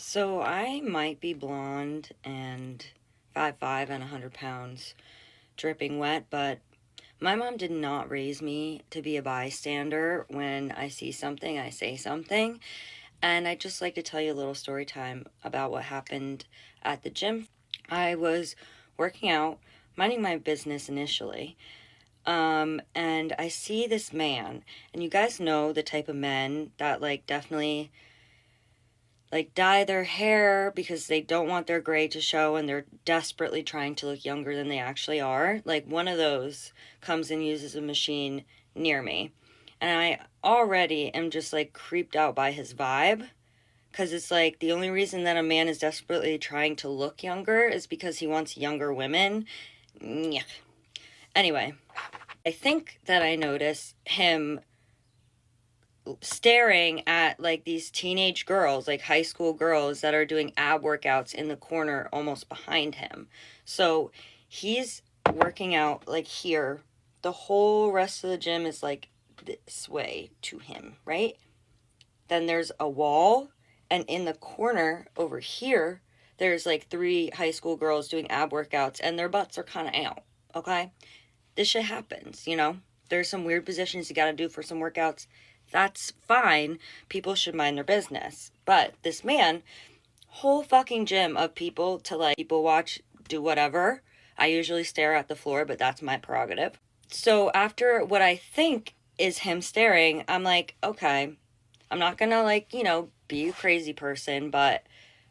So I might be blonde and 5'5" and 100 pounds, dripping wet, but my mom did not raise me to be a bystander. When I see something, I say something. And I'd just like to tell you a little story time about what happened at the gym. I was working out, minding my business initially, and I see this man, and you guys know the type of men that definitely dye their hair because they don't want their gray to show and they're desperately trying to look younger than they actually are. Like, one of those comes and uses a machine near me. And I already am just creeped out by his vibe, because it's the only reason that a man is desperately trying to look younger is because he wants younger women. Nyeh. Anyway, I think that I noticed him staring at these teenage girls, high school girls that are doing ab workouts in the corner almost behind him. So he's working out here. The whole rest of the gym is this way to him, right? Then there's a wall, and in the corner over here there's 3 high school girls doing ab workouts, and their butts are kind of out. Okay, this shit happens, there's some weird positions you got to do for some workouts. That's fine. People should mind their business. But this man, whole fucking gym of people to people watch, do whatever. I usually stare at the floor, but that's my prerogative. So after what I think is him staring, I'm like, okay, I'm not gonna be a crazy person, but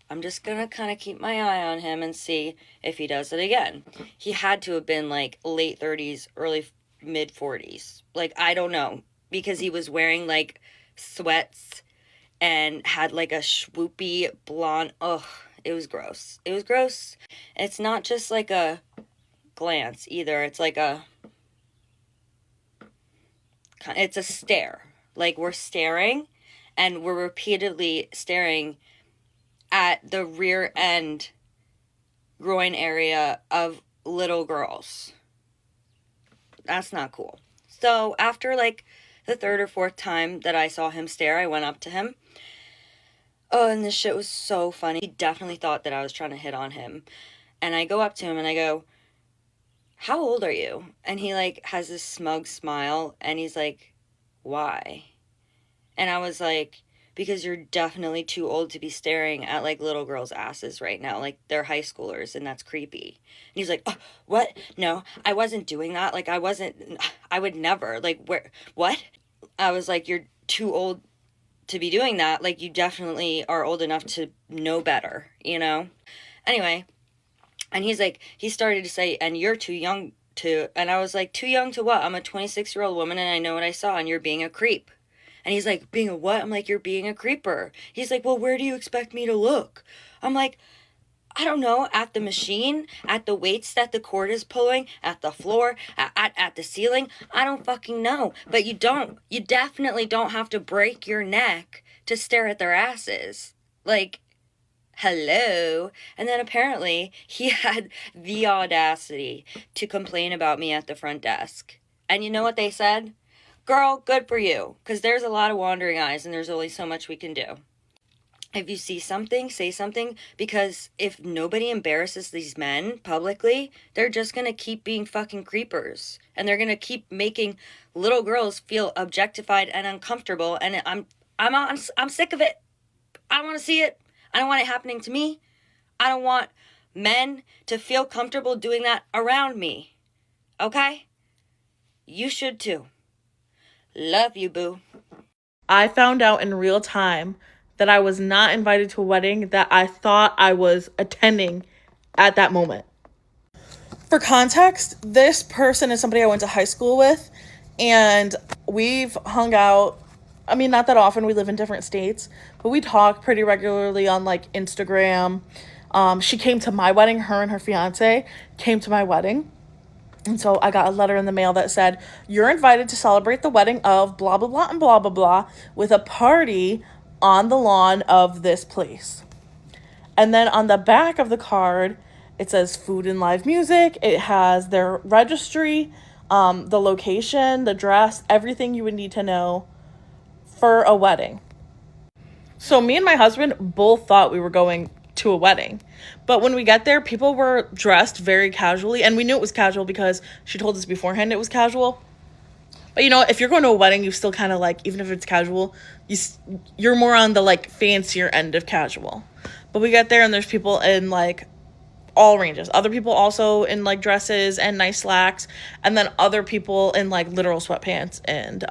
I'm just gonna kind of keep my eye on him and see if he does it again. He had to have been late 30s, early mid 40s. I don't know. Because he was wearing sweats and had a swoopy blonde. Ugh, it was gross. It was gross. It's not just a glance either. It's it's a stare. We're staring, and we're repeatedly staring at the rear end groin area of little girls. That's not cool. So after the 3rd or 4th time that I saw him stare, I went up to him. Oh, and this shit was so funny. He definitely thought that I was trying to hit on him. And I go up to him and I go, "How old are you?" And he has this smug smile, and he's like, "Why?" And I was like, "Because you're definitely too old to be staring at little girls' asses right now. They're high schoolers, and that's creepy." And he's like, "Oh, what? No, I wasn't doing that. I would never. Where, what?" I was like, "You're too old to be doing that. You definitely are old enough to know better, Anyway, and he started to say, "And you're too young to," and I was like, "Too young to what? I'm a 26-year-old woman, and I know what I saw, and you're being a creep." And he's like, "Being a what?" I'm like, "You're being a creeper." He's like, "Well, where do you expect me to look?" I'm like, "I don't know, at the machine, at the weights that the cord is pulling, at the floor, at the ceiling. I don't fucking know." But you definitely don't have to break your neck to stare at their asses. Hello. And then apparently he had the audacity to complain about me at the front desk. And you know what they said? "Girl, good for you, because there's a lot of wandering eyes and there's only so much we can do. If you see something, say something, because if nobody embarrasses these men publicly, they're just going to keep being fucking creepers. And they're going to keep making little girls feel objectified and uncomfortable. And I'm sick of it. I don't want to see it. I don't want it happening to me. I don't want men to feel comfortable doing that around me. Okay? You should too. Love you, boo." I found out in real time that I was not invited to a wedding that I thought I was attending at that moment. For context, this person is somebody I went to high school with, and we've hung out, I mean, not that often, we live in different states, but we talk pretty regularly on Instagram. She came to my wedding, her and her fiance came to my wedding. And so I got a letter in the mail that said, "You're invited to celebrate the wedding of blah, blah, blah, and blah, blah, blah with a party on the lawn of this place." And then on the back of the card, it says food and live music. It has their registry, the location, the dress, everything you would need to know for a wedding. So me and my husband both thought we were going to a wedding. But when we get there, people were dressed very casually. And we knew it was casual because she told us beforehand it was casual. But, you know, if you're going to a wedding, you still kind of like, even if it's casual, you're more on the, like, fancier end of casual. But we get there and there's people in, like, all ranges. Other people also in, like, dresses and nice slacks. And then other people in, like, literal sweatpants and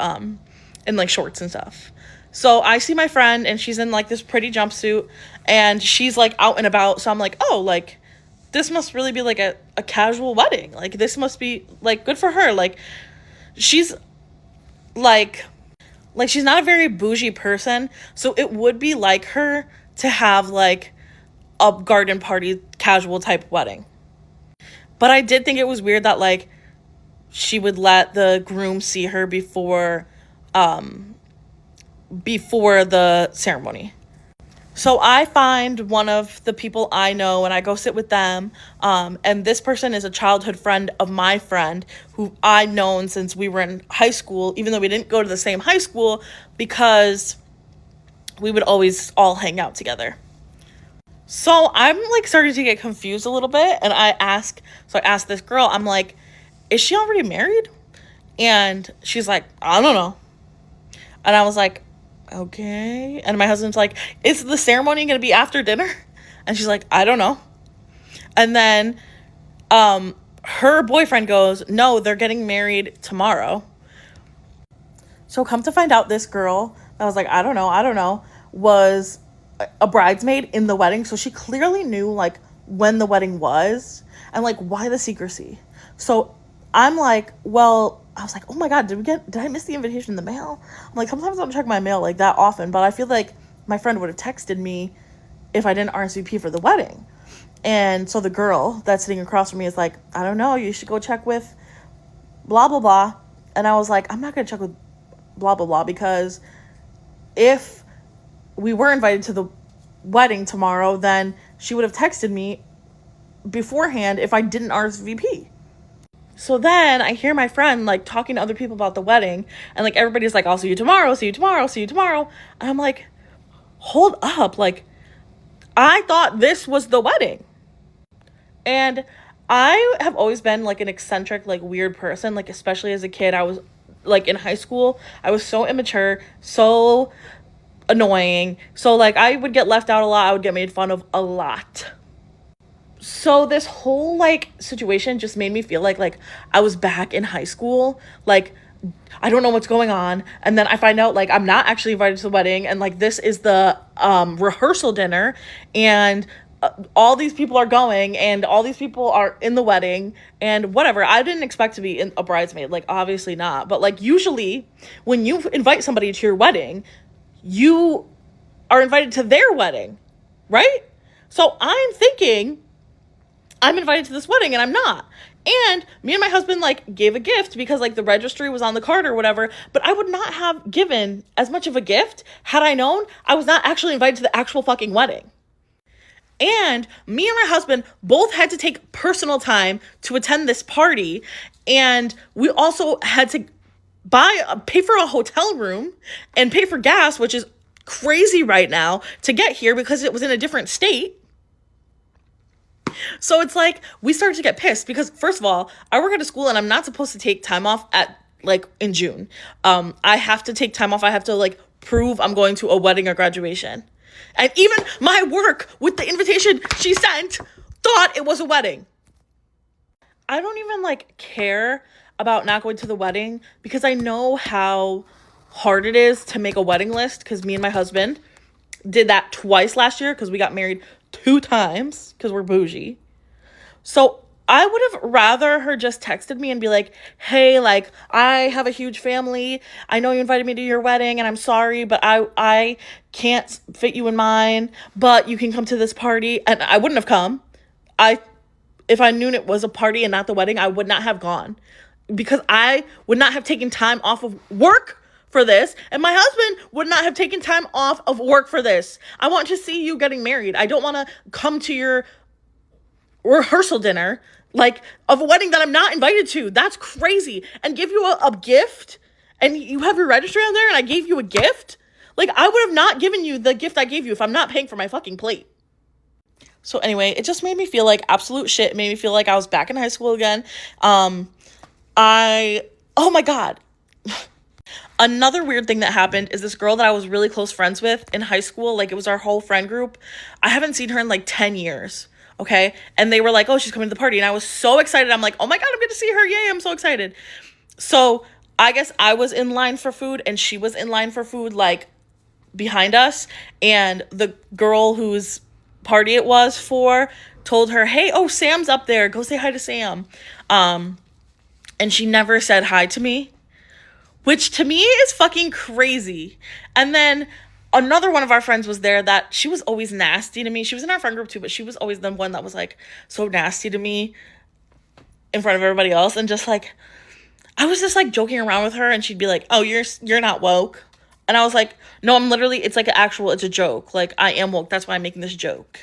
in, like, shorts and stuff. So I see my friend and she's in, like, this pretty jumpsuit. And she's, like, out and about. So I'm like, oh, like, this must really be, like, a casual wedding. Like, this must be, like, good for her. Like, she's... Like she's not a very bougie person, so it would be like her to have, like, a garden party casual type wedding. But I did think it was weird that, like, she would let the groom see her before the ceremony. So I find one of the people I know and I go sit with them. And this person is a childhood friend of my friend who I've known since we were in high school, even though we didn't go to the same high school, because we would always all hang out together. So I'm, like, starting to get confused a little bit. And I asked this girl, I'm like, is she already married? And she's like, I don't know. And I was like, okay. And my husband's like, is the ceremony going to be after dinner? And she's like, I don't know. And then her boyfriend goes, no, they're getting married tomorrow. So come to find out, this girl, I was like, I don't know, was a bridesmaid in the wedding. So she clearly knew, like, when the wedding was and, like, why the secrecy. So I'm like, well, I was like, oh my God, did I miss the invitation in the mail? I'm like, sometimes I don't check my mail, like, that often, but I feel like my friend would have texted me if I didn't RSVP for the wedding. And so the girl that's sitting across from me is like, I don't know, you should go check with blah, blah, blah. And I was like, I'm not going to check with blah, blah, blah, because if we were invited to the wedding tomorrow, then she would have texted me beforehand if I didn't RSVP. So then I hear my friend, like, talking to other people about the wedding, and, like, everybody's like, I'll see you tomorrow, see you tomorrow, see you tomorrow. And I'm like, hold up, like, I thought this was the wedding. And I have always been, like, an eccentric, like, weird person, like, especially as a kid. I was, like, in high school, I was so immature, so annoying. So, like, I would get left out a lot, I would get made fun of a lot. So this whole, like, situation just made me feel like I was back in high school. Like, I don't know what's going on. And then I find out, like, I'm not actually invited to the wedding. And, like, this is the rehearsal dinner. And all these people are going. And all these people are in the wedding. And whatever. I didn't expect to be a bridesmaid. Like, obviously not. But, like, usually when you invite somebody to your wedding, you are invited to their wedding. Right? So I'm thinking I'm invited to this wedding and I'm not. And me and my husband, like, gave a gift because, like, the registry was on the card or whatever, but I would not have given as much of a gift had I known I was not actually invited to the actual fucking wedding. And me and my husband both had to take personal time to attend this party, and we also had to pay for a hotel room and pay for gas, which is crazy right now, to get here because it was in a different state. So it's like, we started to get pissed because, first of all, I work at a school and I'm not supposed to take time off in June. I have to take time off. I have to, like, prove I'm going to a wedding or graduation. And even my work with the invitation she sent thought it was a wedding. I don't even, like, care about not going to the wedding because I know how hard it is to make a wedding list, because me and my husband did that twice last year because we got married 2 times because we're bougie. So I would have rather her just texted me and be like, hey, like, I have a huge family. I know you invited me to your wedding and I'm sorry, but I can't fit you in mine, but you can come to this party. And I wouldn't have come. If I knew it was a party and not the wedding, I would not have gone because I would not have taken time off of work for this, and my husband would not have taken time off of work for this. I want to see you getting married. I don't want to come to your rehearsal dinner, like, of a wedding that I'm not invited to. That's crazy. And give you a gift, and you have your registry on there, and I gave you a gift. Like, I would have not given you the gift I gave you if I'm not paying for my fucking plate. So anyway, it just made me feel like absolute shit. It made me feel like I was back in high school again. Oh my God. Another weird thing that happened is this girl that I was really close friends with in high school. Like, it was our whole friend group. I haven't seen her in like 10 years. Okay. And they were like, oh, she's coming to the party. And I was so excited. I'm like, oh my God, I'm going to see her. Yay. I'm so excited. So I guess I was in line for food and she was in line for food, like behind us. And the girl whose party it was for told her, hey, oh, Sam's up there. Go say hi to Sam. And she never said hi to me, which to me is fucking crazy. And then another one of our friends was there that she was always nasty to me. She was in our friend group too, but she was always the one that was like so nasty to me in front of everybody else. And just like, I was just like joking around with her and she'd be like, oh, you're not woke. And I was like, no, I'm literally, it's a joke. Like, I am woke. That's why I'm making this joke.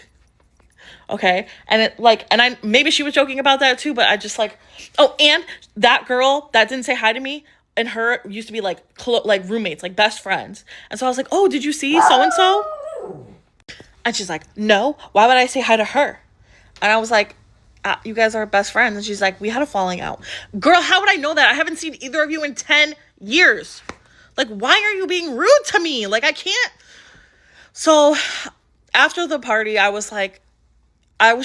Okay. And it like, and I, maybe she was joking about that too, but I just like, oh, and that girl that didn't say hi to me and her used to be like, like roommates, like best friends. And so I was like, oh, did you see so-and-so? And she's like, no, why would I say hi to her? And I was like, you guys are best friends. And she's like, we had a falling out. Girl, how would I know that? I haven't seen either of you in 10 years. Like, why are you being rude to me? Like, I can't. So after the party, I was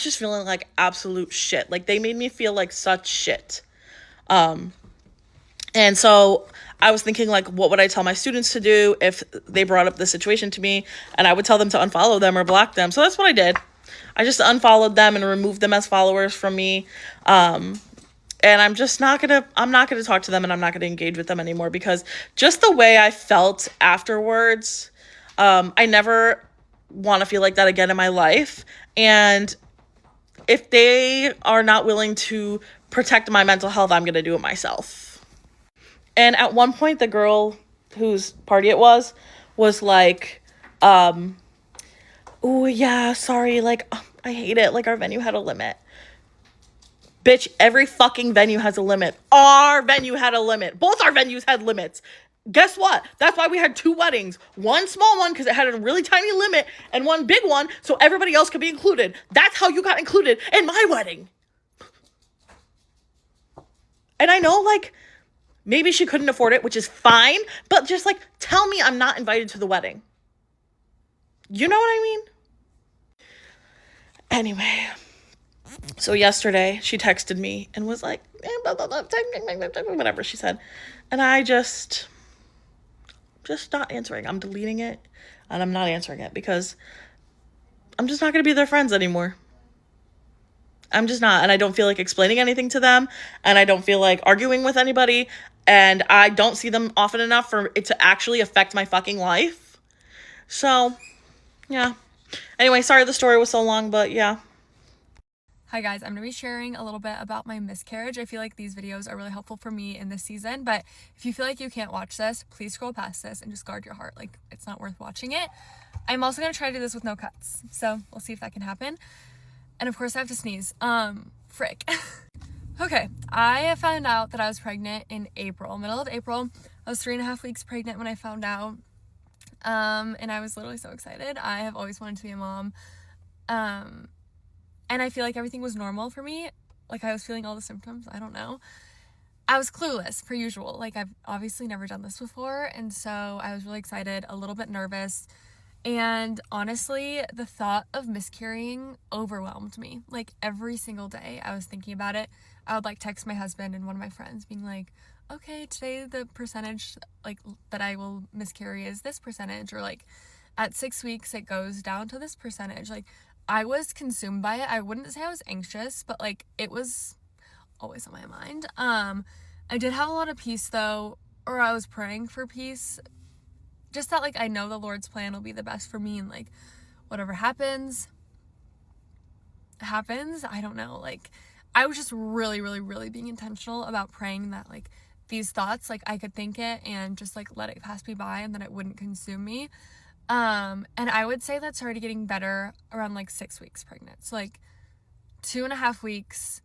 just feeling like absolute shit. Like, they made me feel like such shit. And so I was thinking, like, what would I tell my students to do if they brought up the situation to me? And I would tell them to unfollow them or block them. So that's what I did. I just unfollowed them and removed them as followers from me. And I'm not going to talk to them and I'm not going to engage with them anymore because just the way I felt afterwards, I never want to feel like that again in my life. And if they are not willing to protect my mental health, I'm going to do it myself. And at one point, the girl whose party it was like, oh yeah, sorry, like, I hate it. Like, our venue had a limit. Bitch, every fucking venue has a limit. Our venue had a limit. Both our venues had limits. Guess what? That's why we had 2 weddings. One small one because it had a really tiny limit and one big one so everybody else could be included. That's how you got included in my wedding. And I know, like, maybe she couldn't afford it, which is fine, but just, like, tell me I'm not invited to the wedding. You know what I mean? Anyway, so yesterday she texted me and was like, whatever she said. And I just not answering. I'm deleting it and I'm not answering it because I'm just not going to be their friends anymore. I'm just not. And I don't feel like explaining anything to them. And I don't feel like arguing with anybody. And I don't see them often enough for it to actually affect my fucking life. So, yeah. Anyway, sorry the story was so long, but yeah. Hi guys, I'm going to be sharing a little bit about my miscarriage. I feel like these videos are really helpful for me in this season, but if you feel like you can't watch this, please scroll past this and just guard your heart. Like, it's not worth watching it. I'm also going to try to do this with no cuts, so we'll see if that can happen. And of course I have to sneeze. Frick. Okay, I found out that I was pregnant in April, middle of April. I was 3.5 weeks pregnant when I found out. And I was literally so excited. I have always wanted to be a mom. And I feel like everything was normal for me. Like, I was feeling all the symptoms. I don't know. I was clueless, per usual. Like, I've obviously never done this before. And so I was really excited, a little bit nervous. And honestly, the thought of miscarrying overwhelmed me. Like, every single day I was thinking about it. I would, like, text my husband and one of my friends being like, okay, today the percentage, like, that I will miscarry is this percentage. Or, like, at 6 weeks, it goes down to this percentage. Like, I was consumed by it. I wouldn't say I was anxious, but, like, it was always on my mind. I did have a lot of peace, though, or I was praying for peace. Just that, like, I know the Lord's plan will be the best for me, and, like, whatever happens. I don't know. Like, I was just really, really, really being intentional about praying that, like, these thoughts, like, I could think it and just, like, let it pass me by and that it wouldn't consume me. And I would say that started getting better around, like, 6 weeks pregnant. So, like, 2.5 weeks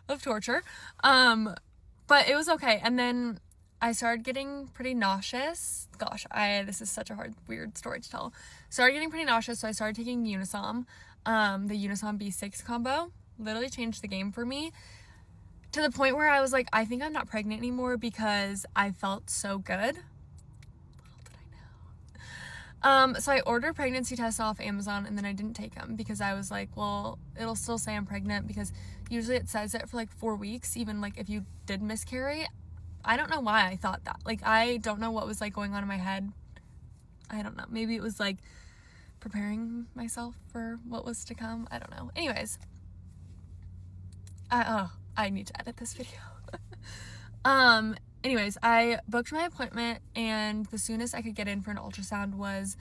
of torture. But it was okay. And then I started getting pretty nauseous. Gosh, this is such a weird story to tell. Started getting pretty nauseous, so I started taking Unisom. The Unisom B6 combo literally changed the game for me, to the point where I was like, I think I'm not pregnant anymore because I felt so good. Little did I know. So I ordered pregnancy tests off Amazon, and then I didn't take them because I was like, well, it'll still say I'm pregnant, because usually it says it for like 4 weeks, even like if you did miscarry. I don't know why I thought that. Like, I don't know what was like going on in my head. I don't know. Maybe it was like preparing myself for what was to come. I don't know. Anyways, I need to edit this video. Anyways, I booked my appointment, and the soonest I could get in for an ultrasound was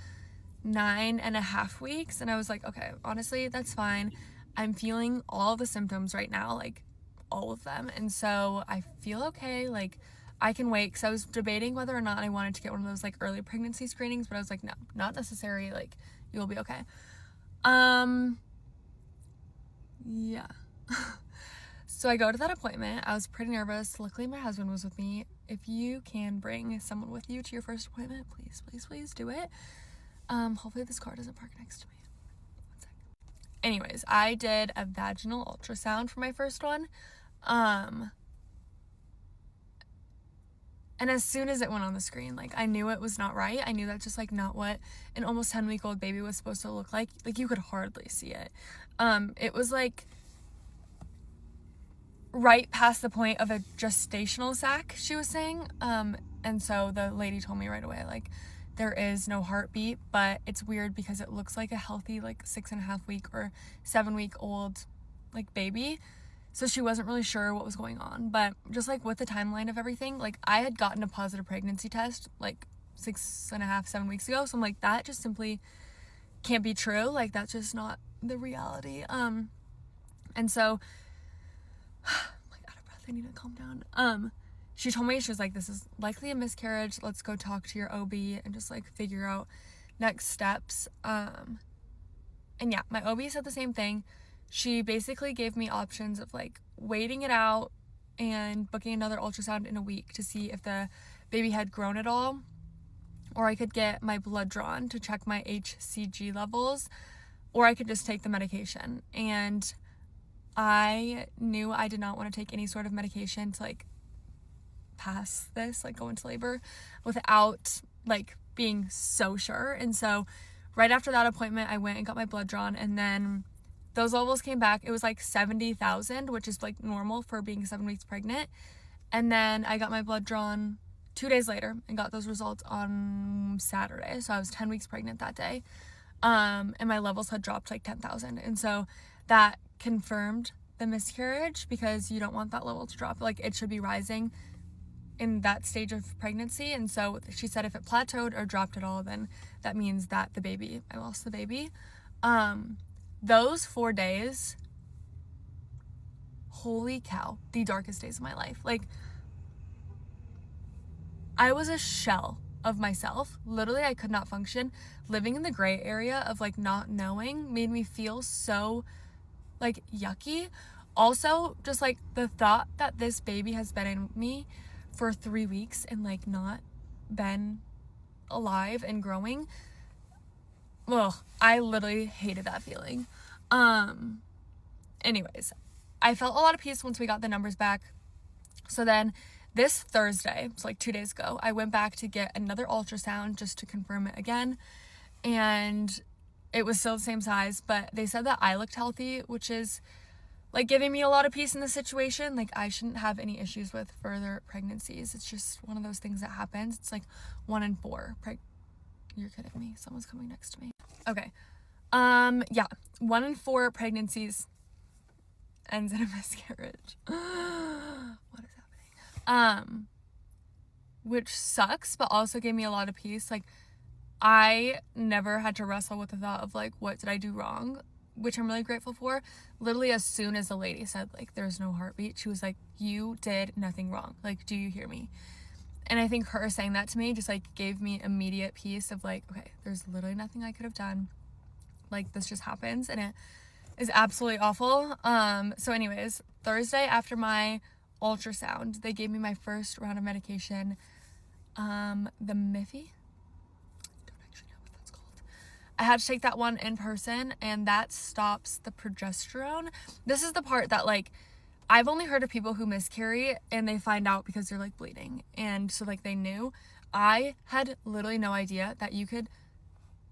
9.5 weeks. And I was like, okay, honestly, that's fine. I'm feeling all the symptoms right now, like all of them. And so I feel okay. Like, I can wait, because I was debating whether or not I wanted to get one of those like early pregnancy screenings, but I was like, no, not necessary. Like, you'll be okay. Yeah. So I go to that appointment. I was pretty nervous. Luckily, my husband was with me. If you can bring someone with you to your first appointment, please do it. Hopefully this car doesn't park next to me. One sec. Anyways, I did a vaginal ultrasound for my first one. And as soon as it went on the screen, like, I knew it was not right. I knew that's just like not what an almost 10-week-old baby was supposed to look like. Like, you could hardly see it. It was like right past the point of a gestational sac, she was saying. And so the lady told me right away, like, there is no heartbeat, but it's weird because it looks like a healthy, like, 6.5-week or 7-week-old, like, baby. So she wasn't really sure what was going on. But just like with the timeline of everything, like, I had gotten a positive pregnancy test like 6.5, 7 weeks ago. So I'm like, that just simply can't be true. Like, that's just not the reality. And so I'm like out of breath. I need to calm down. She told me, she was like, this is likely a miscarriage. Let's go talk to your OB and just like figure out next steps. And yeah, my OB said the same thing. She basically gave me options of like waiting it out and booking another ultrasound in a week to see if the baby had grown at all, or I could get my blood drawn to check my HCG levels, or I could just take the medication. And I knew I did not want to take any sort of medication to like pass this, like go into labor, without like being so sure. And so right after that appointment, I went and got my blood drawn, and then those levels came back. It was like 70,000, which is like normal for being 7 weeks pregnant. And then I got my blood drawn 2 days later and got those results on Saturday. So I was 10 weeks pregnant that day. And my levels had dropped like 10,000. And so that confirmed the miscarriage, because you don't want that level to drop. Like, it should be rising in that stage of pregnancy. And so she said if it plateaued or dropped at all, then that means that I lost the baby. Those 4 days, holy cow, the darkest days of my life. Like, I was a shell of myself. Literally, I could not function. Living in the gray area of like not knowing made me feel so like yucky. Also, just like the thought that this baby has been in me for 3 weeks and like not been alive and growing. Ugh, I literally hated that feeling. Anyways, I felt a lot of peace once we got the numbers back. So then this Thursday, so like 2 days ago, I went back to get another ultrasound just to confirm it again. And it was still the same size, but they said that I looked healthy, which is like giving me a lot of peace in this situation. Like, I shouldn't have any issues with further pregnancies. It's just one of those things that happens. It's like 1 in 4. You're kidding me. Someone's coming next to me. Okay. Yeah. 1 in 4 pregnancies ends in a miscarriage. What is happening? Which sucks, but also gave me a lot of peace. Like, I never had to wrestle with the thought of like, what did I do wrong? Which I'm really grateful for. Literally, as soon as the lady said like there's no heartbeat, she was like, you did nothing wrong. Like, do you hear me? And I think her saying that to me just like gave me immediate peace of like, okay, there's literally nothing I could have done. Like, this just happens, and it is absolutely awful. So anyways, Thursday after my ultrasound, they gave me my first round of medication the Miffy. Don't actually know what that's called. I had to take that one in person, and that stops the progesterone. This is the part that, like, I've only heard of people who miscarry and they find out because they're like bleeding, and so like they knew. I had literally no idea that you could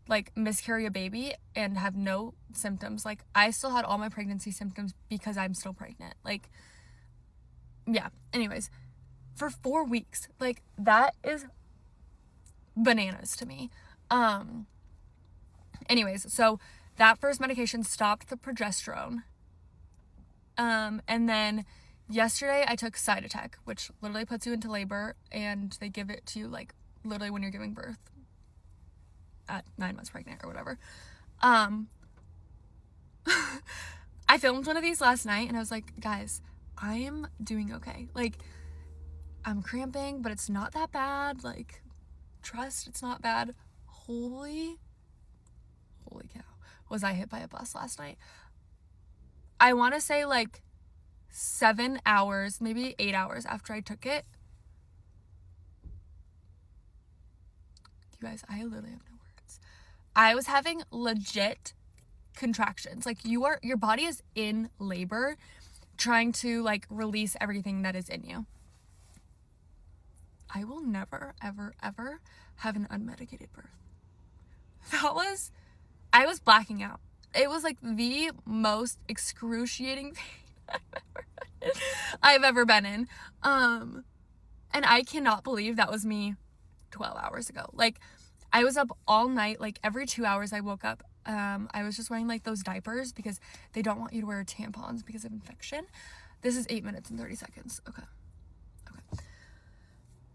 like miscarry a baby and have no symptoms. Like, I still had all my pregnancy symptoms because I'm still pregnant. Like, yeah, anyways, for 4 weeks, like, that is bananas to me. Anyways, so that first medication stopped the progesterone. And then yesterday I took Cytotec, which literally puts you into labor, and they give it to you like literally when you're giving birth at 9 months pregnant or whatever. I filmed one of these last night and I was like, guys, I am doing okay. Like, I'm cramping, but it's not that bad. Like, trust, it's not bad. Holy cow. Was I hit by a bus last night? I want to say like 7 hours, maybe 8 hours after I took it. You guys, I literally have no words. I was having legit contractions. Like, your body is in labor trying to like release everything that is in you. I will never, ever, ever have an unmedicated birth. I was blacking out. It was like the most excruciating pain I've ever been in. And I cannot believe that was me 12 hours ago. Like, I was up all night. Like, every 2 hours I woke up. I was just wearing like those diapers because they don't want you to wear tampons because of infection. This is 8 minutes and 30 seconds. Okay.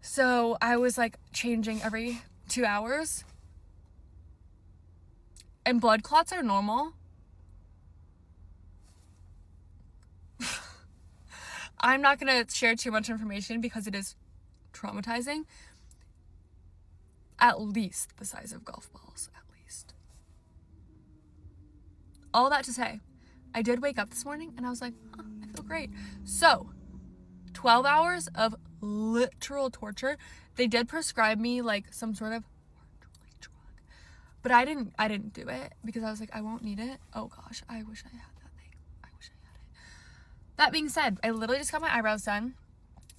So I was like changing every 2 hours. And blood clots are normal. I'm not going to share too much information because it is traumatizing. At least the size of golf balls, at least. All that to say, I did wake up this morning and I was like, oh, I feel great. So, 12 hours of literal torture. They did prescribe me like some sort of drug. But I didn't do it because I was like, I won't need it. Oh gosh, I wish I had that thing. I wish I had it. That being said, I literally just got my eyebrows done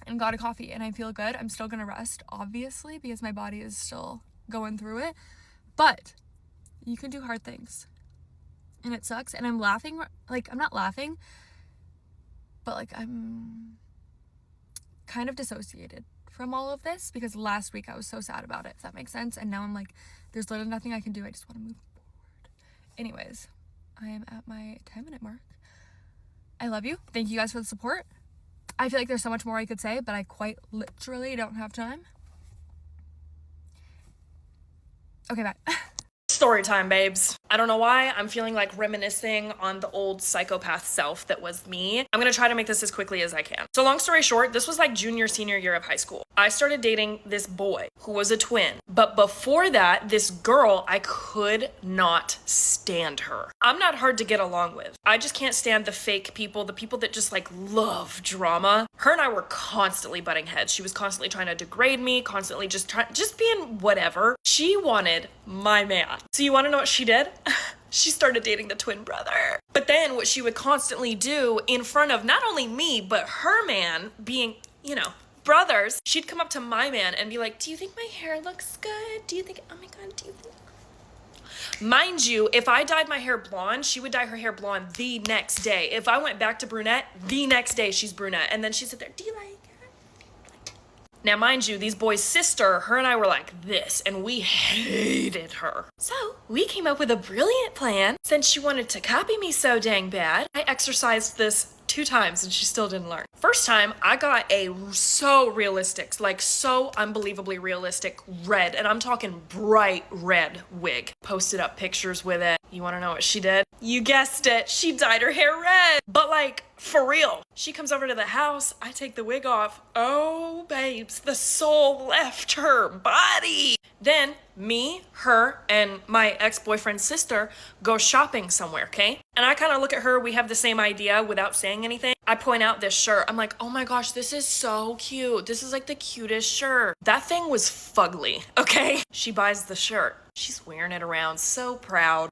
and got a coffee and I feel good. I'm still gonna rest, obviously, because my body is still going through it. But you can do hard things. And it sucks. And I'm laughing, like, I'm not laughing, but like I'm kind of dissociated from all of this because last week I was so sad about it, if that makes sense. And now I'm like, there's literally nothing I can do. I just want to move forward. Anyways, I am at my 10-minute mark. I love you. Thank you guys for the support. I feel like there's so much more I could say, but I quite literally don't have time. Okay, bye. Story time, babes. I don't know why I'm feeling like reminiscing on the old psychopath self that was me. I'm gonna try to make this as quickly as I can. So long story short, this was like senior year of high school. I started dating this boy who was a twin. But before that, this girl, I could not stand her. I'm not hard to get along with. I just can't stand the fake people, the people that just like love drama. Her and I were constantly butting heads. She was constantly trying to degrade me, constantly just being whatever. She wanted my man. So you wanna know what she did? She started dating the twin brother. But then what she would constantly do in front of not only me, but her man being, you know, brothers, she'd come up to my man and be like, do you think my hair looks good? Do you think, oh my God, do you think? Mind you, if I dyed my hair blonde, she would dye her hair blonde the next day. If I went back to brunette, the next day she's brunette. And then she'd sit there, do you like it? Now, mind you, these boys' sister, her and I were like this, and we hated her. So we came up with a brilliant plan. Since she wanted to copy me so dang bad, I exercised this 2 times and she still didn't learn. First time, I got a so realistic, like so unbelievably realistic red, and I'm talking bright red wig. Posted up pictures with it. You wanna know what she did? You guessed it, she dyed her hair red. But like, For real. She comes over to the house. I take the wig off. Oh, babes, the soul left her body. Then me, her, and my ex-boyfriend's sister go shopping somewhere, okay? And I kind of look at her. We have the same idea without saying anything. I point out this shirt. I'm like, oh my gosh, this is so cute. This is like the cutest shirt. That thing was fugly, okay? She buys the shirt. She's wearing it around, so proud.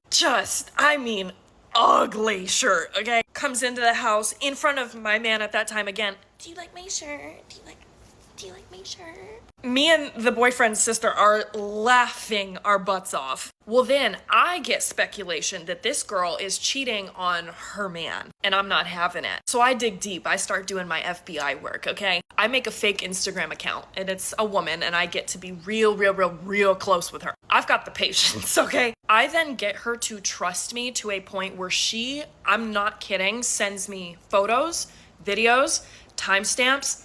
Ugly shirt, okay? Comes into the house in front of my man at that time again. Do you like my shirt? Do you like my shirt? Me and the boyfriend's sister are laughing our butts off. Well, then I get speculation that this girl is cheating on her man, and I'm not having it. So I dig deep. I start doing my FBI work, okay? I make a fake Instagram account, and it's a woman, and I get to be real close with her. I've got the patience, okay? I then get her to trust me to a point where she, I'm not kidding, sends me photos, videos, timestamps,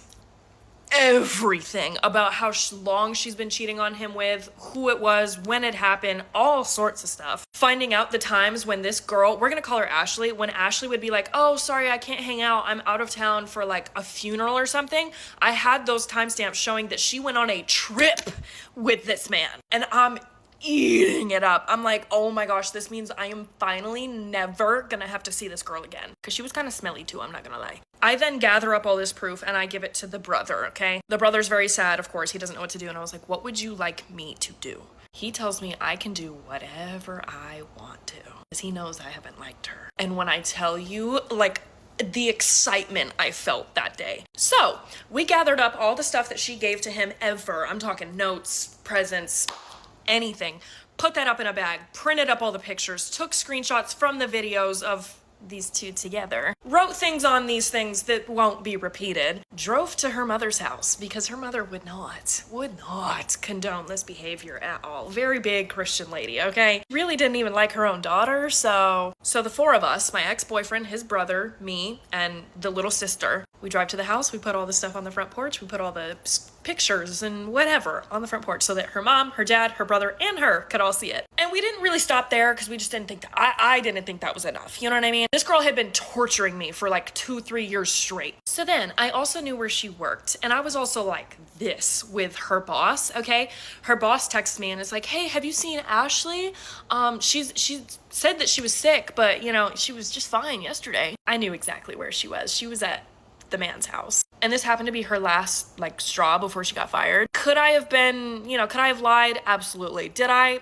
everything about how long she's been cheating on him with, who it was, when it happened, all sorts of stuff. Finding out the times when this girl, we're gonna call her Ashley, when Ashley would be like, oh, sorry, I can't hang out. I'm out of town for like a funeral or something. I had those timestamps showing that she went on a trip with this man. And I'm eating it up. I'm like, oh my gosh, this means I am finally never gonna have to see this girl again. Because she was kind of smelly too, I'm not gonna lie. I then gather up all this proof and I give it to the brother, okay? The brother's very sad, of course. He doesn't know what to do. And I was like, what would you like me to do? He tells me I can do whatever I want to. Because he knows I haven't liked her. And when I tell you, like, the excitement I felt that day. So, we gathered up all the stuff that she gave to him ever. I'm talking notes, presents, anything. Put that up in a bag, printed up all the pictures, took screenshots from the videos of these two together, wrote things on these things that won't be repeated, drove to her mother's house because her mother would not condone this behavior at all. Very big Christian lady, okay? Really didn't even like her own daughter, so the four of us, my ex-boyfriend, his brother, me, and the little sister, we drive to the house, we put all the stuff on the front porch, we put all the pictures and whatever on the front porch so that her mom, her dad, her brother, and her could all see it. And we didn't really stop there because we just didn't think that, I didn't think that was enough. You know what I mean? This girl had been torturing me for like 2-3 years straight. So then I also knew where she worked, and I was also like this with her boss, okay? Her boss texts me and is like, hey, have you seen Ashley? She said that she was sick, but you know, she was just fine yesterday. I knew exactly where she was. She was at the man's house. And this happened to be her last like straw before she got fired. Could I have lied? Absolutely. Did I?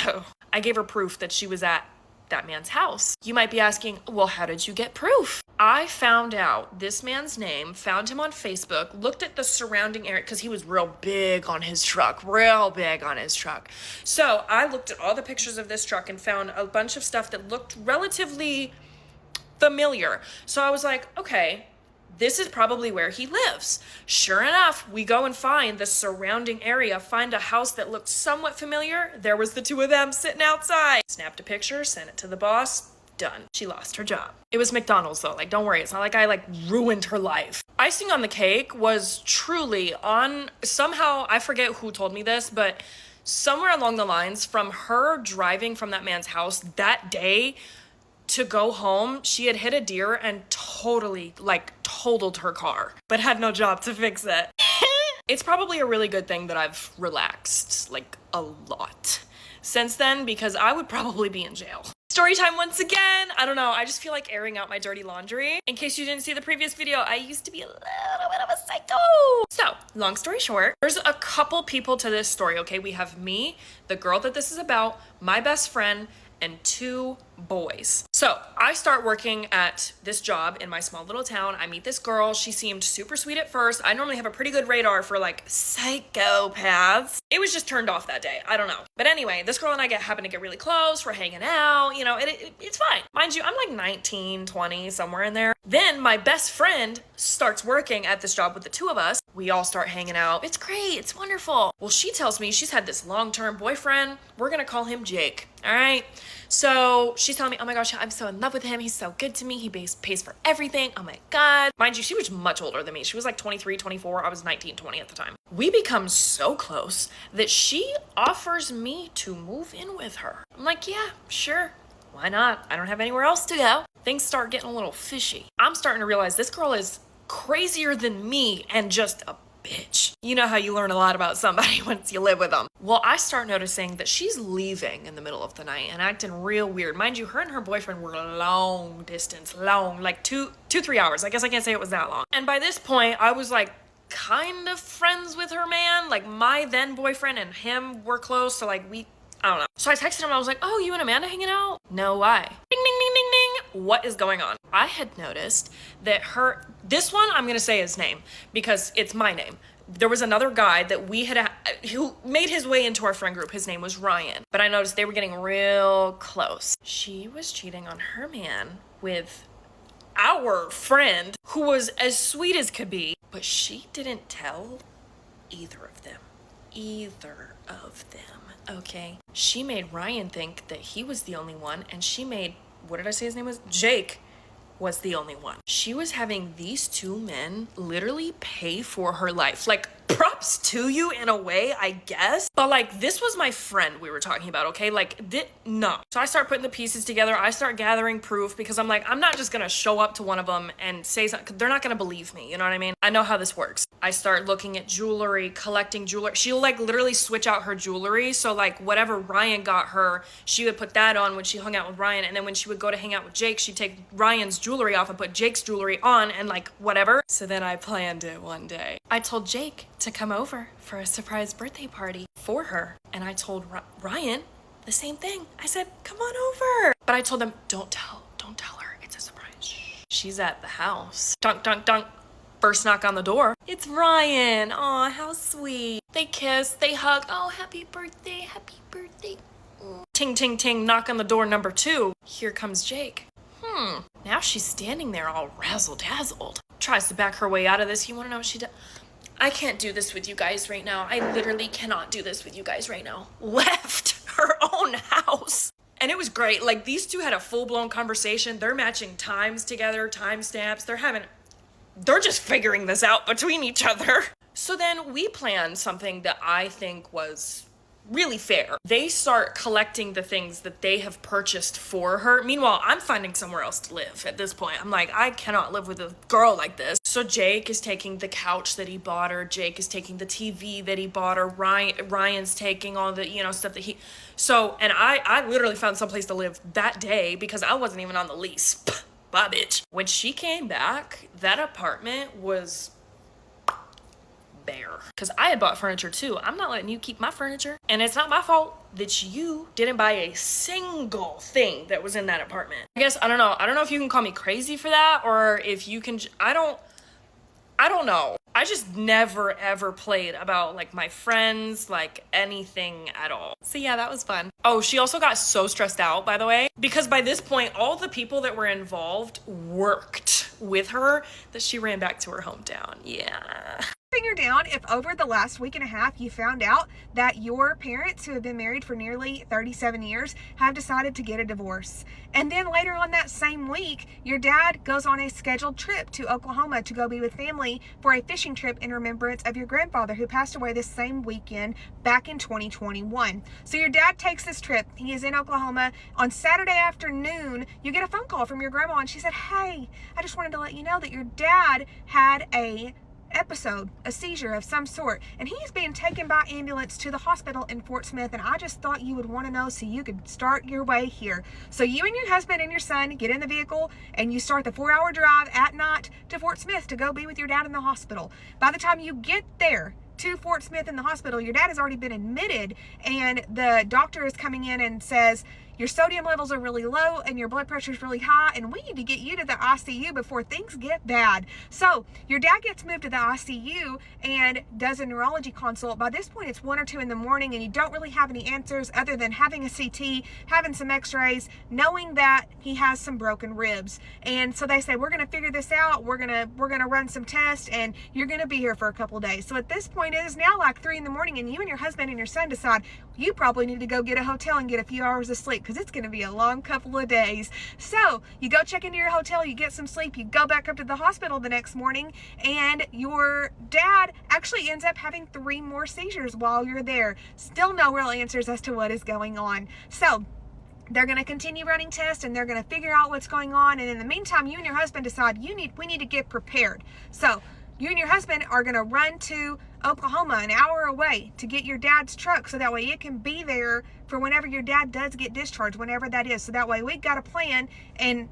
No. I gave her proof that she was at that man's house. You might be asking, well, how did you get proof? I found out this man's name, found him on Facebook, looked at the surrounding area because he was real big on his truck. So I looked at all the pictures of this truck and found a bunch of stuff that looked relatively familiar. So I was like, okay, this is probably where he lives. Sure enough, we go and find the surrounding area, find a house that looked somewhat familiar. There was the two of them sitting outside. Snapped a picture, sent it to the boss. Done. She lost her job. It was McDonald's though. Like, don't worry. It's not like I ruined her life. Icing on the cake was truly on, somehow, I forget who told me this, but somewhere along the lines from her driving from that man's house that day to go home, she had hit a deer and totally totaled her car, but had no job to fix it. It's probably a really good thing that I've relaxed a lot since then, because I would probably be in jail. Story time once again. I don't know, I just feel like airing out my dirty laundry. In case you didn't see the previous video, I used to be a little bit of a psycho. So, long story short, there's a couple people to this story, okay? We have me, the girl that this is about, my best friend, and 2 boys. So I start working at this job in my small little town. I meet this girl. She seemed super sweet at first. I normally have a pretty good radar for psychopaths. It was just turned off that day. I don't know. But anyway, this girl and I happen to get really close. We're hanging out, you know, it's fine. Mind you, I'm 19, 20, somewhere in there. Then my best friend starts working at this job with the 2 of us. We all start hanging out. It's great. It's wonderful. Well, she tells me she's had this long-term boyfriend. We're going to call him Jake. All right. So she's telling me, oh my gosh, I'm so in love with him. He's so good to me. He pays for everything. Oh my God. Mind you, she was much older than me. She was 23, 24. I was 19, 20 at the time. We become so close that she offers me to move in with her. I'm like, yeah, sure. Why not? I don't have anywhere else to go. things start getting a little fishy. I'm starting to realize this girl is crazier than me and just a bitch. You know how you learn a lot about somebody once you live with them. Well, I start noticing that she's leaving in the middle of the night and acting real weird. Mind you, her and her boyfriend were long distance, like 3 hours. I guess I can't say it was that long. And by this point, I was like kind of friends with her man. Like my then boyfriend and him were close. So like I don't know. So I texted him. I was like, oh, you and Amanda hanging out? No, why? Ding, ding, ding, ding, ding. What is going on? I had noticed that this one, I'm going to say his name because it's my name. There was another guy that who made his way into our friend group. His name was Ryan. But I noticed they were getting real close. She was cheating on her man with our friend who was as sweet as could be. But she didn't tell either of them. Okay? She made Ryan think that he was the only one, and she made, what did I say his name was? Jake was the only one. She was having these two men literally pay for her life. Like, props to you in a way, I guess. But like, this was my friend we were talking about, okay? Like, no. So I start putting the pieces together. I start gathering proof because I'm like, I'm not just gonna show up to one of them and say something. They're not gonna believe me, you know what I mean? I know how this works. I start looking at jewelry, collecting jewelry. She'll like literally switch out her jewelry. So like whatever Ryan got her, she would put that on when she hung out with Ryan. And then when she would go to hang out with Jake, she'd take Ryan's jewelry off and put Jake's jewelry on and like whatever. So then I planned it one day. I told Jake to come over for a surprise birthday party for her. And I told Ryan the same thing. I said, come on over. But I told him, don't tell her. It's a surprise. Shh. She's at the house. Dunk, dunk, dunk. First knock on the door. It's Ryan. Aw, how sweet. They kiss, they hug. Oh, happy birthday, happy birthday. Ting, ting, ting, knock on the door number 2. Here comes Jake. Now she's standing there all razzle-dazzled. Tries to back her way out of this. You want to know what she does? I can't do this with you guys right now. I literally cannot do this with you guys right now. Left her own house. And it was great. Like, these two had a full-blown conversation. They're matching times together, timestamps. They're just figuring this out between each other. So then we planned something that I think was really fair. They start collecting the things that they have purchased for her. Meanwhile, I'm finding somewhere else to live at this point. I'm like, I cannot live with a girl like this. So Jake is taking the couch that he bought her. Jake is taking the TV that he bought her. Ryan's taking all the, stuff that and I literally found someplace to live that day because I wasn't even on the lease. Bye, bitch. When she came back, that apartment was bare. Because I had bought furniture too. I'm not letting you keep my furniture. And it's not my fault that you didn't buy a single thing that was in that apartment. I guess, I don't know. I don't know if you can call me crazy for that or if you can, I don't know. I just never ever played about like my friends, like anything at all. So yeah, that was fun. Oh, she also got so stressed out, by the way, because by this point, all the people that were involved worked with her that she ran back to her hometown. Yeah. Figure down if over the last week and a half you found out that your parents, who have been married for nearly 37 years, have decided to get a divorce. And then later on that same week, your dad goes on a scheduled trip to Oklahoma to go be with family for a fishing trip in remembrance of your grandfather who passed away this same weekend back in 2021. So your dad takes this trip. He is in Oklahoma. On Saturday afternoon, you get a phone call from your grandma and she said, hey, I just wanted to let you know that your dad had a seizure of some sort, and he's being taken by ambulance to the hospital in Fort Smith, and I just thought you would want to know so you could start your way here. So you and your husband and your son get in the vehicle and you start the 4-hour drive at night to Fort Smith to go be with your dad in the hospital. By the time you get there to Fort Smith in the hospital, your dad has already been admitted, and the doctor is coming in and says, your sodium levels are really low and your blood pressure is really high, and we need to get you to the ICU before things get bad. So your dad gets moved to the ICU and does a neurology consult. By this point, it's 1 or 2 in the morning, and you don't really have any answers other than having a CT, having some x-rays, knowing that he has some broken ribs. And so they say, we're going to figure this out. We're going to run some tests, and you're going to be here for a couple days. So at this point, it is now like 3 in the morning, and you and your husband and your son decide you probably need to go get a hotel and get a few hours of sleep because it's going to be a long couple of days. So you go check into your hotel, you get some sleep, you go back up to the hospital the next morning, and your dad actually ends up having 3 more seizures while you're there. Still no real answers as to what is going on. So They're going to continue running tests and they're going to figure out what's going on. And in the meantime, you and your husband decide we need to get prepared. So you and your husband are going to run to Oklahoma, an hour away, to get your dad's truck so that way it can be there for whenever your dad does get discharged, whenever that is. So that way we've got a plan and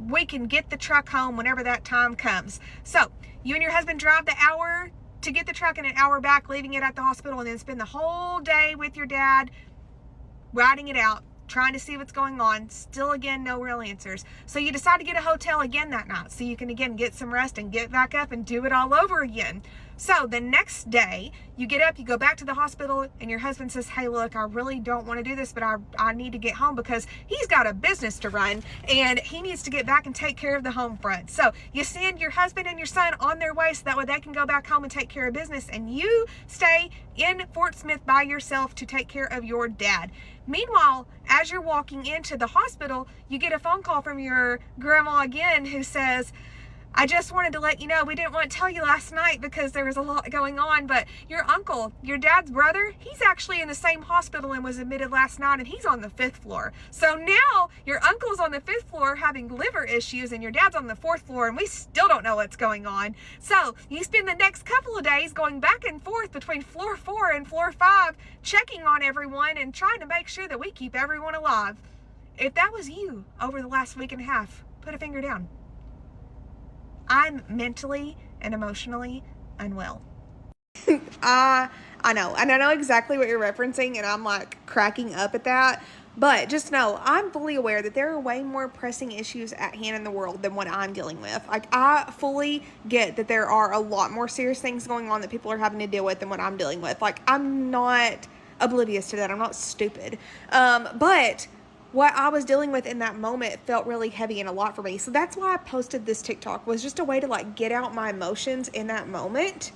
we can get the truck home whenever that time comes. So you and your husband drive the hour to get the truck and an hour back, leaving it at the hospital, and then spend the whole day with your dad riding it out, trying to see what's going on. Still, again, no real answers. So you decide to get a hotel again that night so you can, again, get some rest and get back up and do it all over again. So the next day, you get up, you go back to the hospital, and your husband says, hey, look, I really don't want to do this, but I need to get home because he's got a business to run, and he needs to get back and take care of the home front. So you send your husband and your son on their way so that way they can go back home and take care of business, and you stay in Fort Smith by yourself to take care of your dad. Meanwhile, as you're walking into the hospital, you get a phone call from your grandma again who says, I just wanted to let you know, we didn't want to tell you last night because there was a lot going on, but your uncle, your dad's brother, he's actually in the same hospital and was admitted last night, and he's on the 5th floor. So now your uncle's on the 5th floor having liver issues, and your dad's on the 4th floor, and we still don't know what's going on. So you spend the next couple of days going back and forth between floor 4 and floor 5, checking on everyone and trying to make sure that we keep everyone alive. If that was you over the last week and a half, put a finger down. I'm mentally and emotionally unwell. I know. And I know exactly what you're referencing, and I'm like cracking up at that. But just know, I'm fully aware that there are way more pressing issues at hand in the world than what I'm dealing with. Like, I fully get that there are a lot more serious things going on that people are having to deal with than what I'm dealing with. Like, I'm not oblivious to that. I'm not stupid. But what I was dealing with in that moment felt really heavy and a lot for me. So that's why I posted this TikTok, was just a way to like get out my emotions in that moment.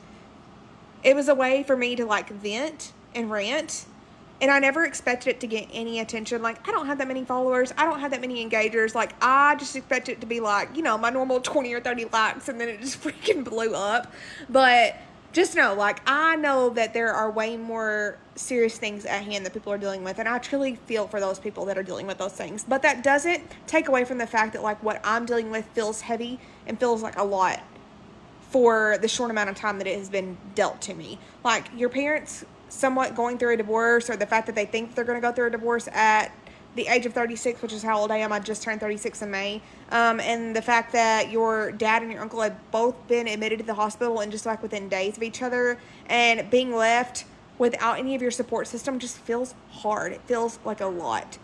It was a way for me to like vent and rant. And I never expected it to get any attention. Like, I don't have that many followers. I don't have that many engagers. Like, I just expected it to be like, you know, my normal 20 or 30 likes, and then it just freaking blew up. But just know, like, I know that there are way more serious things at hand that people are dealing with, and I truly feel for those people that are dealing with those things. But that doesn't take away from the fact that, like, what I'm dealing with feels heavy and feels like a lot for the short amount of time that it has been dealt to me. Like, your parents somewhat going through a divorce, or the fact that they think they're going to go through a divorce at the age of 36, which is how old I am. I just turned 36 in May. And the fact that your dad and your uncle have both been admitted to the hospital and just like within days of each other, and being left without any of your support system just feels hard. It feels like a lot.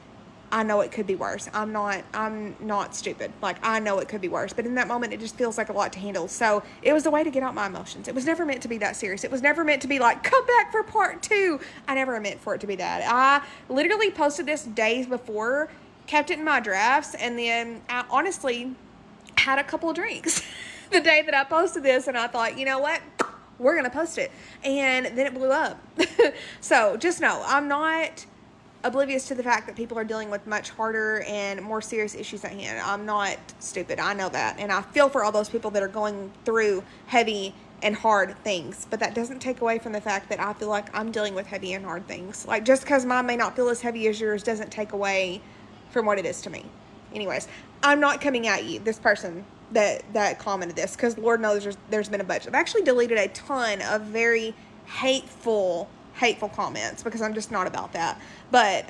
I know it could be worse. I'm not stupid. Like, I know it could be worse, but in that moment, it just feels like a lot to handle. So it was a way to get out my emotions. It was never meant to be that serious. It was never meant to be like, come back for part 2. I never meant for it to be that. I literally posted this days before, kept it in my drafts, and then I honestly had a couple of drinks the day that I posted this, and I thought, you know what? We're going to post it. And then it blew up. So just know, I'm not oblivious to the fact that people are dealing with much harder and more serious issues at hand. I'm not stupid. I know that. And I feel for all those people that are going through heavy and hard things. But that doesn't take away from the fact that I feel like I'm dealing with heavy and hard things. Like, just because mine may not feel as heavy as yours doesn't take away from what it is to me. Anyways, I'm not coming at you, this person that commented this, because Lord knows there's been a bunch. I've actually deleted a ton of very hateful comments because I'm just not about that. But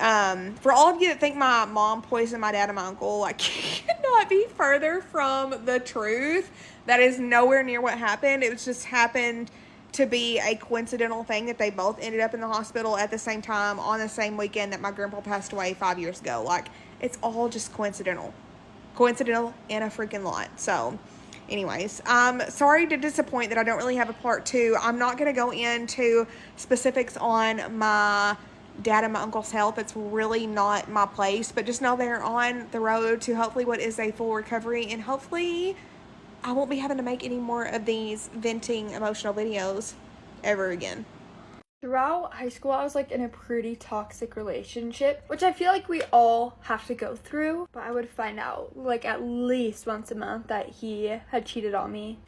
for all of you that think my mom poisoned my dad and my uncle, I cannot be further from the truth. That is nowhere near what happened. It was just happened to be a coincidental thing that they both ended up in the hospital at the same time on the same weekend that my grandpa passed away 5 years ago. Like, it's all just coincidental and a freaking lot. So anyways, I'm sorry to disappoint that I don't really have a part 2. I'm not going to go into specifics on my dad and my uncle's health. It's really not my place, but just know they're on the road to hopefully what is a full recovery, and hopefully I won't be having to make any more of these venting emotional videos ever again. Throughout high school, I was like in a pretty toxic relationship, which I feel like we all have to go through. But I would find out like at least once a month that he had cheated on me.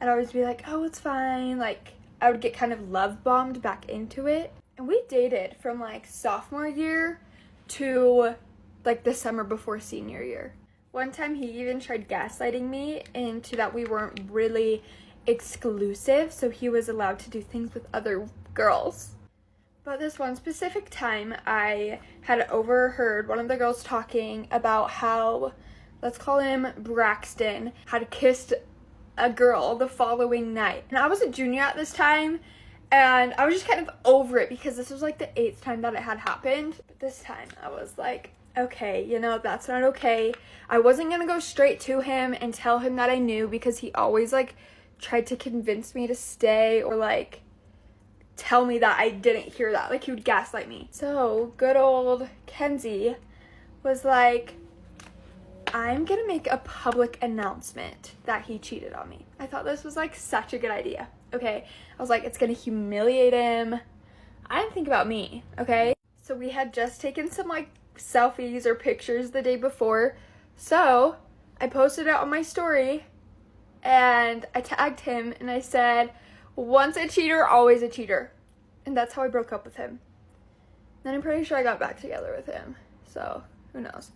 And I would be like, oh, it's fine. Like, I would get kind of love bombed back into it. And we dated from like sophomore year to like the summer before senior year. One time he even tried gaslighting me into that we weren't really exclusive, so he was allowed to do things with other girls. But this one specific time, I had overheard one of the girls talking about how, let's call him Braxton, had kissed a girl the following night. And I was a junior at this time, and I was just kind of over it because this was like the 8th time that it had happened. But this time I was like, okay, you know, that's not okay. I wasn't gonna go straight to him and tell him that I knew, because he always like tried to convince me to stay, or like tell me that I didn't hear that. Like, he would gaslight me. So good old Kenzie was like, I'm gonna make a public announcement that he cheated on me. I thought this was like such a good idea. Okay, I was like, it's gonna humiliate him. I didn't think about me, okay? So we had just taken some like selfies or pictures the day before, so I posted it on my story and I tagged him and I said, once a cheater, always a cheater. And that's how I broke up with him. Then I'm pretty sure I got back together with him, so who knows.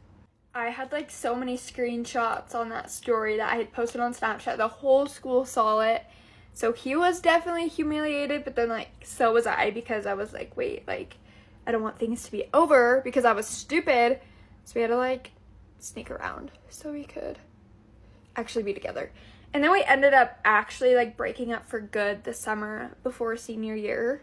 I had like so many screenshots on that story that I had posted on Snapchat. The whole school saw it. So he was definitely humiliated, but then like so was I, because I was like, wait, like I don't want things to be over, because I was stupid. So we had to like sneak around so we could actually be together. And then we ended up actually like breaking up for good the summer before senior year.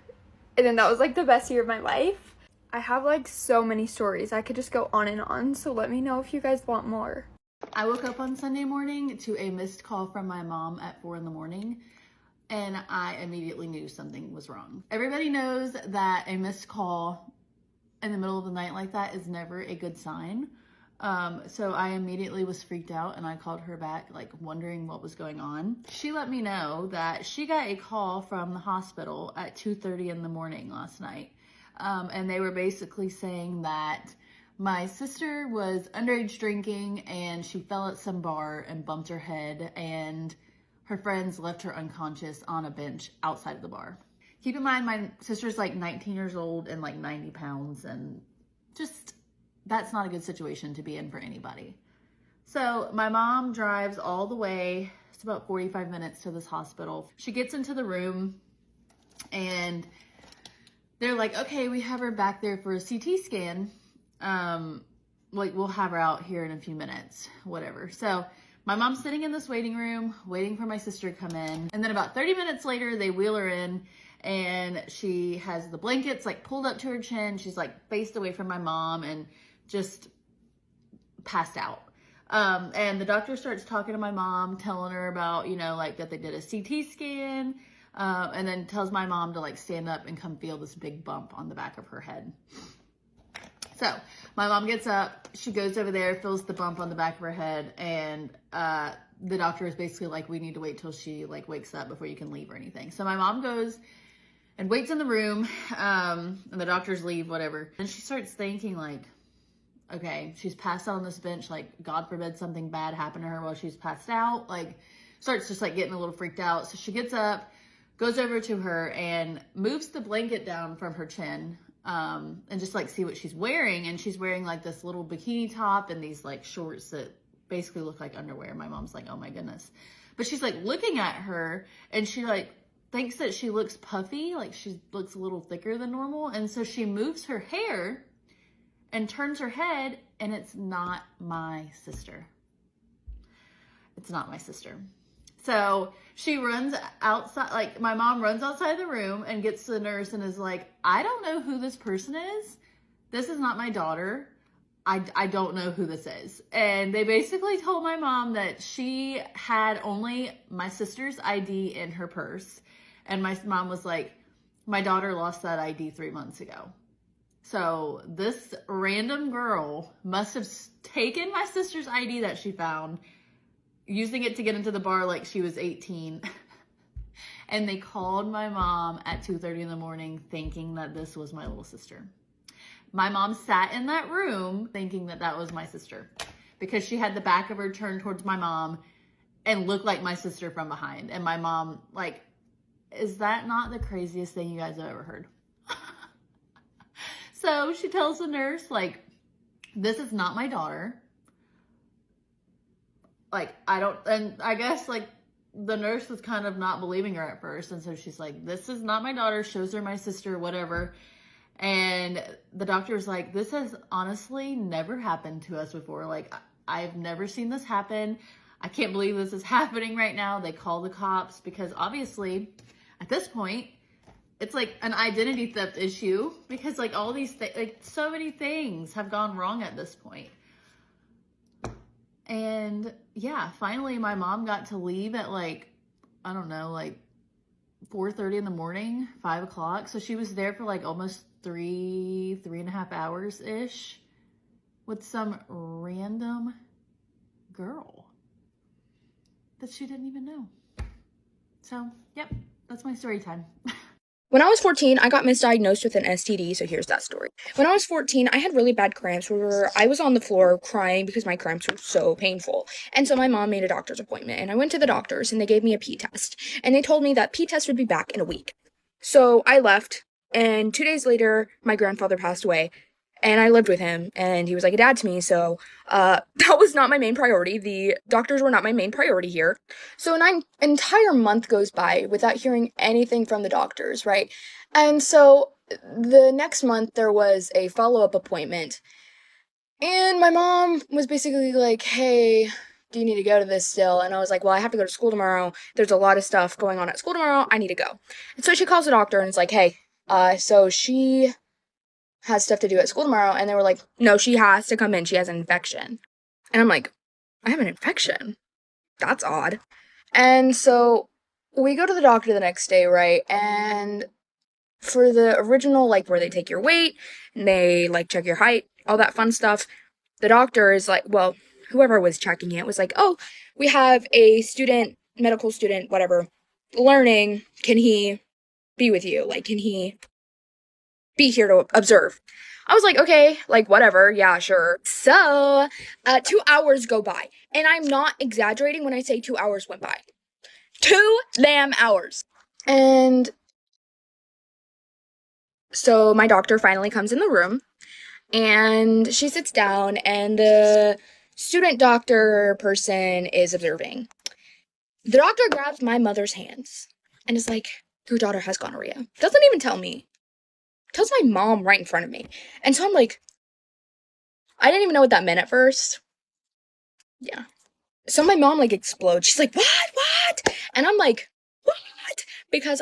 And then that was like the best year of my life. I have like so many stories. I could just go on and on. So let me know if you guys want more. I woke up on Sunday morning to a missed call from my mom at 4 a.m. and I immediately knew something was wrong. Everybody knows that a missed call in the middle of the night like that is never a good sign. So I immediately was freaked out and I called her back, like wondering what was going on. She let me know that she got a call from the hospital at 2:30 in the morning last night. And they were basically saying that my sister was underage drinking and she fell at some bar and bumped her head, and her friends left her unconscious on a bench outside of the bar. Keep in mind, my sister's like 19 years old and like 90 pounds, and just, that's not a good situation to be in for anybody. So my mom drives all the way, it's about 45 minutes to this hospital. She gets into the room and they're like, okay, we have her back there for a CT scan. Like, we'll have her out here in a few minutes, whatever. So my mom's sitting in this waiting room, waiting for my sister to come in. And then about 30 minutes later, they wheel her in and she has the blankets like pulled up to her chin. She's like faced away from my mom and just passed out. And the doctor starts talking to my mom, telling her about, you know, like that they did a CT scan, and then tells my mom to like stand up and come feel this big bump on the back of her head. So my mom gets up, she goes over there, feels the bump on the back of her head, and the doctor is basically like, we need to wait till she like wakes up before you can leave or anything. So my mom goes and waits in the room, and the doctors leave, whatever. And she starts thinking like, okay, she's passed out on this bench, like God forbid something bad happened to her while she's passed out. Like, starts just like getting a little freaked out. So she gets up, goes over to her and moves the blanket down from her chin, and just like see what she's wearing. And she's wearing like this little bikini top and these like shorts that basically look like underwear. My mom's like, oh my goodness. But she's like looking at her and she like thinks that she looks puffy, like she looks a little thicker than normal. And so she moves her hair and turns her head, and it's not my sister. It's not my sister. So she runs outside, like my mom runs outside the room and gets to the nurse and is like, I don't know who this person is. This is not my daughter. I don't know who this is. And they basically told my mom that she had only my sister's ID in her purse. And my mom was like, my daughter lost that ID 3 months ago. So this random girl must have taken my sister's ID that she found, using it to get into the bar like she was 18. And they called my mom at 2:30 in the morning thinking that this was my little sister. My mom sat in that room thinking that that was my sister because she had the back of her turned towards my mom and looked like my sister from behind. And my mom, like, is that not the craziest thing you guys have ever heard? So she tells the nurse, like, this is not my daughter. Like, and I guess, like, the nurse was kind of not believing her at first. And so she's like, this is not my daughter, shows her my sister, whatever. And the doctor was like, this has honestly never happened to us before. Like, I've never seen this happen. I can't believe this is happening right now. They call the cops because obviously at this point, it's like an identity theft issue because like all these like so many things have gone wrong at this point. And yeah, finally my mom got to leave at like, I don't know, like 4:30 in the morning, 5 o'clock. So she was there for like almost 3.5 hours ish with some random girl that she didn't even know. So, yep, that's my story time. When I was 14, I got misdiagnosed with an STD, so here's that story. When I was 14, I had really bad cramps where I was on the floor crying because my cramps were so painful. And so my mom made a doctor's appointment, and I went to the doctors, and they gave me a pee test. And they told me that pee test would be back in a week. So I left, and 2 days later, my grandfather passed away. And I lived with him, and he was like a dad to me, so that was not my main priority. The doctors were not my main priority here. So an entire month goes by without hearing anything from the doctors, right? And so the next month, there was a follow-up appointment, and my mom was basically like, hey, do you need to go to this still? And I was like, well, I have to go to school tomorrow. There's a lot of stuff going on at school tomorrow. I need to go. And so she calls the doctor, and it's like, hey, so she has stuff to do at school tomorrow. And they were like, no, she has to come in. She has an infection. And I'm like, I have an infection? That's odd. And so we go to the doctor the next day, right? And for the original, like, where they take your weight and they, like, check your height, all that fun stuff, the doctor is like, well, whoever was checking it was like, oh, we have a student, medical student, whatever, learning. Can he be with you? Like, can he be here to observe? I was like, okay, like, whatever, yeah, sure. So, 2 hours go by, and I'm not exaggerating when I say 2 hours went by. 2 damn hours. And so my doctor finally comes in the room, and she sits down, and the student doctor person is observing. The doctor grabs my mother's hands and is like, your daughter has gonorrhea. Doesn't even tell me. Tells my mom right in front of me. And so I'm like, I didn't even know what that meant at first. Yeah. So my mom, like, explodes. She's like, what? And I'm like, what? Because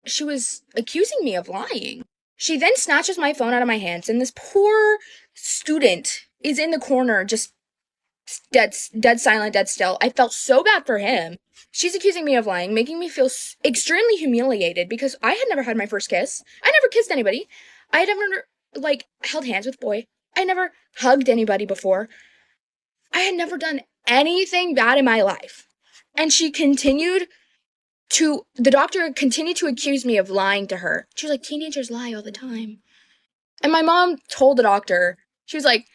she was accusing me of lying. She then snatches my phone out of my hands, and this poor student is in the corner, just dead silent, dead still. I felt so bad for him. She's accusing me of lying, making me feel extremely humiliated because I had never had my first kiss. I never kissed anybody. I had never, like, held hands with a boy. I never hugged anybody before. I had never done anything bad in my life. And the doctor continued to accuse me of lying to her. She was like, teenagers lie all the time. And my mom told the doctor, she was like,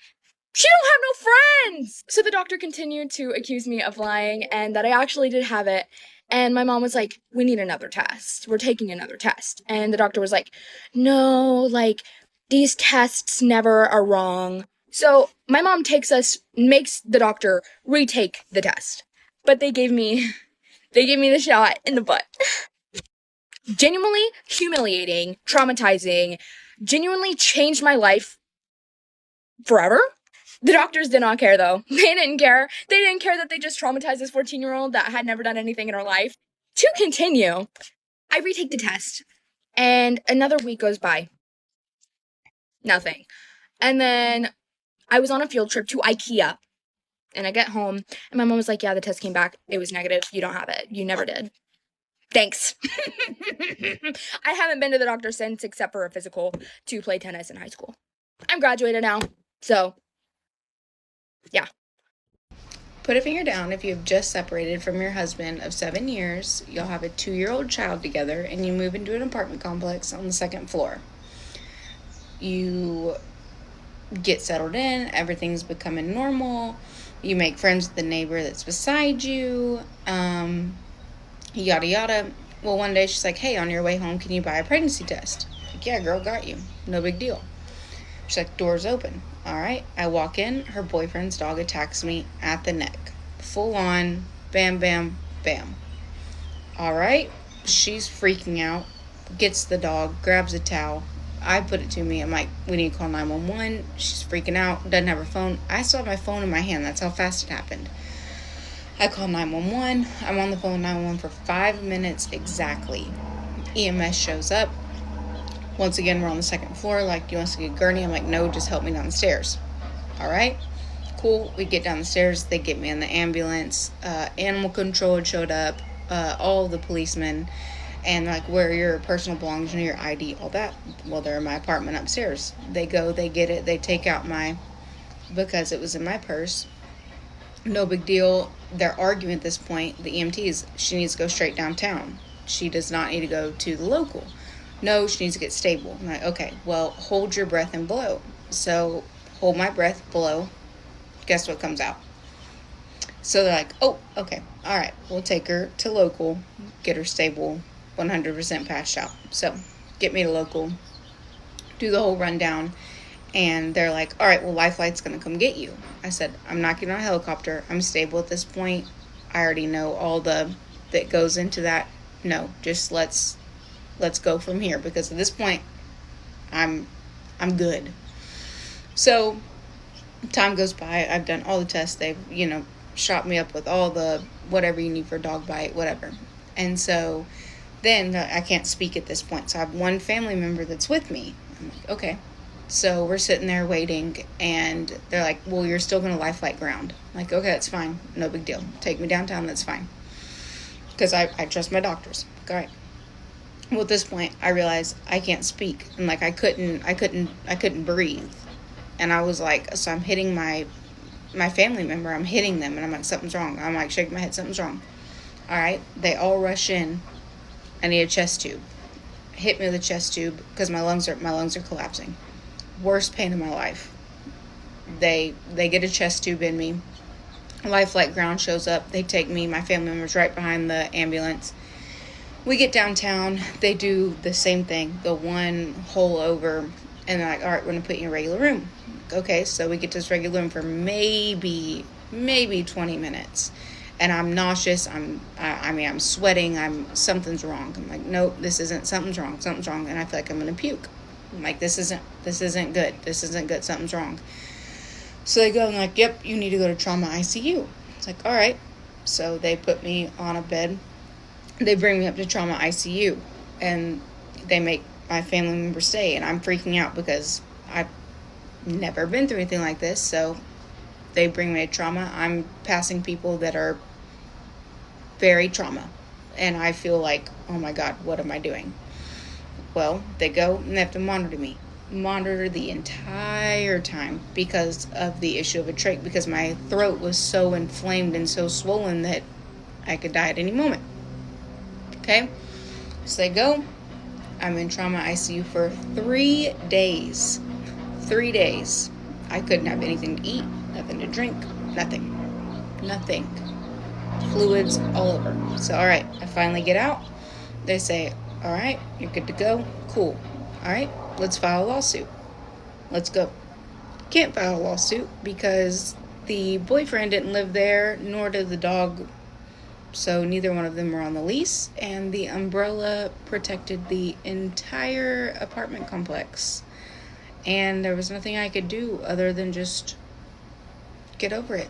she don't have no friends! So the doctor continued to accuse me of lying and that I actually did have it. And my mom was like, we need another test. We're taking another test. And the doctor was like, no, like, these tests never are wrong. So my mom makes the doctor retake the test. But they gave me the shot in the butt. Genuinely humiliating, traumatizing, genuinely changed my life forever. The doctors did not care, though. They didn't care. They didn't care that they just traumatized this 14-year-old that had never done anything in her life. To continue, I retake the test, and another week goes by. Nothing. And then I was on a field trip to IKEA, and I get home, and my mom was like, yeah, the test came back. It was negative. You don't have it. You never did. Thanks. I haven't been to the doctor since, except for a physical to play tennis in high school. I'm graduated now, so yeah. Put a finger down if you have just separated from your husband of 7 years, you'll have a 2-year-old child together, and you move into an apartment complex on the 2nd floor. You get settled in, everything's becoming normal, you make friends with the neighbor that's beside you, yada yada. Well, one day she's like, hey, on your way home, can you buy a pregnancy test? Like, yeah, girl, got you. No big deal. She's like, door's open. All right, I walk in, her boyfriend's dog attacks me at the neck. Full on, bam, bam, bam. All right, she's freaking out, gets the dog, grabs a towel. I put it to me. I'm like, we need to call 911. She's freaking out, doesn't have her phone. I still have my phone in my hand. That's how fast it happened. I call 911. I'm on the phone with 911 for 5 minutes exactly. EMS shows up. Once again, we're on the second floor. Like, do you want us to get gurney? I'm like, no, just help me down the stairs. All right, cool. We get down the stairs. They get me in the ambulance. Animal control had showed up. All the policemen. And like, where are your personal belongings and your ID, all that. Well, they're in my apartment upstairs. They go, they get it. They take out because it was in my purse. No big deal. They're arguing at this point. The EMTs, she needs to go straight downtown. She does not need to go to the local. No, she needs to get stable. I'm like, okay, well, hold your breath and blow. So, hold my breath, blow. Guess what comes out? So they're like, oh, okay, all right, we'll take her to local, get her stable, 100% patched out. So, get me to local, do the whole rundown, and they're like, all right, well, Lifelight's gonna come get you. I said, I'm not getting on a helicopter. I'm stable at this point. I already know all that goes into that. No, just let's go from here, because at this point I'm good. So time goes by. I've done all the tests. They've, shot me up with all the whatever you need for a dog bite, whatever. And so then I can't speak at this point. So I have one family member that's with me. I'm like, okay. So we're sitting there waiting, and they're like, well, you're still going to Lifeline ground. I'm like, okay, that's fine. No big deal. Take me downtown. That's fine. Because I trust my doctors. All right. Well, at this point, I realized I can't speak. And like, I couldn't breathe. And I was like, so I'm hitting my family member. I'm hitting them. And I'm like, something's wrong. I'm like, shaking my head. Something's wrong. All right. They all rush in. I need a chest tube. Hit me with a chest tube because my lungs are collapsing. Worst pain in my life. They get a chest tube in me. Lifeline ground shows up. They take me. My family member's right behind the ambulance. We get downtown. They do the same thing. The one hole over. And they're like, all right, we're going to put you in a regular room. Okay, so we get to this regular room for maybe 20 minutes. And I'm nauseous. I'm sweating. Something's wrong. I'm like, nope, something's wrong. And I feel like I'm going to puke. I'm like, this isn't good. This isn't good. Something's wrong. So they go and like, yep, you need to go to trauma ICU. It's like, all right. So they put me on a bed. They bring me up to trauma ICU, and they make my family member stay, and I'm freaking out because I've never been through anything like this. So they bring me to trauma. I'm passing people that are very trauma, and I feel like, oh my God, what am I doing? Well, they go and they have to monitor the entire time because of the issue of a trach, because my throat was so inflamed and so swollen that I could die at any moment. Okay, so they go. I'm in trauma ICU for 3 days. 3 days. I couldn't have anything to eat, nothing to drink, nothing. Fluids all over. So, all right, I finally get out. They say, all right, you're good to go. Cool. All right, let's file a lawsuit. Let's go. Can't file a lawsuit because the boyfriend didn't live there, nor did the dog. So neither one of them were on the lease, and the umbrella protected the entire apartment complex. And there was nothing I could do other than just get over it.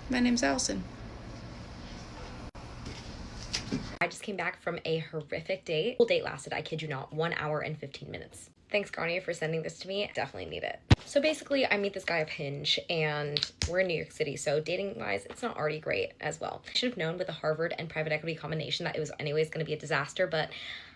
My name's Allison. I just came back from a horrific date. The whole date lasted, I kid you not, 1 hour and 15 minutes. Thanks, Garnia, for sending this to me. Definitely need it. So basically, I meet this guy of Hinge, and we're in New York City, so dating-wise, it's not already great as well. I should have known with the Harvard and private equity combination that it was anyways going to be a disaster, but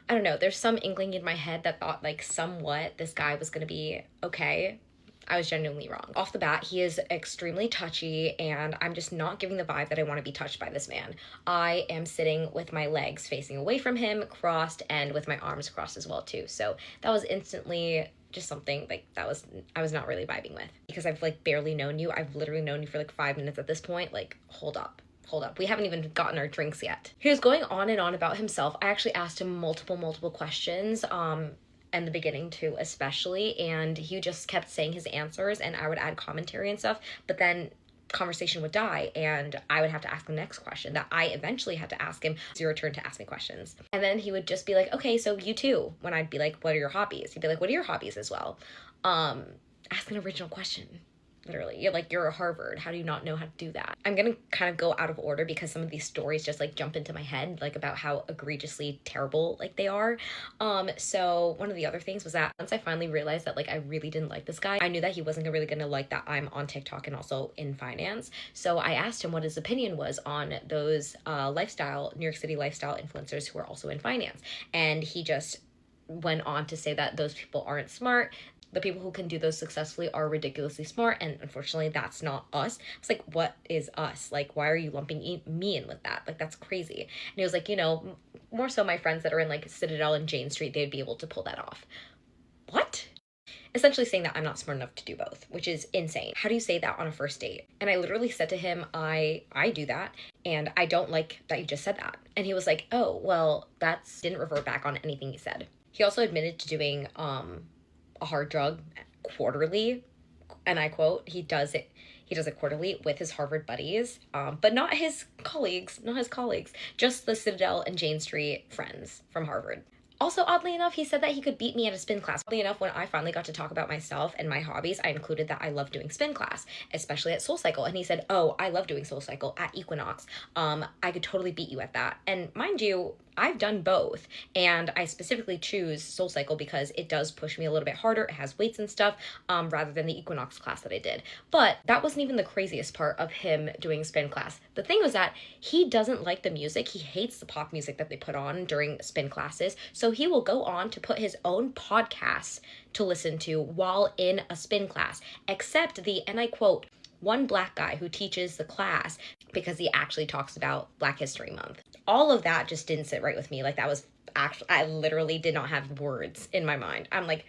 I don't know. There's some inkling in my head that thought, like, somewhat this guy was going to be okay. I was genuinely wrong. Off the bat, he is extremely touchy, and I'm just not giving the vibe that I want to be touched by this man. I am sitting with my legs facing away from him, crossed, and with my arms crossed as well, too. So that was instantly just something, like, I was not really vibing with. Because I've, like, barely known you. I've literally known you for, like, 5 minutes at this point. Like, hold up. We haven't even gotten our drinks yet. He was going on and on about himself. I actually asked him multiple questions. and the beginning too, especially. And he just kept saying his answers and I would add commentary and stuff, but then conversation would die and I would have to ask the next question that I eventually had to ask him. It's your turn to ask me questions. And then he would just be like, okay, so you too. When I'd be like, what are your hobbies? He'd be like, what are your hobbies as well? Ask an original question. Literally, you're a Harvard. How do you not know how to do that? I'm gonna kind of go out of order because some of these stories just like jump into my head, like about how egregiously terrible like they are. So one of the other things was that once I finally realized that like I really didn't like this guy, I knew that he wasn't really gonna like that I'm on TikTok and also in finance. So I asked him what his opinion was on those New York City lifestyle influencers who are also in finance, and he just went on to say that those people aren't smart. The people who can do those successfully are ridiculously smart, and unfortunately that's not us. It's like, what is us? Like, why are you lumping me in with that? Like, that's crazy. And he was like, you know, more so my friends that are in like Citadel and Jane Street, they'd be able to pull that off. What? Essentially saying that I'm not smart enough to do both, which is insane. How do you say that on a first date? And I literally said to him, I do that, and I don't like that you just said that. And he was like, oh, well, didn't revert back on anything he said. He also admitted to doing a hard drug quarterly, and I quote, he does it quarterly with his Harvard buddies, but not his colleagues, just the Citadel and Jane Street friends from Harvard. Also, oddly enough, he said that he could beat me at a spin class. Oddly enough, when I finally got to talk about myself and my hobbies, I included that I love doing spin class, especially at SoulCycle. And he said, oh, I love doing SoulCycle at Equinox. I could totally beat you at that. And mind you, I've done both, and I specifically choose SoulCycle because it does push me a little bit harder. It has weights and stuff, rather than the Equinox class that I did. But that wasn't even the craziest part of him doing spin class. The thing was that he doesn't like the music. He hates the pop music that they put on during spin classes. So he will go on to put his own podcasts to listen to while in a spin class, except and I quote, one black guy who teaches the class because he actually talks about Black History Month. All of that just didn't sit right with me. Like, that was actually, I literally did not have words in my mind. I'm like,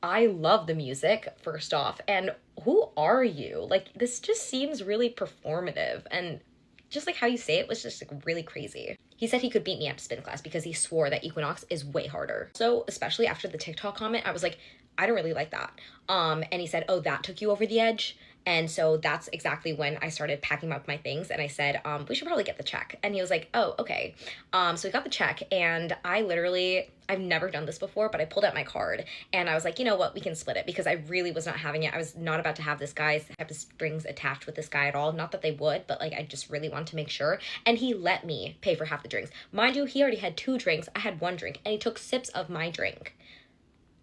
I love the music, first off, and who are you? Like, this just seems really performative, and just like how you say it was just like really crazy. He said he could beat me at spin class because he swore that Equinox is way harder. So especially after the TikTok comment, I was like, I don't really like that. And he said, oh, that took you over the edge. And so that's exactly when I started packing up my things, and I said, we should probably get the check. And he was like, oh, okay. So we got the check, and I've never done this before, but I pulled out my card and I was like, you know what, we can split it, because I really was not having it. I was not about to have this guy's type of strings attached with this guy at all. Not that they would, but like, I just really wanted to make sure. And he let me pay for half the drinks. Mind you, he already had 2 drinks. I had 1 drink, and he took sips of my drink.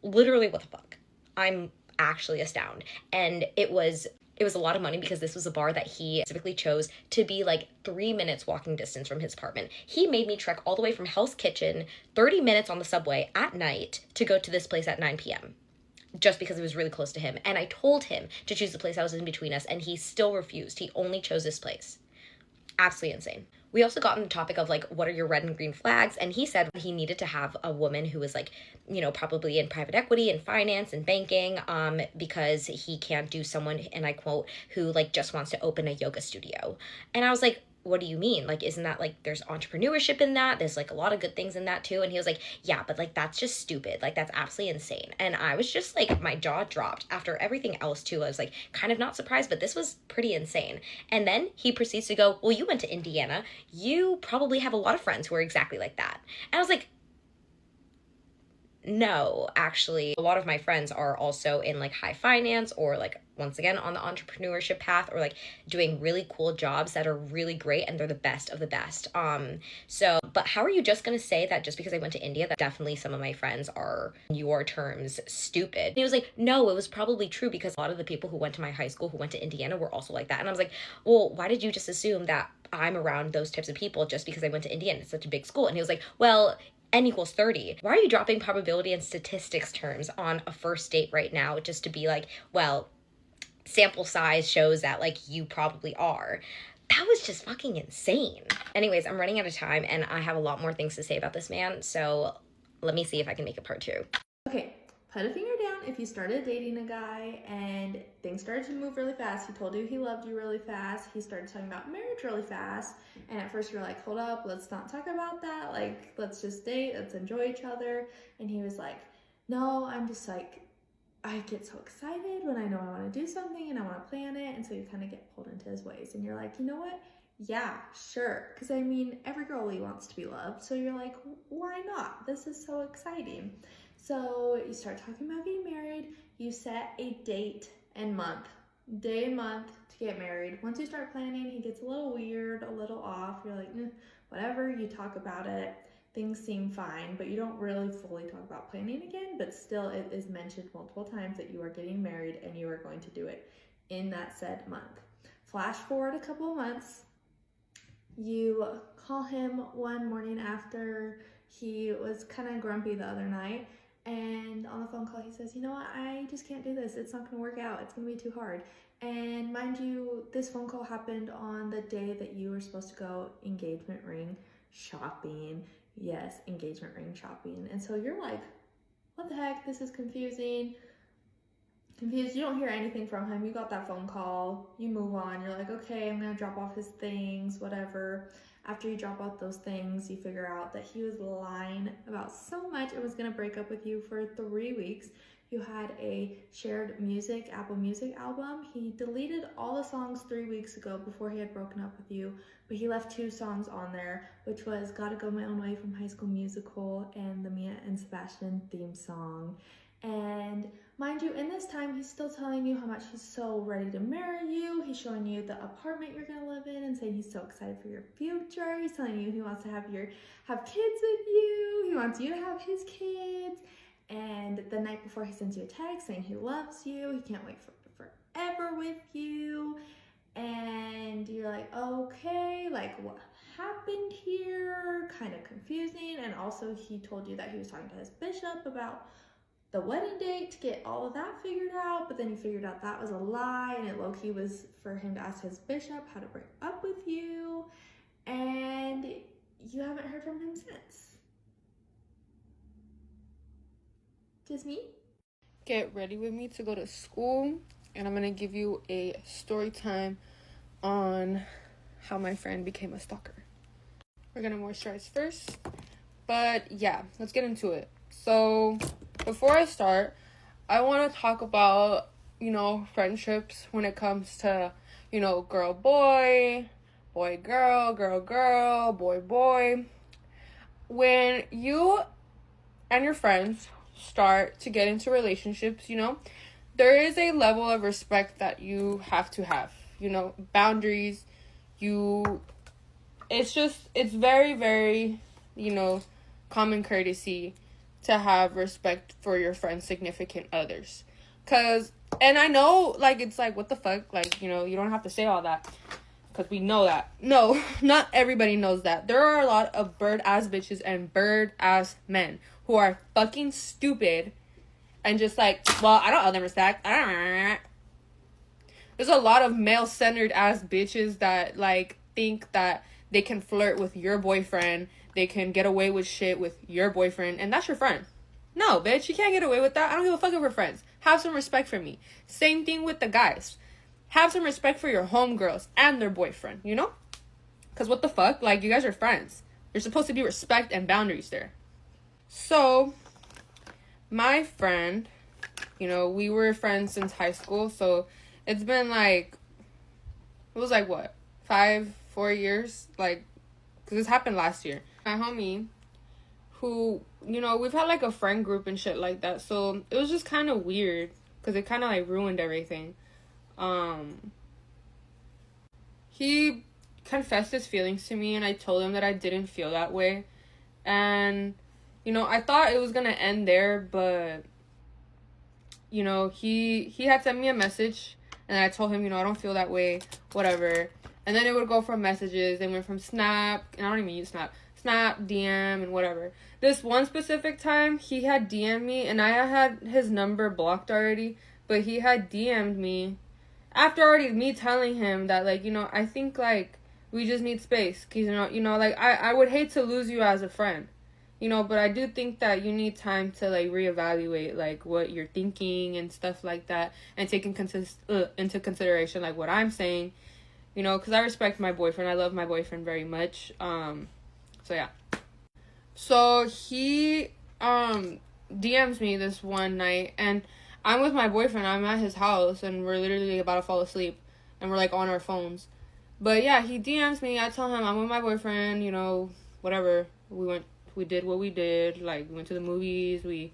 Literally, what the fuck? I'm actually astounded. And it was a lot of money because this was a bar that he specifically chose to be like 3 minutes walking distance from his apartment. He made me trek all the way from Hell's Kitchen, 30 minutes on the subway at night to go to this place at 9 p.m. just because it was really close to him. And I told him to choose the place that was in between us, and he still refused. He only chose this place. Absolutely insane. We also got on the topic of like, what are your red and green flags? And he said he needed to have a woman who was like, you know, probably in private equity and finance and banking, because he can't do someone, and I quote, who like just wants to open a yoga studio. And I was like, what do you mean? Like, isn't that like, there's entrepreneurship in that? There's like a lot of good things in that too. And he was like, yeah, but like, that's just stupid. Like, that's absolutely insane. And I was just like, my jaw dropped. After everything else too, I was like, kind of not surprised, but this was pretty insane. And then he proceeds to go, well, you went to Indiana. You probably have a lot of friends who are exactly like that. And I was like, no, actually, a lot of my friends are also in like high finance, or like, once again, on the entrepreneurship path, or like doing really cool jobs that are really great, and they're the best of the best. But how are you just gonna say that just because I went to India, that definitely some of my friends are, in your terms, stupid? And he was like, no, it was probably true, because a lot of the people who went to my high school who went to Indiana were also like that. And I was like, well, why did you just assume that I'm around those types of people just because I went to Indiana? It's such a big school. And he was like, well, N equals 30. Why are you dropping probability and statistics terms on a first date right now, just to be like, well, sample size shows that like you probably are? That was just fucking insane. Anyways, I'm running out of time, and I have a lot more things to say about this man, so let me see if I can make it part 2. Okay, put a finger down if you started dating a guy and things started to move really fast. He told you he loved you really fast. He started talking about marriage really fast. And at first you're like, hold up, let's not talk about that. Like, let's just date, let's enjoy each other. And he was like, no, I'm just like, I get so excited when I know I want to do something and I want to plan it. And so you kind of get pulled into his ways and you're like, you know what? Yeah, sure. Because I mean, every girlie wants to be loved. So you're like, why not? This is so exciting. So you start talking about getting married. You set a day and month to get married. Once you start planning, he gets a little weird, a little off. You're like, whatever. You talk about it. Things seem fine, but you don't really fully talk about planning again, but still it is mentioned multiple times that you are getting married and you are going to do it in that said month. Flash forward a couple of months, you call him one morning after he was kind of grumpy the other night, and on the phone call he says, you know what, I just can't do this. It's not going to work out. It's going to be too hard. And mind you, this phone call happened on the day that you were supposed to go engagement ring shopping. Yes, engagement ring shopping. And so you're like, what the heck? This is confused. You don't hear anything from him. You got that phone call. You move on. You're like, okay, I'm going to drop off his things, whatever. After you drop off those things, you figure out that he was lying about so much and was going to break up with you for 3 weeks. You had a shared Apple Music album. He deleted all the songs 3 weeks ago before he had broken up with you, but he left 2 songs on there, which was Gotta Go My Own Way from High School Musical and the Mia and Sebastian theme song. And mind you, in this time, he's still telling you how much he's so ready to marry you. He's showing you the apartment you're gonna live in and saying he's so excited for your future. He's telling you he wants to have kids with you. He wants you to have his kids. And the night before, he sends you a text saying he loves you. He can't wait forever with you. And you're like, okay, like what happened here? Kind of confusing. And also he told you that he was talking to his bishop about the wedding date to get all of that figured out. But then you figured out that was a lie, and it low-key was for him to ask his bishop how to break up with you. And you haven't heard from him since. Just me? Get ready with me to go to school, and I'm gonna give you a story time on how my friend became a stalker. We're gonna moisturize first, but yeah, let's get into it. So before I start, I want to talk about, friendships when it comes to, girl boy, boy girl, girl girl, boy boy. When you and your friends start to get into relationships, there is a level of respect that you have to have, boundaries. It's very, very, common courtesy to have respect for your friends' significant others. And I know, it's what the fuck, you don't have to say all that, because we know that. No, not everybody knows that. There are a lot of bird-ass bitches and bird-ass men who are fucking stupid and just I don't owe them respect. There's a lot of male-centered ass bitches that, think that they can flirt with your boyfriend, they can get away with shit with your boyfriend, and that's your friend. No, bitch, you can't get away with that. I don't give a fuck if we're friends. Have some respect for me. Same thing with the guys. Have some respect for your homegirls and their boyfriend, Because what the fuck? You guys are friends. There's supposed to be respect and boundaries there. So, my friend, we were friends since high school, so it's been it was 4 years? Because this happened last year. My homie, who, we've had a friend group and shit like that, so it was just kind of weird, because it kind of ruined everything. He confessed his feelings to me, and I told him that I didn't feel that way, and I thought it was gonna end there, but he had sent me a message, and I told him, I don't feel that way, whatever. And then it would go from messages, they went from Snap, and I don't even use Snap, DM, and whatever. This one specific time, he had DM'd me, and I had his number blocked already, but he had DM'd me after already me telling him that, I think, we just need space, because, I would hate to lose you as a friend, but I do think that you need time to, reevaluate, what you're thinking and stuff like that, and take into consideration, what I'm saying, because I respect my boyfriend. I love my boyfriend very much. So, yeah. So, he, DMs me this one night, and I'm with my boyfriend. I'm at his house, and we're literally about to fall asleep, and we're like on our phones. But yeah, he DMs me. I tell him I'm with my boyfriend, you know, whatever. We did what we did. Like, we went to the movies, we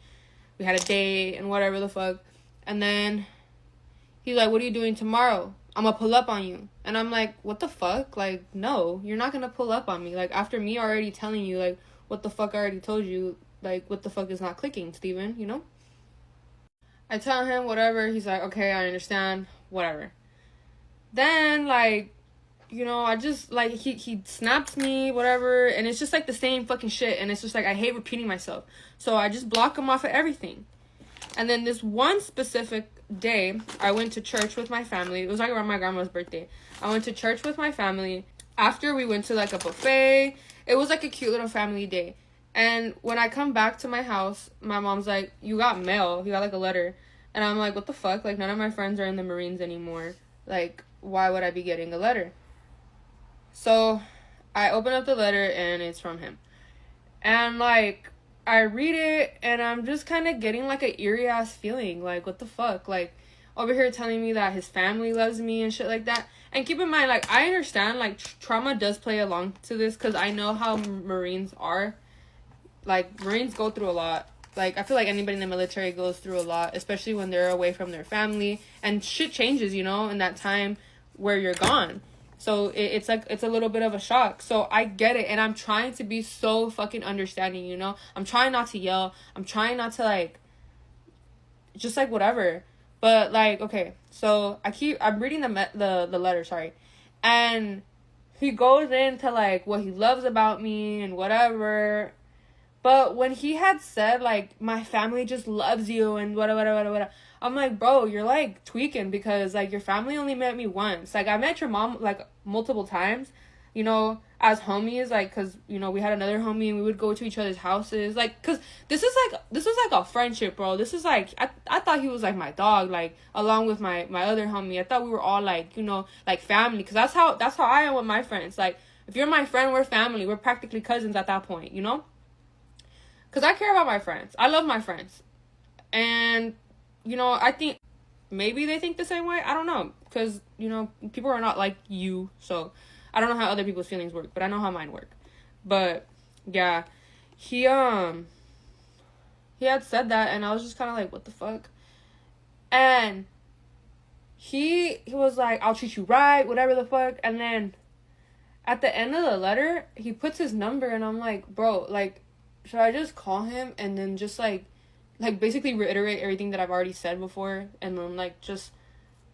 had a date, and whatever the fuck. And then he's like, what are you doing tomorrow? I'm gonna pull up on you. And I'm like, what the fuck? Like, no, you're not gonna pull up on me. Like, after me already telling you, like, what the fuck I already told you, like, what the fuck is not clicking, Steven, you know? I tell him whatever. He's like, okay, I understand, whatever. Then, like, you know, I just, like, he snaps me, whatever, and it's just, like, the same fucking shit, and it's just, like, I hate repeating myself. So I just block him off of everything. And then this one specific day, I went to church with my family. It was, like, around my grandma's birthday. I went to church with my family. After, we went to, like, a buffet. It was, like, a cute little family day. And when I come back to my house, my mom's like, you got mail. You got, like, a letter. And I'm like, what the fuck? Like, none of my friends are in the Marines anymore. Like, why would I be getting a letter? So I open up the letter, and it's from him. And, like, I read it, and I'm just kind of getting, like, an eerie-ass feeling. Like, what the fuck? Like, over here telling me that his family loves me and shit like that. And keep in mind, like, I understand, like, trauma does play along to this, because I know how Marines are. Like, Marines go through a lot. Like, I feel like anybody in the military goes through a lot, especially when they're away from their family. And shit changes, you know, in that time where you're gone. So it's like, it's a little bit of a shock. So I get it. And I'm trying to be so fucking understanding, you know. I'm trying not to yell. I'm trying not to, like, just, like, whatever. But, like, okay. So I'm reading the letter, sorry. And he goes into, like, what he loves about me and whatever. But when he had said, like, my family just loves you and whatever, I'm like, bro, you're, like, tweaking, because, like, your family only met me once. Like, I met your mom, like, multiple times, you know, as homies, like, because, you know, we had another homie and we would go to each other's houses. Like, because this was like a friendship, bro. This is, like, I thought he was, like, my dog, like, along with my other homie. I thought we were all, like, you know, like, family, because that's how I am with my friends. Like, if you're my friend, we're family. We're practically cousins at that point, you know? Because I care about my friends. I love my friends. And, you know, I think maybe they think the same way. I don't know. Because, you know, people are not like you. So, I don't know how other people's feelings work. But I know how mine work. But, yeah. He had said that. And I was just kind of like, what the fuck? And he was like, I'll treat you right. Whatever the fuck. And then at the end of the letter, he puts his number. And I'm like, bro, like, should I just call him and then just, like basically reiterate everything that I've already said before, and then, like, just,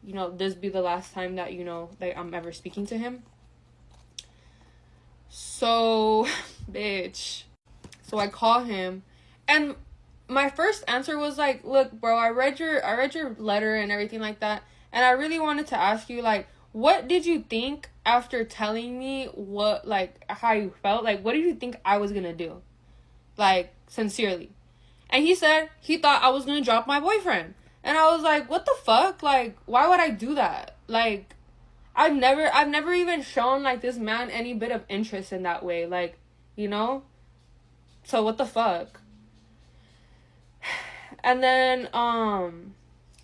you know, this be the last time that, you know, like, I'm ever speaking to him? So, bitch. So I call him, and my first answer was like, look, bro, I read your letter and everything like that, and I really wanted to ask you, like, what did you think after telling me what, like, how you felt? Like, what did you think I was gonna do? Like, sincerely. And he said he thought I was gonna drop my boyfriend. And I was like, what the fuck? Like, why would I do that? Like, I've never even shown, like, this man any bit of interest in that way. Like, you know? So what the fuck? And then,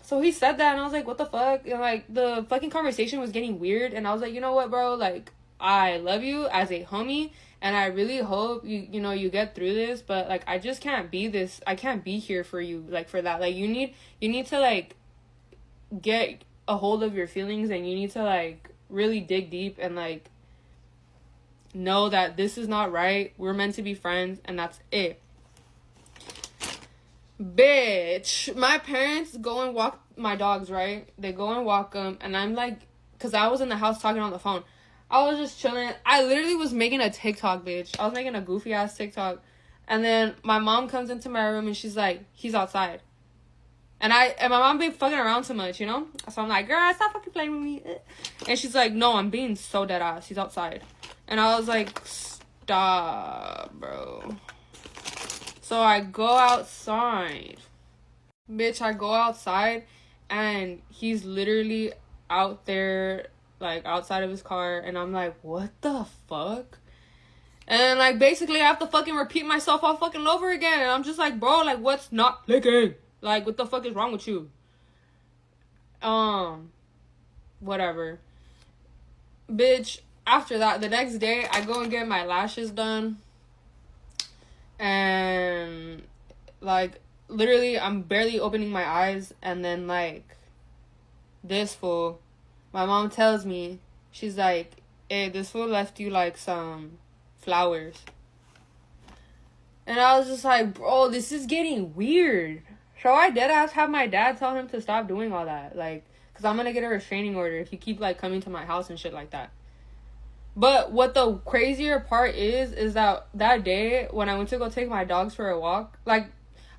so he said that, and I was like, what the fuck? And, like, the fucking conversation was getting weird, and I was like, you know what, bro? Like, I love you as a homie, and I really hope you know, you get through this, but, like, I just can't be this. I can't be here for you, like, for that. Like, you need to, like, get a hold of your feelings, and you need to, like, really dig deep and, like, know that this is not right. We're meant to be friends, and that's it. Bitch, my parents go and walk my dogs, right? They go and walk them, and I'm like, because I was in the house talking on the phone. I was just chilling. I literally was making a TikTok, bitch. I was making a goofy ass TikTok. And then my mom comes into my room and she's like, he's outside. And my mom be fucking around too much, you know? So I'm like, girl, stop fucking playing with me. And she's like, no, I'm being so dead ass. He's outside. And I was like, stop, bro. So I go outside. Bitch, I go outside and he's literally out there, like, outside of his car, and I'm like, what the fuck? And like basically I have to fucking repeat myself all fucking over again. And I'm just like, bro, like what's not clicking? Like what the fuck is wrong with you? Whatever. Bitch, after that, the next day I go and get my lashes done. And like literally I'm barely opening my eyes, and then like this fool, my mom tells me, she's like, hey, this fool left you like some flowers. And I was just like, bro, this is getting weird. So I deadass have my dad tell him to stop doing all that, like, because I'm gonna get a restraining order if you keep like coming to my house and shit like that. But what the crazier part is that day when I went to go take my dogs for a walk, like,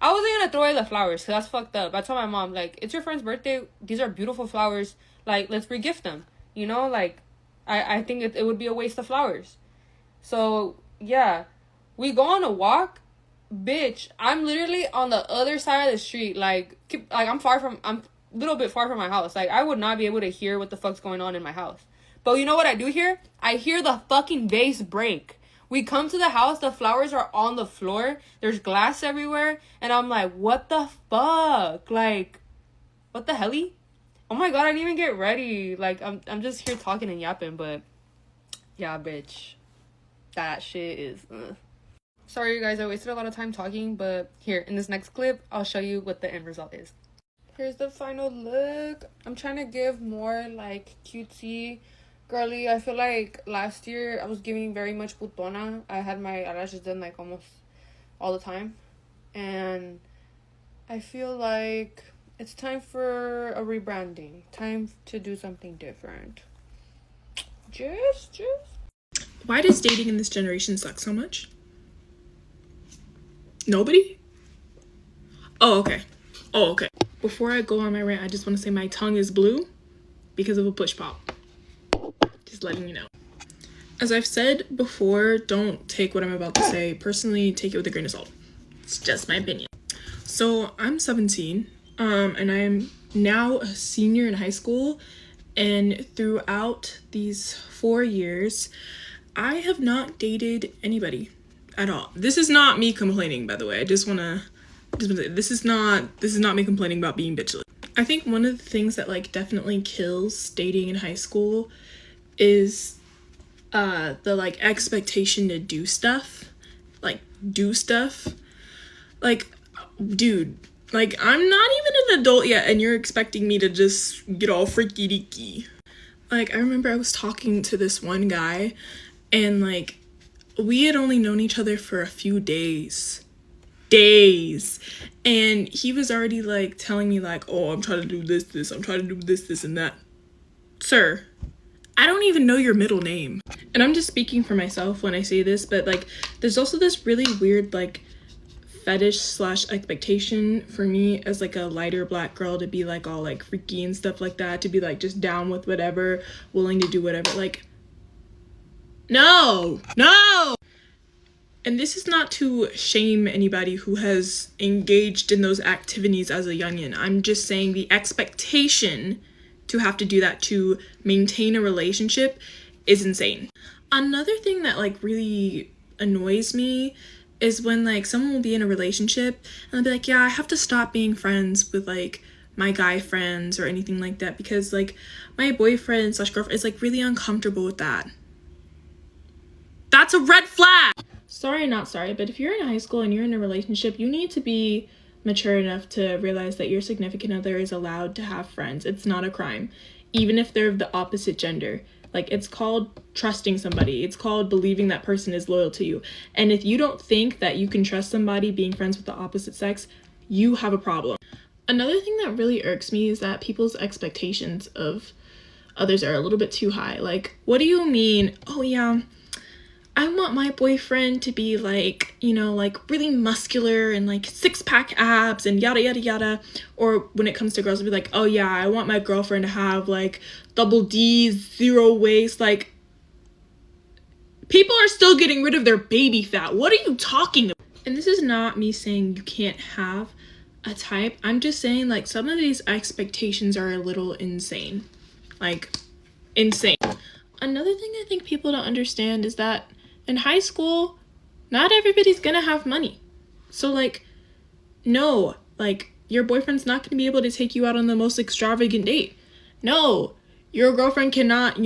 I wasn't gonna throw away the flowers, because that's fucked up. I told my mom, like, it's your friend's birthday. These are beautiful flowers. Like, let's regift them. You know, like, I think it would be a waste of flowers. So, yeah. We go on a walk. Bitch, I'm literally on the other side of the street. Like I'm a little bit far from my house. Like, I would not be able to hear what the fuck's going on in my house. But you know what I do hear? I hear the fucking vase break. We come to the house, the flowers are on the floor, there's glass everywhere, and I'm like, what the fuck? Like, what the helly? Oh my god, I didn't even get ready. Like, I'm just here talking and yapping, but yeah, bitch. That shit is... Sorry, you guys, I wasted a lot of time talking, but here, in this next clip, I'll show you what the end result is. Here's the final look. I'm trying to give more, like, cutesy, girly. I feel like last year I was giving very much putona. I had my eyelashes done, like, almost all the time. And I feel like it's time for a rebranding. Time to do something different. Just. Why does dating in this generation suck so much? Nobody? Oh, okay. Before I go on my rant, I just want to say my tongue is blue because of a push pop. Just letting you know. As I've said before, don't take what I'm about to say personally. Take it with a grain of salt. It's just my opinion. So I'm 17, and I am now a senior in high school. And throughout these 4 years, I have not dated anybody at all. This is not me complaining, by the way. I just wanna say this is not me complaining about being bitchless. I think one of the things that like definitely kills dating in high school is the like expectation to do stuff. Like, dude, like, I'm not even an adult yet and you're expecting me to just get all freaky deaky. Like, I remember I was talking to this one guy and like we had only known each other for a few days, and he was already like telling me like, oh, I'm trying to do this, I'm trying to do this and that. Sir, I don't even know your middle name. And I'm just speaking for myself when I say this, but like there's also this really weird like fetish / expectation for me as like a lighter black girl to be like all like freaky and stuff like that, to be like just down with whatever, willing to do whatever. Like, no. And this is not to shame anybody who has engaged in those activities as a youngin'. I'm just saying the expectation to have to do that to maintain a relationship is insane. Another thing that like really annoys me is when like someone will be in a relationship and they'll be like, yeah, I have to stop being friends with like my guy friends or anything like that because like my boyfriend / girlfriend is like really uncomfortable with that. That's a red flag. Sorry, not sorry, but if you're in high school and you're in a relationship, you need to be mature enough to realize that your significant other is allowed to have friends. It's not a crime, even if they're of the opposite gender. Like, it's called trusting somebody. It's called believing that person is loyal to you. And if you don't think that you can trust somebody being friends with the opposite sex, you have a problem. Another thing that really irks me is that people's expectations of others are a little bit too high. Like, what do you mean? Oh yeah, I want my boyfriend to be like, you know, like really muscular and like 6-pack abs and yada yada yada. Or when it comes to girls, it'll be like, oh yeah, I want my girlfriend to have like double D's, 0 waist. Like, people are still getting rid of their baby fat. What are you talking about? And this is not me saying you can't have a type. I'm just saying like some of these expectations are a little insane. Like, insane. Another thing I think people don't understand is that In high school, not everybody's gonna have money. So, like, no, like, your boyfriend's not gonna be able to take you out on the most extravagant date. No, your girlfriend cannot,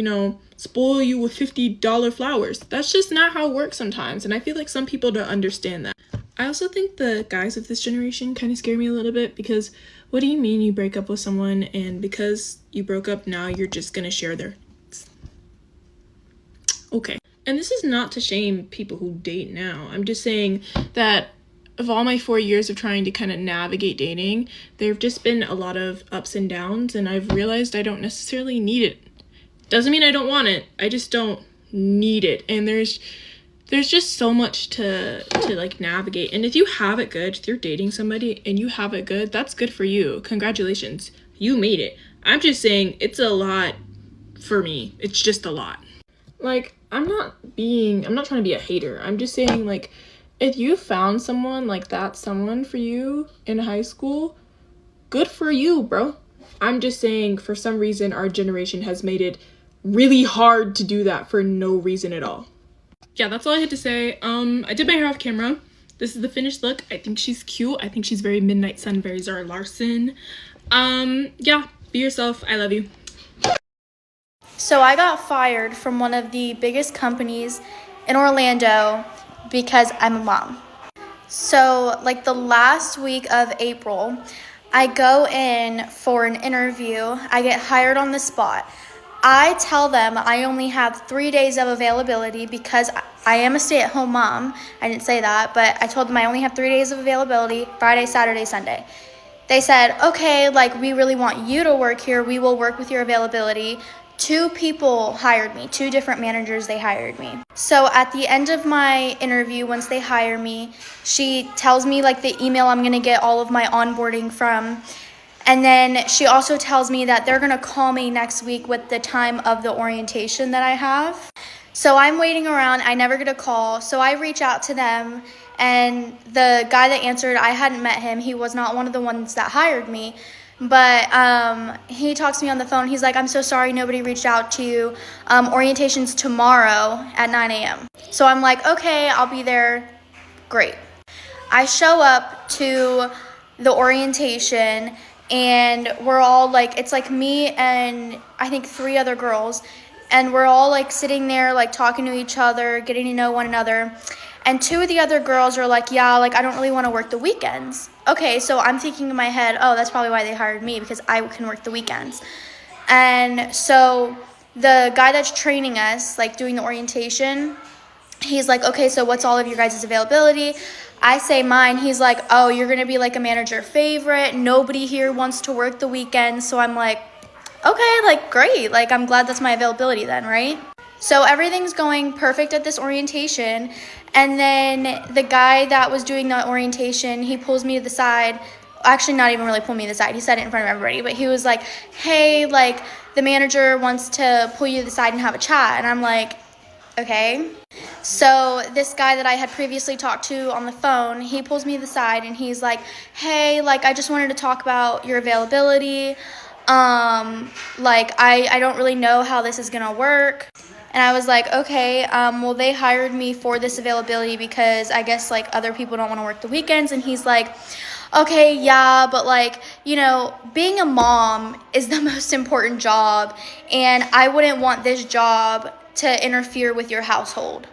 spoil you with $50 flowers. That's just not how it works sometimes. And I feel like some people don't understand that. I also think the guys of this generation kind of scare me a little bit, because what do you mean you break up with someone and because you broke up now you're just gonna share their... Okay. And this is not to shame people who date now. I'm just saying that of all my 4 years of trying to kind of navigate dating, there have just been a lot of ups and downs, and I've realized I don't necessarily need it. Doesn't mean I don't want it. I just don't need it. And there's just so much to like navigate. And if you have it good, if you're dating somebody and you have it good, that's good for you. Congratulations. You made it. I'm just saying it's a lot for me. It's just a lot. Like, I'm not trying to be a hater. I'm just saying, like, if you found someone like that, someone for you in high school, good for you, bro. I'm just saying, for some reason, our generation has made it really hard to do that for no reason at all. Yeah, that's all I had to say. I did my hair off camera. This is the finished look. I think she's cute. I think she's very Midnight Sun, very Zara Larson. Yeah, be yourself. I love you. So I got fired from one of the biggest companies in Orlando because I'm a mom. So, like, the last week of April, I go in for an interview. I get hired on the spot. I tell them I only have 3 days of availability because I am a stay-at-home mom. I didn't say that, but I told them I only have 3 days of availability, Friday, Saturday, Sunday. They said, okay, like, we really want you to work here. We will work with your availability. 2 people hired me, 2 different managers, they hired me. So at the end of my interview, once they hire me, she tells me, like, the email I'm gonna get all of my onboarding from. And then she also tells me that they're gonna call me next week with the time of the orientation that I have. So I'm waiting around, I never get a call. So I reach out to them, and the guy that answered, I hadn't met him. He was not one of the ones that hired me. But he talks to me on the phone. He's like, I'm so sorry nobody reached out to you. Orientation's tomorrow at 9 a.m. So I'm like, okay, I'll be there. Great. I show up to the orientation, and we're all like, it's like me and I think 3 other girls. And we're all like sitting there, like talking to each other, getting to know one another. And 2 of the other girls are like, yeah, like, I don't really want to work the weekends. Okay, so I'm thinking in my head, oh, that's probably why they hired me, because I can work the weekends. And so the guy that's training us, like doing the orientation, he's like, okay, so what's all of your guys' availability? I say mine. He's like, oh, you're going to be like a manager favorite. Nobody here wants to work the weekends. So I'm like, okay, like, great. Like, I'm glad that's my availability then, right? So everything's going perfect at this orientation. And then the guy that was doing the orientation, he pulls me to the side. Actually, not even really pull me to the side. He said it in front of everybody. But he was like, hey, like, the manager wants to pull you to the side and have a chat. And I'm like, okay. So this guy that I had previously talked to on the phone, he pulls me to the side and he's like, hey, like, I just wanted to talk about your availability. Like, I don't really know how this is gonna work. And I was like, okay, well, they hired me for this availability because I guess, like, other people don't want to work the weekends. And he's like, okay, yeah, but, like, you know, being a mom is the most important job, and I wouldn't want this job to interfere with your household.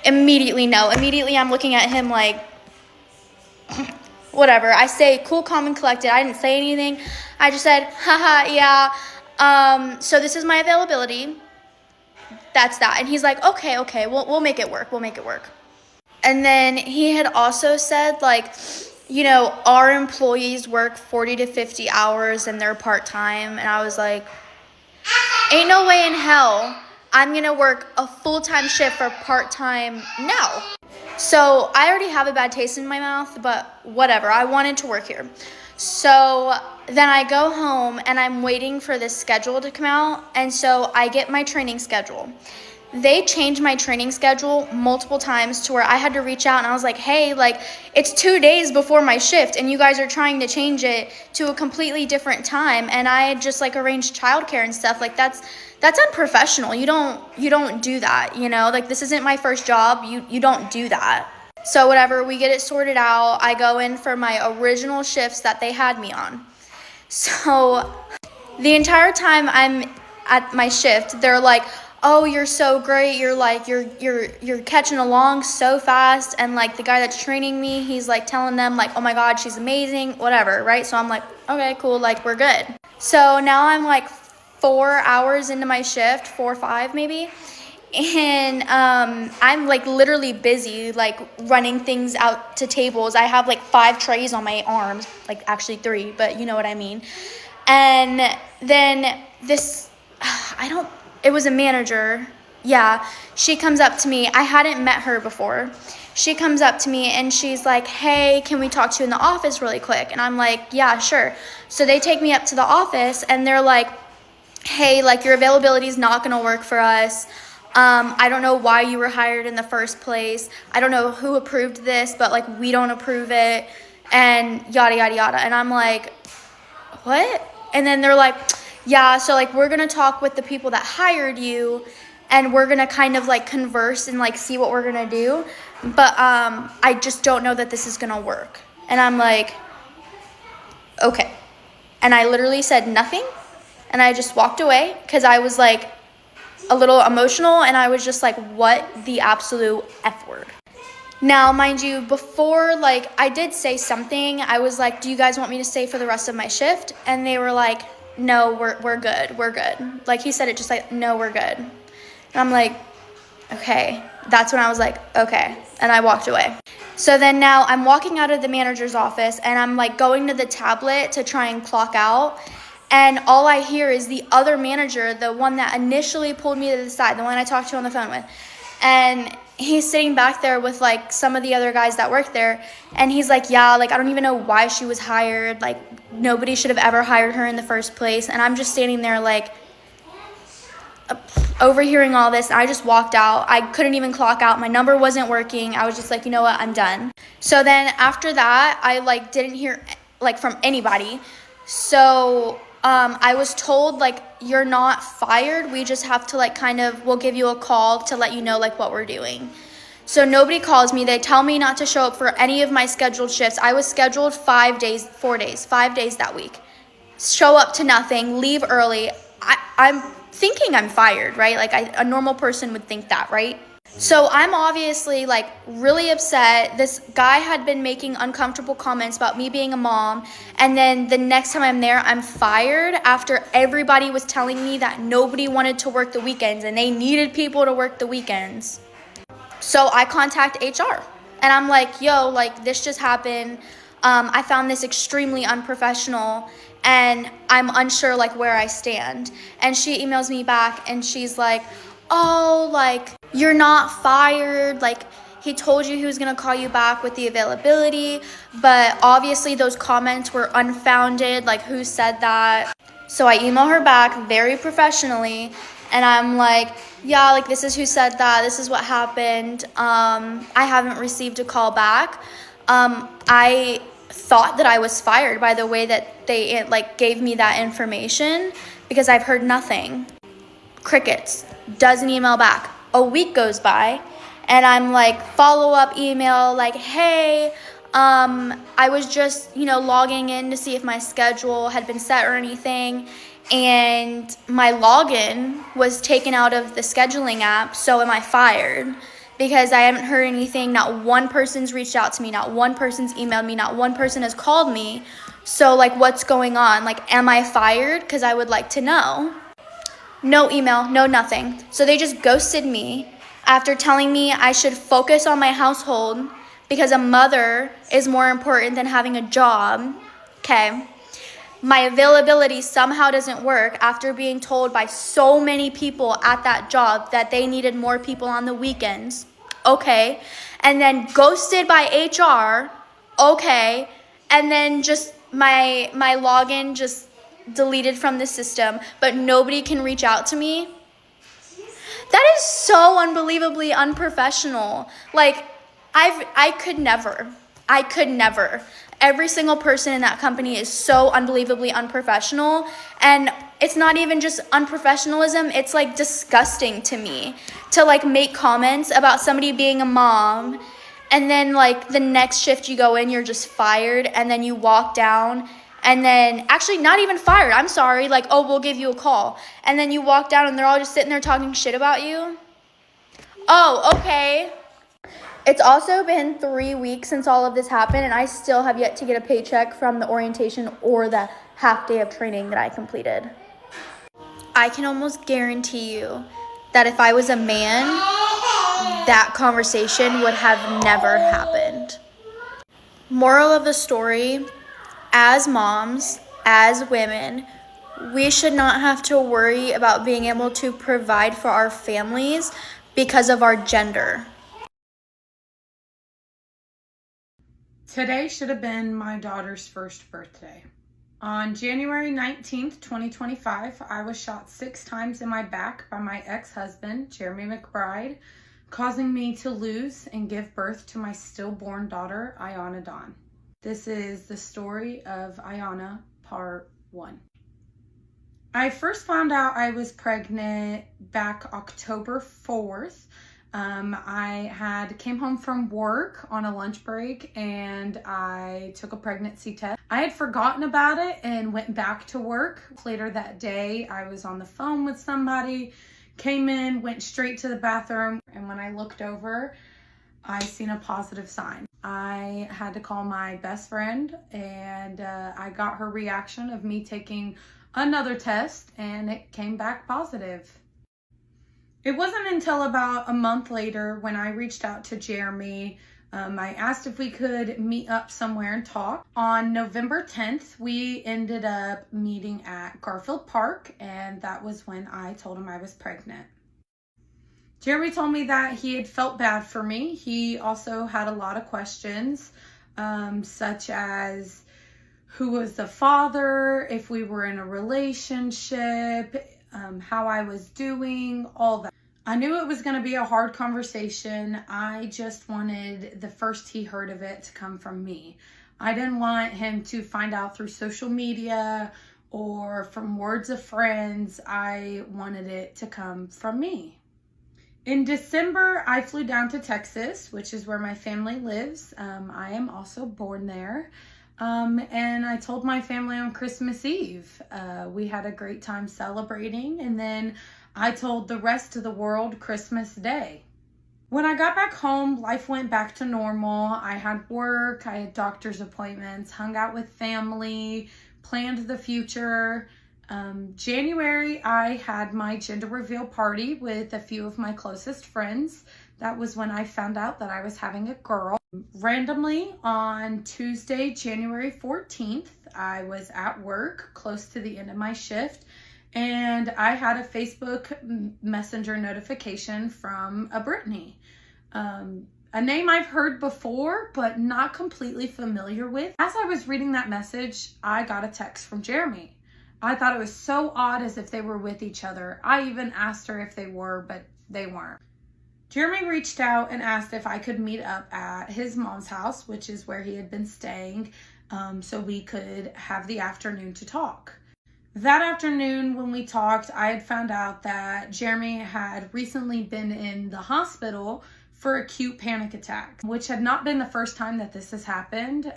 Immediately, no. Immediately, I'm looking at him like, whatever. I say, cool, calm, and collected. I didn't say anything. I just said, haha, yeah. So this is my availability. That's that. And he's like, okay, we'll make it work. We'll make it work. And then he had also said, like, you know, our employees work 40 to 50 hours and they're part-time. And I was like, ain't no way in hell I'm going to work a full-time shift for part-time now. So I already have a bad taste in my mouth, but whatever. I wanted to work here. So then I go home and I'm waiting for this schedule to come out. And so I get my training schedule. they changed my training schedule multiple times to where I had to reach out and I was like, hey, like, it's 2 days before my shift and you guys are trying to change it to a completely different time. And I had just like arranged childcare and stuff. Like, that's unprofessional. You don't do that, you know? Like, this isn't my first job. You don't do that. So whatever, we get it sorted out. I go in for my original shifts that they had me on. So the entire time I'm at my shift, they're like, oh, you're so great, you're like, you're catching along so fast, and like the guy that's training me, he's like telling them like, oh my god, she's amazing, whatever, right? So I'm like, okay, cool, like we're good. So now I'm like 4 hours into my shift, 4 or 5 maybe, and I'm like literally busy like running things out to tables. I have like 5 trays on my arms, like actually 3, but you know what I mean. And then this, it was a manager. Yeah, she comes up to me. I hadn't met her before. She comes up to me and she's like, hey, can we talk to you in the office really quick? And I'm like, yeah, sure. So they take me up to the office and they're like, hey, like your availability is not going to work for us. I don't know why you were hired in the first place. I don't know who approved this, but like we don't approve it and yada, yada, yada. And I'm like, what? And then they're like, yeah, so like we're gonna talk with the people that hired you and we're gonna kind of like converse and like see what we're gonna do, but I just don't know that this is gonna work. And I'm like, okay. And I literally said nothing and I just walked away because I was like a little emotional and I was just like, what the absolute F word. Now, mind you, before, like, I did say something. I was like, do you guys want me to stay for the rest of my shift? And they were like, no, we're good. We're good. Like, he said it just like, no, we're good. And I'm like, okay. That's when I was like, okay. And I walked away. So then now I'm walking out of the manager's office and I'm like going to the tablet to try and clock out. And all I hear is the other manager, the one that initially pulled me to the side, the one I talked to on the phone with. And he's sitting back there with like some of the other guys that work there, and he's like, yeah, like I don't even know why she was hired, like nobody should have ever hired her in the first place. And I'm just standing there like overhearing all this. I just walked out. I couldn't even clock out. My number wasn't working. I was just like, you know what, I'm done. So then after that, I like didn't hear like from anybody. So I was told like, you're not fired. We just have to like we'll give you a call to let you know like what we're doing. So nobody calls me. They tell me not to show up for any of my scheduled shifts. I was scheduled 5 days that week. Show up to nothing, leave early. I'm thinking I'm fired, right? Like a normal person would think that, right? So I'm obviously like really upset. This guy had been making uncomfortable comments about me being a mom. And then the next time I'm there, I'm fired after everybody was telling me that nobody wanted to work the weekends and they needed people to work the weekends. So I contact HR and I'm like, yo, like this just happened. I found this extremely unprofessional and I'm unsure like where I stand. And she emails me back and she's like, oh, like, you're not fired, like, he told you he was gonna call you back with the availability, but obviously those comments were unfounded, like, who said that? So I email her back very professionally, and I'm like, yeah, like, this is who said that, this is what happened, I haven't received a call back. I thought that I was fired by the way that they, like, gave me that information, because I've heard nothing. Crickets. Doesn't email back. A week goes by and I'm like follow-up email like, hey, I was just, logging in to see if my schedule had been set or anything, and my login was taken out of the scheduling app, so am I fired? Because I haven't heard anything. Not one person's reached out to me, not one person's emailed me, not one person has called me. So like, what's going on? Like, am I fired? Because I would like to know. No email, no nothing. So they just ghosted me after telling me I should focus on my household because a mother is more important than having a job. Okay. My availability somehow doesn't work after being told by so many people at that job that they needed more people on the weekends. Okay. And then ghosted by HR. Okay. And then just my login just deleted from the system, but nobody can reach out to me. That is so unbelievably unprofessional. Like, I could never. Every single person in that company is so unbelievably unprofessional. And it's not even just unprofessionalism, it's like disgusting to me to like make comments about somebody being a mom. And then like the next shift you go in, you're just fired. And then you walk down and then actually not even fired. I'm sorry. Like, oh, we'll give you a call. And then you walk down and they're all just sitting there talking shit about you. Oh, okay. It's also been 3 weeks since all of this happened, and I still have yet to get a paycheck from the orientation or the half day of training that I completed. I can almost guarantee you that if I was a man, that conversation would have never happened. Moral of the story, as moms, as women, we should not have to worry about being able to provide for our families because of our gender. Today should have been my daughter's first birthday. On January 19th, 2025, I was shot 6 times in my back by my ex-husband, Jeremy McBride, causing me to lose and give birth to my stillborn daughter, Ayana Dawn. This is the story of Ayana, part 1. I first found out I was pregnant back October 4th. I came home from work on a lunch break and I took a pregnancy test. I had forgotten about it and went back to work. Later that day, I was on the phone with somebody, came in, went straight to the bathroom, and when I looked over, I seen a positive sign. I had to call my best friend and I got her reaction of me taking another test and it came back positive. It wasn't until about a month later when I reached out to Jeremy. I asked if we could meet up somewhere and talk. On November 10th, we ended up meeting at Garfield Park, and that was when I told him I was pregnant. Jeremy told me that he had felt bad for me. He also had a lot of questions, such as who was the father, if we were in a relationship, how I was doing, all that. I knew it was going to be a hard conversation. I just wanted the first he heard of it to come from me. I didn't want him to find out through social media or from words of friends. I wanted it to come from me. In December, I flew down to Texas, which is where my family lives. I am also born there. And I told my family on Christmas Eve. We had a great time celebrating, and then I told the rest of the world Christmas Day. When I got back home, life went back to normal. I had work, I had doctor's appointments, hung out with family, planned the future. January, I had my gender reveal party with a few of my closest friends. That was when I found out that I was having a girl. Randomly, on Tuesday, January 14th, I was at work close to the end of my shift, and I had a Facebook Messenger notification from a Brittany. A name I've heard before, but not completely familiar with. As I was reading that message, I got a text from Jeremy. I thought it was so odd, as if they were with each other. I even asked her if they were, but they weren't. Jeremy reached out and asked if I could meet up at his mom's house, which is where he had been staying, so we could have the afternoon to talk. That afternoon when we talked, I had found out that Jeremy had recently been in the hospital for acute panic attacks, which had not been the first time that this has happened.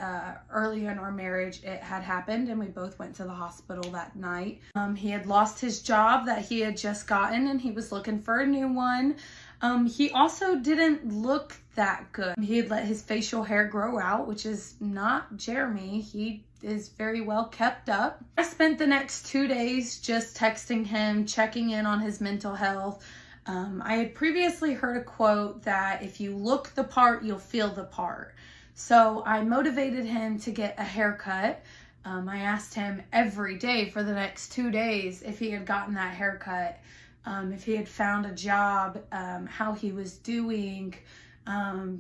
Early in our marriage, it had happened, and we both went to the hospital that night. He had lost his job that he had just gotten, and he was looking for a new one. He also didn't look that good. He had let his facial hair grow out, which is not Jeremy. He is very well kept up. I spent the next 2 days just texting him, checking in on his mental health. I had previously heard a quote that if you look the part, you'll feel the part. So I motivated him to get a haircut. I asked him every day for the next 2 days if he had gotten that haircut, if he had found a job, how he was doing,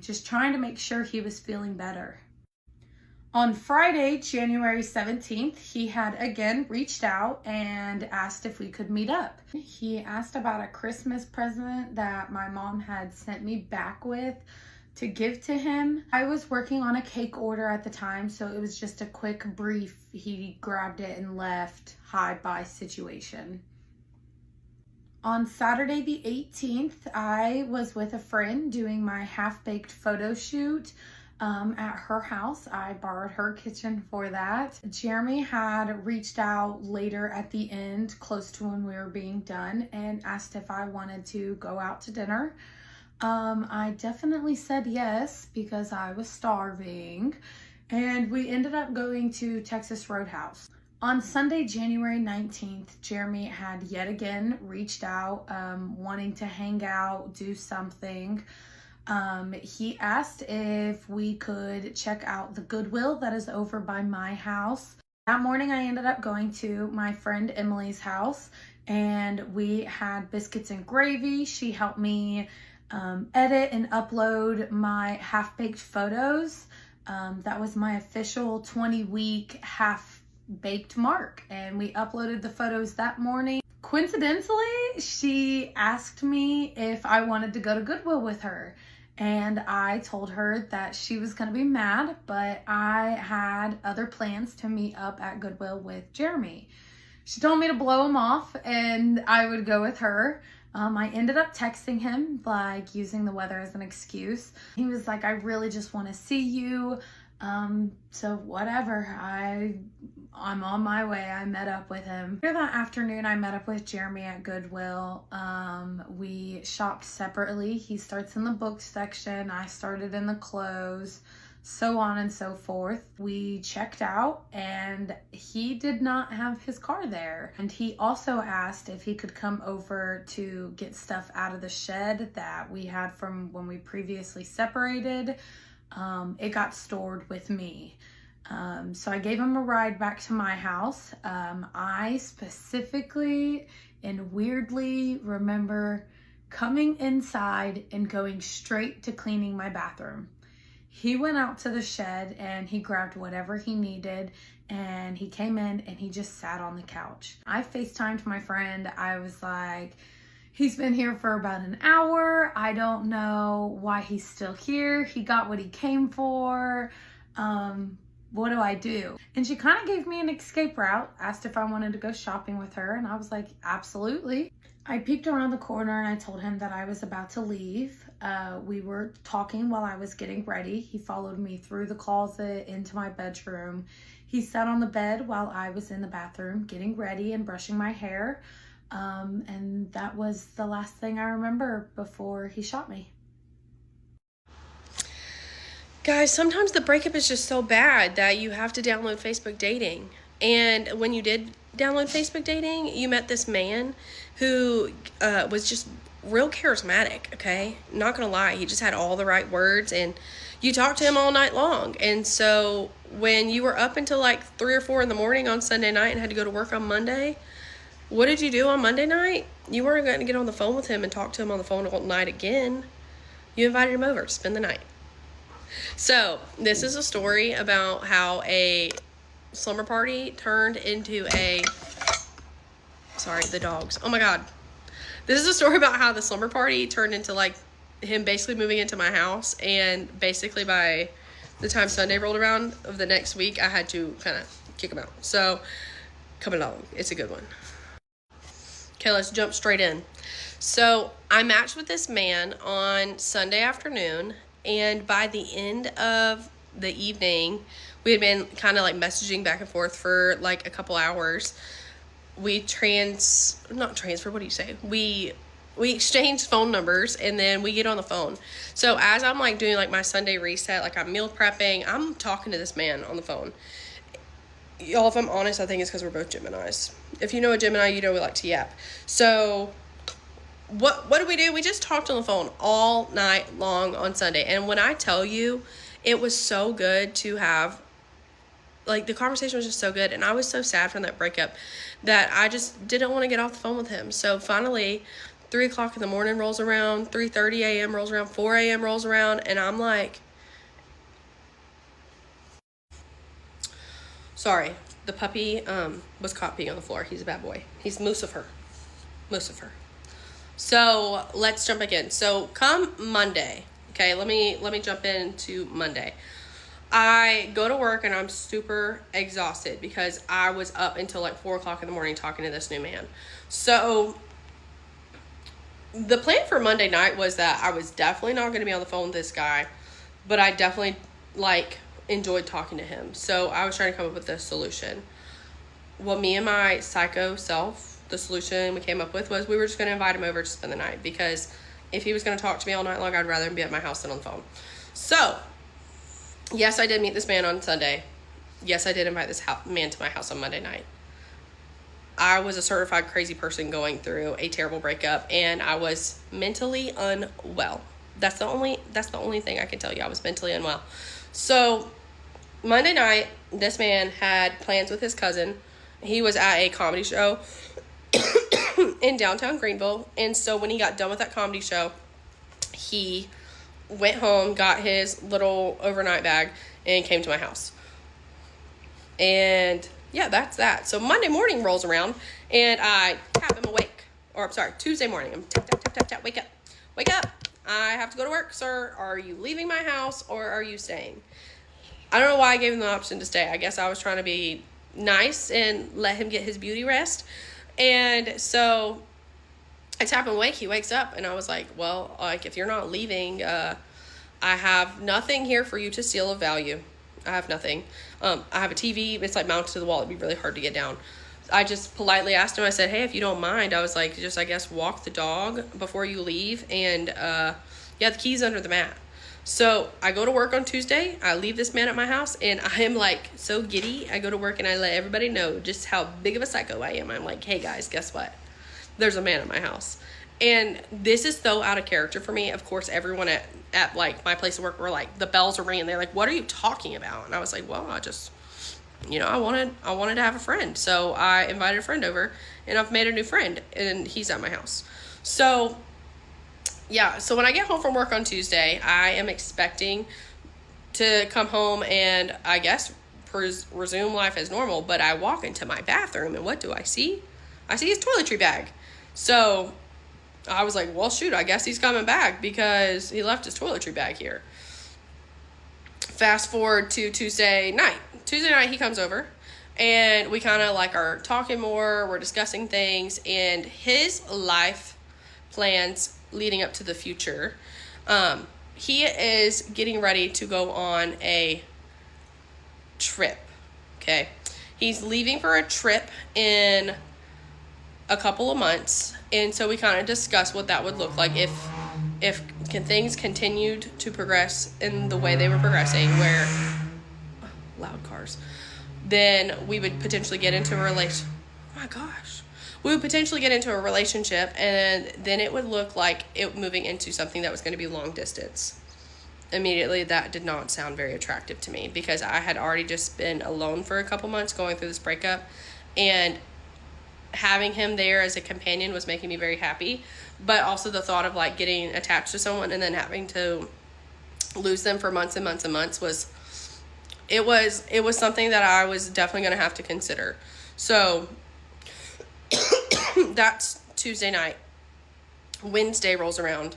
just trying to make sure he was feeling better. On Friday, January 17th, he had again reached out and asked if we could meet up. He asked about a Christmas present that my mom had sent me back with to give to him. I was working on a cake order at the time, so it was just a quick brief, he grabbed it and left, hi-bye situation. On Saturday the 18th, I was with a friend doing my half-baked photo shoot at her house. I borrowed her kitchen for that. Jeremy had reached out later at the end, close to when we were being done, and asked if I wanted to go out to dinner. I definitely said yes because I was starving, and we ended up going to Texas Roadhouse. On Sunday, January 19th, Jeremy had yet again reached out, wanting to hang out, do something. He asked if we could check out the Goodwill that is over by my house. That morning, I ended up going to my friend Emily's house, and we had biscuits and gravy. She helped me edit and upload my half-baked photos. That was my official 20-week half-baked mark, and we uploaded the photos that morning. Coincidentally, she asked me if I wanted to go to Goodwill with her, and I told her that she was going to be mad, but I had other plans to meet up at Goodwill with Jeremy. She told me to blow him off and I would go with her. I ended up texting him, like using the weather as an excuse. He was like, I really just want to see you. So whatever, I'm on my way. I met up with him. Later that afternoon, I met up with Jeremy at Goodwill. We shopped separately. He starts in the book section. I started in the clothes, so on and so forth. We checked out and he did not have his car there. And he also asked if he could come over to get stuff out of the shed that we had from when we previously separated. It got stored with me. So I gave him a ride back to my house. I specifically and weirdly remember coming inside and going straight to cleaning my bathroom. He went out to the shed and he grabbed whatever he needed and he came in and he just sat on the couch. I FaceTimed my friend. I was like, he's been here for about an hour. I don't know why he's still here. He got what he came for. What do I do? And she kind of gave me an escape route, asked if I wanted to go shopping with her, and I was like, absolutely. I peeked around the corner and I told him that I was about to leave. We were talking while I was getting ready. He followed me through the closet into my bedroom. He sat on the bed while I was in the bathroom getting ready and brushing my hair. And that was the last thing I remember before he shot me. Guys, sometimes the breakup is just so bad that you have to download Facebook dating. And when you did download Facebook dating, you met this man who was just real charismatic, okay? Not gonna lie, he just had all the right words and you talked to him all night long. And so when you were up until like 3 or 4 in the morning on Sunday night and had to go to work on Monday, what did you do on Monday night? You weren't going to get on the phone with him and talk to him on the phone all night again. You invited him over to spend the night. So this is a story about how a slumber party turned into a... Sorry, the dogs. Oh my God. This is a story about how the slumber party turned into like him basically moving into my house. And basically by the time Sunday rolled around of the next week, I had to kind of kick him out. So come along. It's a good one. Okay, let's jump straight in. So I matched with this man on Sunday afternoon, and by the end of the evening, we had been kind of like messaging back and forth for like a couple hours. We we exchanged phone numbers, and then we get on the phone. So as I'm like doing like my Sunday reset, like I'm meal prepping, I'm talking to this man on the phone. Y'all, if I'm honest, I think it's because we're both Geminis. If you know a Gemini, you know we like to yap. So what do? We just talked on the phone all night long on Sunday. And when I tell you, it was so good to have, like, the conversation was just so good. And I was so sad from that breakup that I just didn't want to get off the phone with him. So finally, 3 o'clock in the morning rolls around, 3:30 a.m. rolls around, 4 a.m. rolls around, and I'm like, Sorry, the puppy was caught peeing on the floor. He's a bad boy. He's Lucifer. So let's jump back in. So come Monday, okay, let me jump into Monday. I go to work and I'm super exhausted because I was up until like 4 o'clock in the morning talking to this new man. So the plan for Monday night was that I was definitely not going to be on the phone with this guy, but I definitely like enjoyed talking to him. So I was trying to come up with a solution. Well, me and my psycho self, the solution we came up with was we were just going to invite him over to spend the night, because if he was going to talk to me all night long, I'd rather him be at my house than on the phone. So yes, I did meet this man on Sunday. Yes, I did invite this man to my house on Monday night. I was a certified crazy person going through a terrible breakup, and I was mentally unwell. That's the only thing I can tell you. I was mentally unwell. So Monday night, this man had plans with his cousin. He was at a comedy show in downtown Greenville, and so when he got done with that comedy show, he went home, got his little overnight bag, and came to my house. And yeah, that's that. So Monday morning rolls around, and I tap him awake. Or I'm sorry, Tuesday morning. I'm tap, tap, tap, tap, tap, wake up. Wake up. I have to go to work, sir. Are you leaving my house or are you staying? I don't know why I gave him the option to stay. I guess I was trying to be nice and let him get his beauty rest. And so I tap him awake. He wakes up, and I was like, well, like, if you're not leaving, I have nothing here for you to steal of value. I have nothing. I have a TV. It's like mounted to the wall. It'd be really hard to get down. I just politely asked him, I said, hey, if you don't mind, I was like, just, I guess, walk the dog before you leave. And yeah, the key's under the mat. So I go to work on Tuesday. I leave this man at my house, and I am like so giddy. I go to work and I let everybody know just how big of a psycho I am. I'm like, hey guys, guess what? There's a man at my house. And this is so out of character for me. Of course, everyone at like my place of work were like, the bells are ringing. They're like, what are you talking about? And I was like, well, I just, I wanted to have a friend. So I invited a friend over, and I've made a new friend, and he's at my house. So yeah, so when I get home from work on Tuesday, I am expecting to come home and I guess resume life as normal. But I walk into my bathroom, and what do I see? I see his toiletry bag. So I was like, well, shoot, I guess he's coming back because he left his toiletry bag here. Fast forward to Tuesday night. Tuesday night, he comes over, and we kind of like are talking more. We're discussing things, and his life plans leading up to the future. He is getting ready to go on a trip. Okay. He's leaving for a trip in a couple of months. And so we kind of discussed what that would look like if things continued to progress in the way they were progressing, where loud cars, then we would potentially get into a relationship. Oh my gosh. We would potentially get into a relationship, and then it would look like it moving into something that was going to be long distance. Immediately, that did not sound very attractive to me, because I had already just been alone for a couple months going through this breakup, and having him there as a companion was making me very happy. But also the thought of like getting attached to someone and then having to lose them for months and months and months was something that I was definitely going to have to consider. So that's Tuesday night. Wednesday rolls around.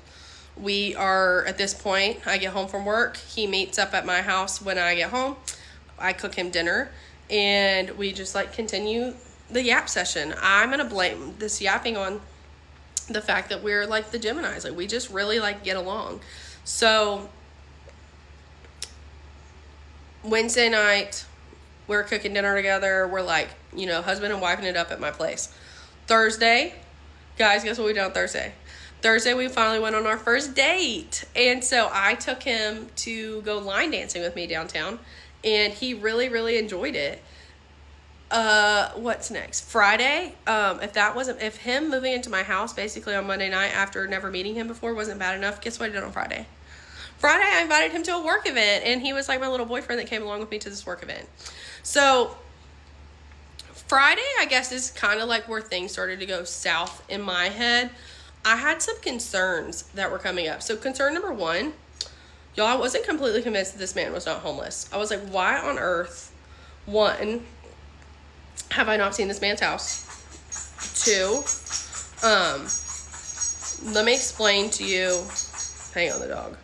We are at this point, I get home from work. He meets up at my house when I get home. I cook him dinner, and we just like continue the yap session. I'm going to blame this yapping on the fact that we're like the Geminis. Like, we just really like get along. So Wednesday night, we're cooking dinner together. We're like, husband and wifing it up at my place. Thursday, guys, guess what we did on Thursday? Thursday, we finally went on our first date. And so I took him to go line dancing with me downtown, and he really enjoyed it. What's next? Friday, if him moving into my house basically on Monday night after never meeting him before wasn't bad enough, guess what I did on Friday? Friday, I invited him to a work event, and he was like my little boyfriend that came along with me to this work event. So Friday, I guess, is kind of like where things started to go south in my head. I had some concerns that were coming up. So concern number one, y'all, I wasn't completely convinced that this man was not homeless. I was like, why on earth 1, have I not seen this man's house? 2, let me explain to you. Hang on, the dog.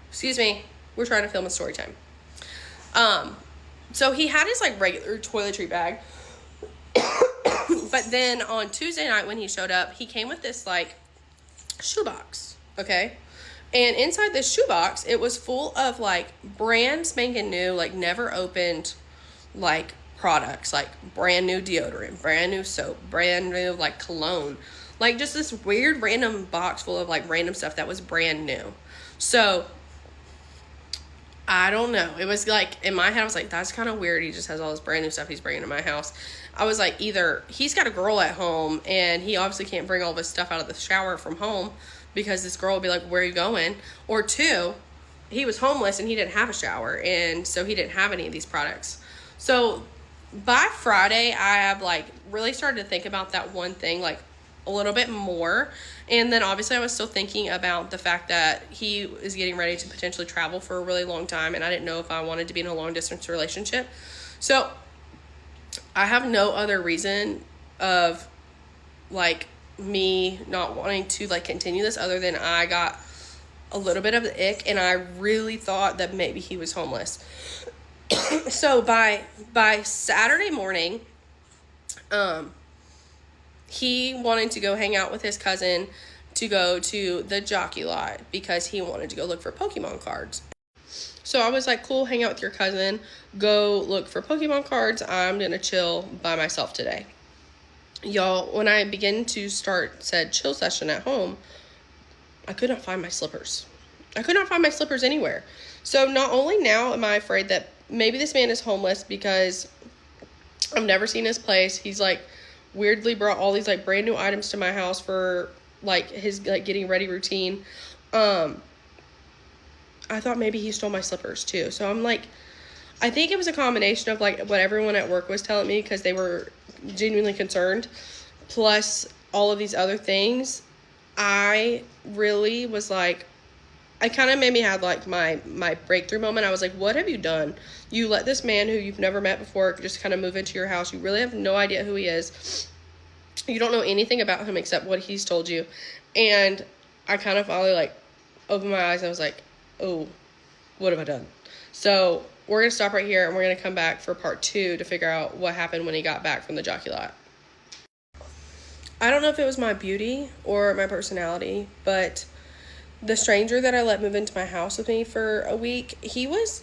Excuse me. We're trying to film a story time. So he had his like regular toiletry bag. But then on Tuesday night when he showed up, he came with this like shoebox. Okay. And inside this shoebox, it was full of like brand spanking new, like never opened like products, like brand new deodorant, brand new soap, brand new like cologne, like just this weird random box full of like random stuff that was brand new. So I don't know. It was like, in my head, I was like, that's kind of weird. He just has all this brand new stuff he's bringing to my house. I was like, either he's got a girl at home and he obviously can't bring all this stuff out of the shower from home because this girl will be like, where are you going? Or 2, he was homeless and he didn't have a shower, and so he didn't have any of these products. So by Friday, I have like really started to think about that one thing like a little bit more. And then obviously I was still thinking about the fact that he is getting ready to potentially travel for a really long time, and I didn't know if I wanted to be in a long distance relationship. So I have no other reason of like me not wanting to like continue this other than I got a little bit of the ick, and I really thought that maybe he was homeless. So by Saturday morning, he wanted to go hang out with his cousin to go to the jockey lot because he wanted to go look for Pokemon cards. So I was like, cool, hang out with your cousin, go look for Pokemon cards. I'm gonna chill by myself today. Y'all, when I began to start said chill session at home, I could not find my slippers. I could not find my slippers anywhere. So not only now am I afraid that maybe this man is homeless because I've never seen his place. He's like weirdly brought all these like brand new items to my house for like his like getting ready routine. I thought maybe he stole my slippers too. So I'm like, I think it was a combination of like what everyone at work was telling me because they were genuinely concerned, plus all of these other things. I really was like, I kind of made me have like my breakthrough moment. I was like, what have you done? You let this man who you've never met before just kind of move into your house. You really have no idea who he is. You don't know anything about him except what he's told you. And I kind of finally like opened my eyes and I was like, oh, what have I done? So we're going to stop right here and we're going to come back for part 2 to figure out what happened when he got back from the jockey lot. I don't know if it was my beauty or my personality, but the stranger that I let move into my house with me for a week, he was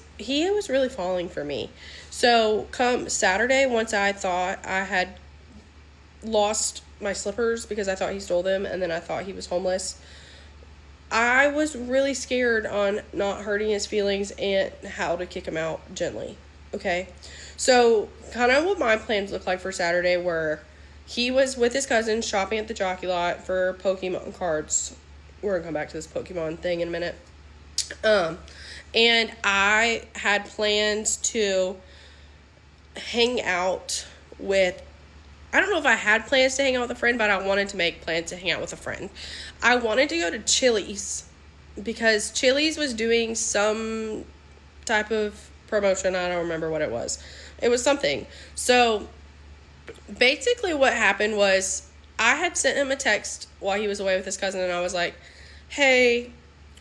really falling for me. So come Saturday, once I thought I had lost my slippers because I thought he stole them and then I thought he was homeless, I was really scared on not hurting his feelings and how to kick him out gently. Okay, so kind of what my plans looked like for Saturday were he was with his cousin shopping at the jockey lot for Pokemon cards. We're gonna come back to this Pokemon thing in a minute. And I had plans to hang out with, I don't know if I had plans to hang out with a friend, but I wanted to make plans to hang out with a friend. I wanted to go to Chili's because Chili's was doing some type of promotion. I don't remember what it was. It was something. So basically what happened was I had sent him a text while he was away with his cousin, and I was like, hey,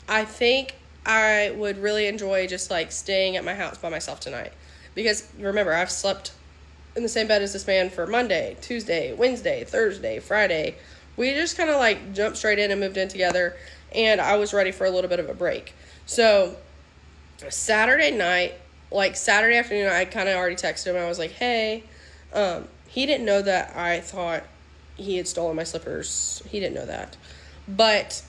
I think I would really enjoy just like staying at my house by myself tonight. Because remember, I've slept in the same bed as this man for Monday, Tuesday, Wednesday, Thursday, Friday. We just kind of like jumped straight in and moved in together, and I was ready for a little bit of a break. So Saturday night, like Saturday afternoon, I kind of already texted him. I was like, hey, he didn't know that I thought he had stolen my slippers. He didn't know that. But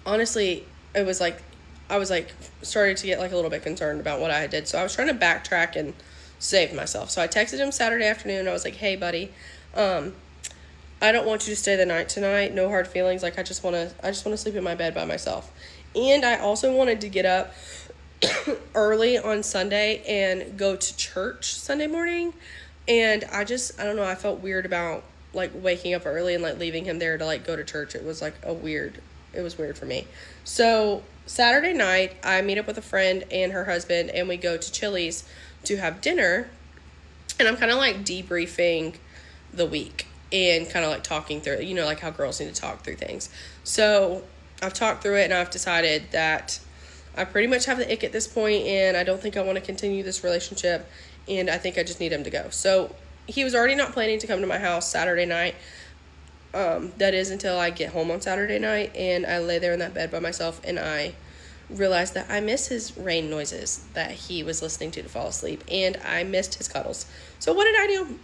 honestly, it was like, I was like, started to get like a little bit concerned about what I did. So I was trying to backtrack and save myself. So I texted him Saturday afternoon. I was like, hey buddy, I don't want you to stay the night tonight. No hard feelings. Like I just want to sleep in my bed by myself. And I also wanted to get up early on Sunday and go to church Sunday morning. And I don't know, I felt weird about like waking up early and like leaving him there to like go to church. It was like it was weird for me. So Saturday night, I meet up with a friend and her husband, and we go to Chili's to have dinner, and I'm kind of like debriefing the week and kind of like talking through it, you know, like how girls need to talk through things. So I've talked through it, and I've decided that I pretty much have the ick at this point, and I don't think I want to continue this relationship, and I think I just need him to go. So he was already not planning to come to my house Saturday night. That is until I get home on Saturday night, and I lay there in that bed by myself, and I realized that I miss his rain noises that he was listening to fall asleep, and I missed his cuddles. So what did I do?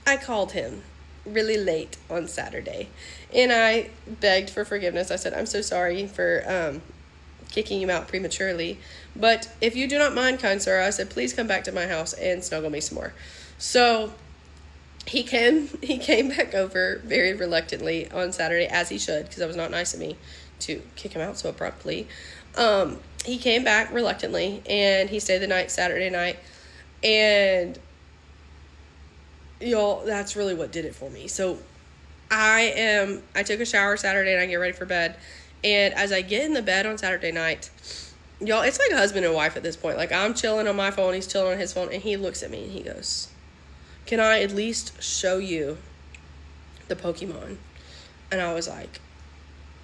I called him really late on Saturday, and I begged for forgiveness. I said, I'm so sorry for kicking you out prematurely, but if you do not mind, kind sir, I said, please come back to my house and snuggle me some more. So he came back over very reluctantly on Saturday, as he should, because that was not nice of me to kick him out so abruptly. He came back reluctantly, and he stayed the night Saturday night, and y'all, that's really what did it for me. So I took a shower Saturday and I get ready for bed, and as I get in the bed on Saturday night, y'all, it's like a husband and wife at this point. Like, I'm chilling on my phone, he's chilling on his phone, and he looks at me and he goes, can I at least show you the Pokemon? And I was like,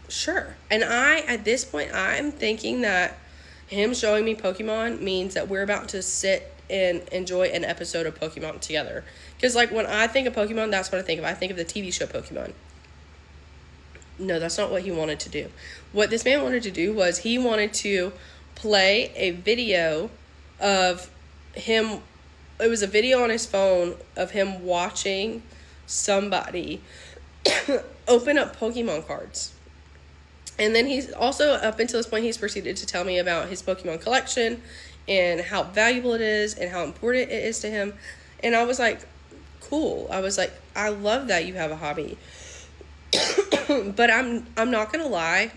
sure. And at this point, I'm thinking that him showing me Pokemon means that we're about to sit and enjoy an episode of Pokemon together. Because, like, when I think of Pokemon, that's what I think of. I think of the TV show Pokemon. No, that's not what he wanted to do. What this man wanted to do was he wanted to play a video of him. It was a video on his phone of him watching somebody open up Pokemon cards. And then he's also, up until this point, he's proceeded to tell me about his Pokemon collection and how valuable it is and how important it is to him. And I was like, cool. I was like, I love that you have a hobby. But I'm not gonna lie,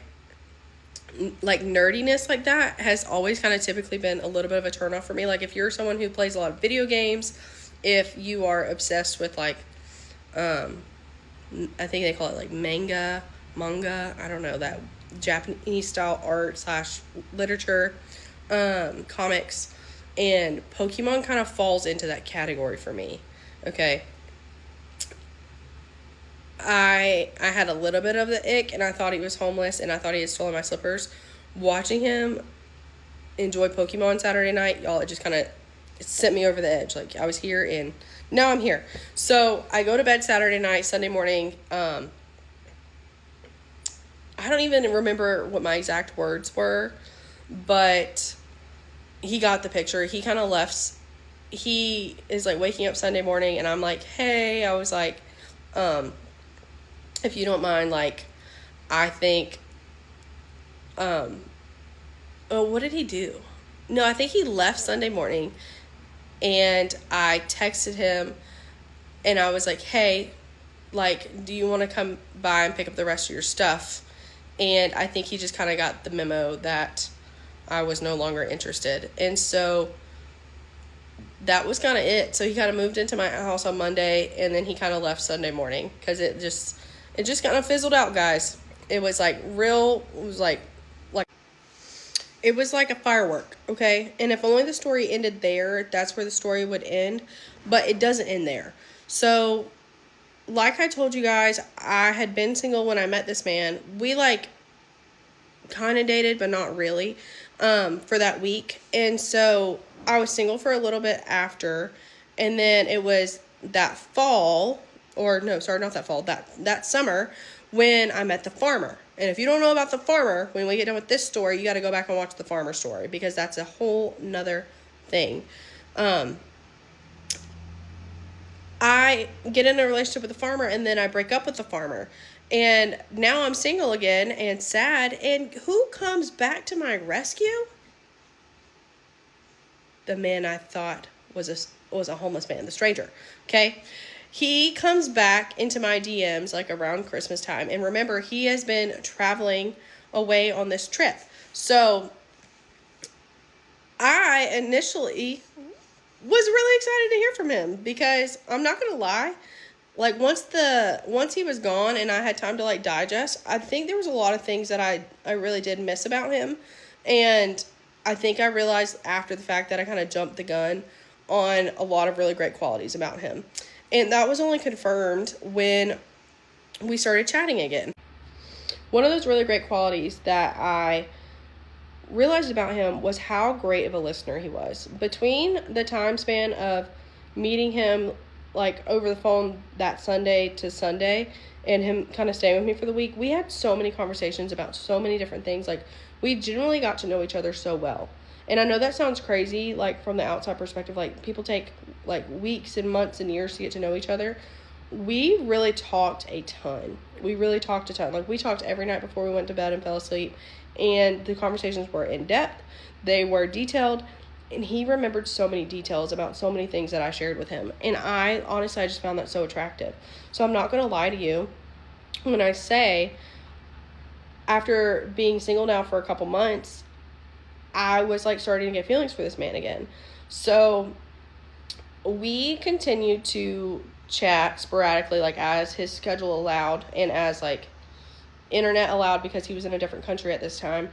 like, nerdiness like that has always kind of typically been a little bit of a turnoff for me. Like, if you're someone who plays a lot of video games, if you are obsessed with, like, I think they call it like manga, I don't know, that Japanese style art / literature, comics, and Pokemon kind of falls into that category for me. Okay. I had a little bit of the ick, and I thought he was homeless, and I thought he had stolen my slippers. Watching him enjoy Pokemon Saturday night, y'all, it just kind of sent me over the edge. Like, I was here, and now I'm here. So I go to bed Saturday night. Sunday morning, I don't even remember what my exact words were, but he got the picture. He kind of left. He is, like, waking up Sunday morning, and I'm like, hey, I was like, if you don't mind, like, I think, oh, what did he do? No, I think he left Sunday morning, and I texted him, and I was like, hey, like, do you want to come by and pick up the rest of your stuff? And I think he just kind of got the memo that I was no longer interested. And so that was kind of it. So he kind of moved into my house on Monday, and then he kind of left Sunday morning, because it just kind of fizzled out, guys. It was like it was like a firework, okay? And if only the story ended there, that's where the story would end, but it doesn't end there. So, like I told you guys, I had been single when I met this man. We, like, kind of dated, but not really, for that week. And so I was single for a little bit after, and then it was that fall, or no, sorry, not that fall, that summer, when I met the farmer. And if you don't know about the farmer, when we get done with this story, you got to go back and watch the farmer story, because that's a whole nother thing. I get in a relationship with the farmer, and then I break up with the farmer. And now I'm single again and sad. And who comes back to my rescue? The man I thought was a homeless man, the stranger. Okay? He comes back into my DMs like around Christmas time. And remember, he has been traveling away on this trip. So I initially was really excited to hear from him, because I'm not going to lie, like, once he was gone and I had time to, like, digest, I think there was a lot of things that I really did miss about him. And I think I realized after the fact that I kind of jumped the gun on a lot of really great qualities about him. And that was only confirmed when we started chatting again. One of those really great qualities that I realized about him was how great of a listener he was. Between the time span of meeting him like over the phone that Sunday to Sunday and him kind of staying with me for the week, we had so many conversations about so many different things. Like, we generally got to know each other so well. And I know that sounds crazy, like, from the outside perspective, like, people take like weeks and months and years to get to know each other. We really talked a ton. Like, we talked every night before we went to bed and fell asleep, and the conversations were in depth, they were detailed, and he remembered so many details about so many things that I shared with him. And I just found that so attractive. So I'm not going to lie to you when I say, after being single now for a couple months, I was like starting to get feelings for this man again. So we continued to chat sporadically, like as his schedule allowed and as like internet allowed, because he was in a different country at this time.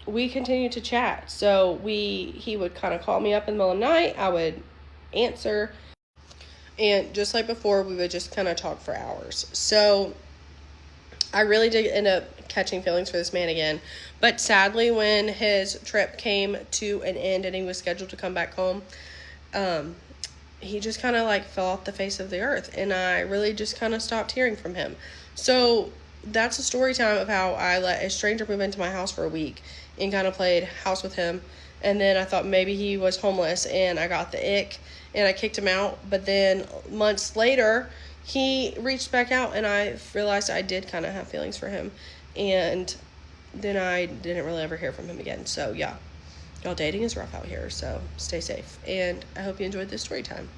We continued to chat. So he would kind of call me up in the middle of the night. I would answer. And just like before, we would just kind of talk for hours. So I really did end up catching feelings for this man again. But sadly, when his trip came to an end and he was scheduled to come back home, he just kind of like fell off the face of the earth. And I really just kind of stopped hearing from him. So that's a story time of how I let a stranger move into my house for a week and kind of played house with him. And then I thought maybe he was homeless and I got the ick and I kicked him out. But then months later, he reached back out and I realized I did kind of have feelings for him. And then I didn't really ever hear from him again. So yeah, y'all, dating is rough out here, so stay safe. And I hope you enjoyed this story time.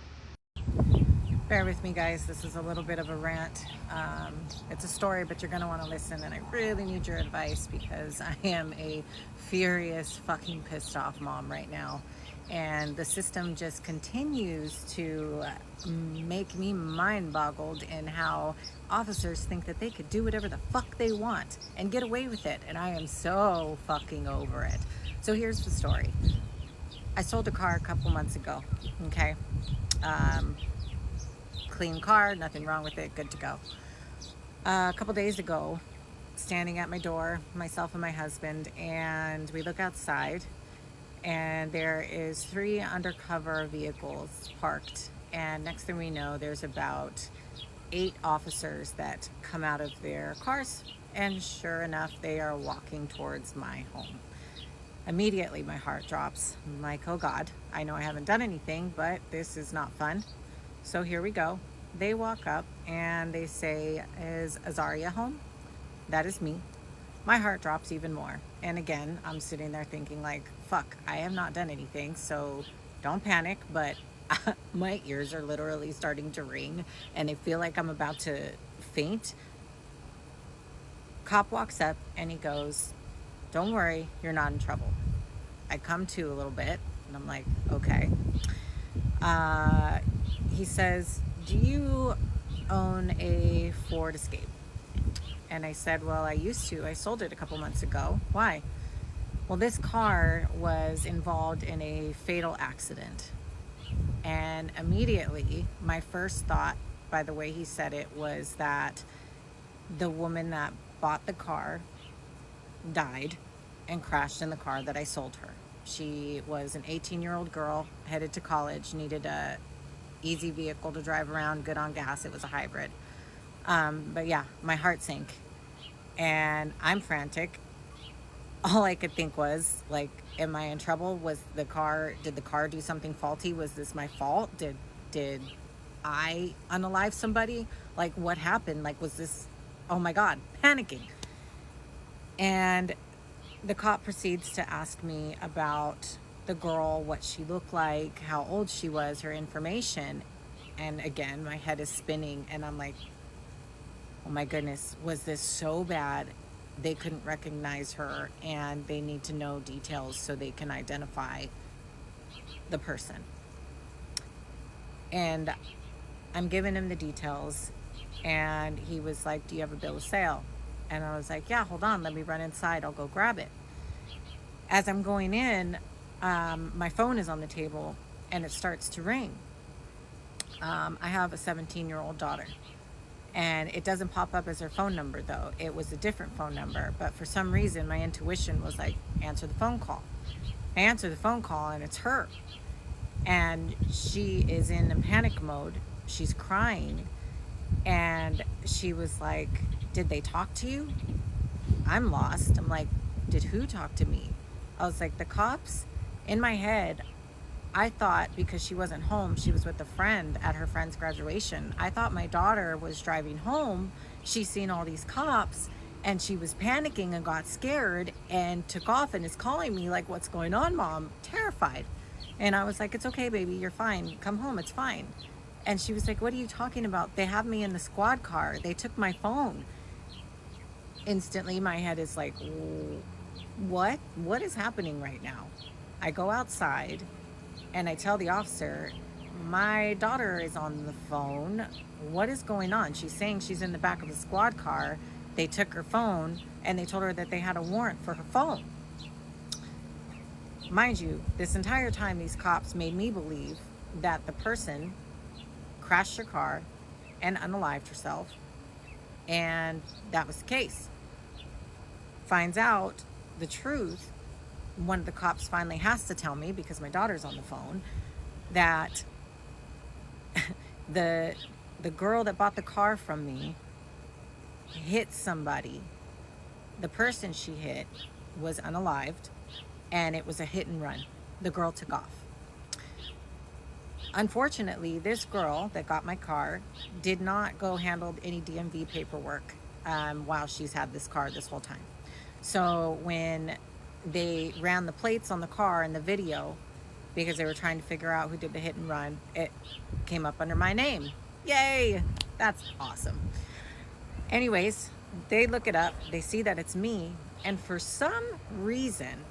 Bear with me, guys. This is a little bit of a rant. It's a story, but you're going to want to listen, and I really need your advice because I am a furious, fucking pissed off mom right now. And the system just continues to make me mind-boggled in how officers think that they could do whatever the fuck they want and get away with it. And I am so fucking over it. So here's the story. I sold a car a couple months ago, okay? Clean car, nothing wrong with it, good to go. A couple days ago, standing at my door, myself and my husband, and we look outside, and there is 3 undercover vehicles parked, and next thing we know, there's about 8 officers that come out of their cars, and sure enough, they are walking towards my home. Immediately, my heart drops. I'm like, oh God, I know I haven't done anything, but this is not fun. So here we go. They walk up and they say, is Azaria home? That is me. My heart drops even more. And again, I'm sitting there thinking like, fuck, I have not done anything, so don't panic, but my ears are literally starting to ring and I feel like I'm about to faint. Cop walks up and he goes, don't worry, you're not in trouble. I come to a little bit and I'm like, okay. He says, do you own a Ford Escape? And I said, well, I used to. I sold it a couple months ago. Why? Well, this car was involved in a fatal accident. And immediately, my first thought, by the way he said it, was that the woman that bought the car died and crashed in the car that I sold her. She was an 18-year-old girl headed to college, needed a easy vehicle to drive around, good on gas. It was a hybrid. But yeah, my heart sank and I'm frantic. All I could think was like, am I in trouble? Did the car do something faulty? Was this my fault? Did I unalive somebody? Like, what happened? Like, was this, oh my God, panicking. And the cop proceeds to ask me about the girl, what she looked like, how old she was, her information. And again, my head is spinning and I'm like, oh my goodness, was this so bad they couldn't recognize her and they need to know details so they can identify the person? And I'm giving him the details and he was like, do you have a bill of sale? And I was like, yeah, hold on, let me run inside, I'll go grab it. As I'm going in, my phone is on the table and it starts to ring. I have a 17-year-old daughter, and it doesn't pop up as her phone number though. It was a different phone number, but for some reason my intuition was like, answer the phone call. I answer the phone call and it's her. And she is in a panic mode. She's crying. And she was like, did they talk to you? I'm lost. I'm like, did who talk to me? I was like, the cops? In my head, I thought because she wasn't home, she was with a friend at her friend's graduation. I thought my daughter was driving home. She's seen all these cops and she was panicking and got scared and took off and is calling me like, what's going on, Mom? Terrified. And I was like, it's okay, baby. You're fine. Come home. It's fine. And she was like, what are you talking about? They have me in the squad car. They took my phone. Instantly, my head is like, what? What is happening right now? I go outside and I tell the officer, my daughter is on the phone. What is going on? She's saying she's in the back of the squad car. They took her phone and they told her that they had a warrant for her phone. Mind you, this entire time these cops made me believe that the person crashed her car and unalived herself, and that was the case. Finds out the truth. One of the cops finally has to tell me, because my daughter's on the phone, that the girl that bought the car from me hit somebody. The person she hit was unalived, and it was a hit and run. The girl took off. Unfortunately, this girl that got my car did not go handle any DMV paperwork while she's had this car this whole time. So when they ran the plates on the car in the video, because they were trying to figure out who did the hit and run, it came up under my name. Yay! That's awesome. Anyways, they look it up, they see that it's me, and for some reason,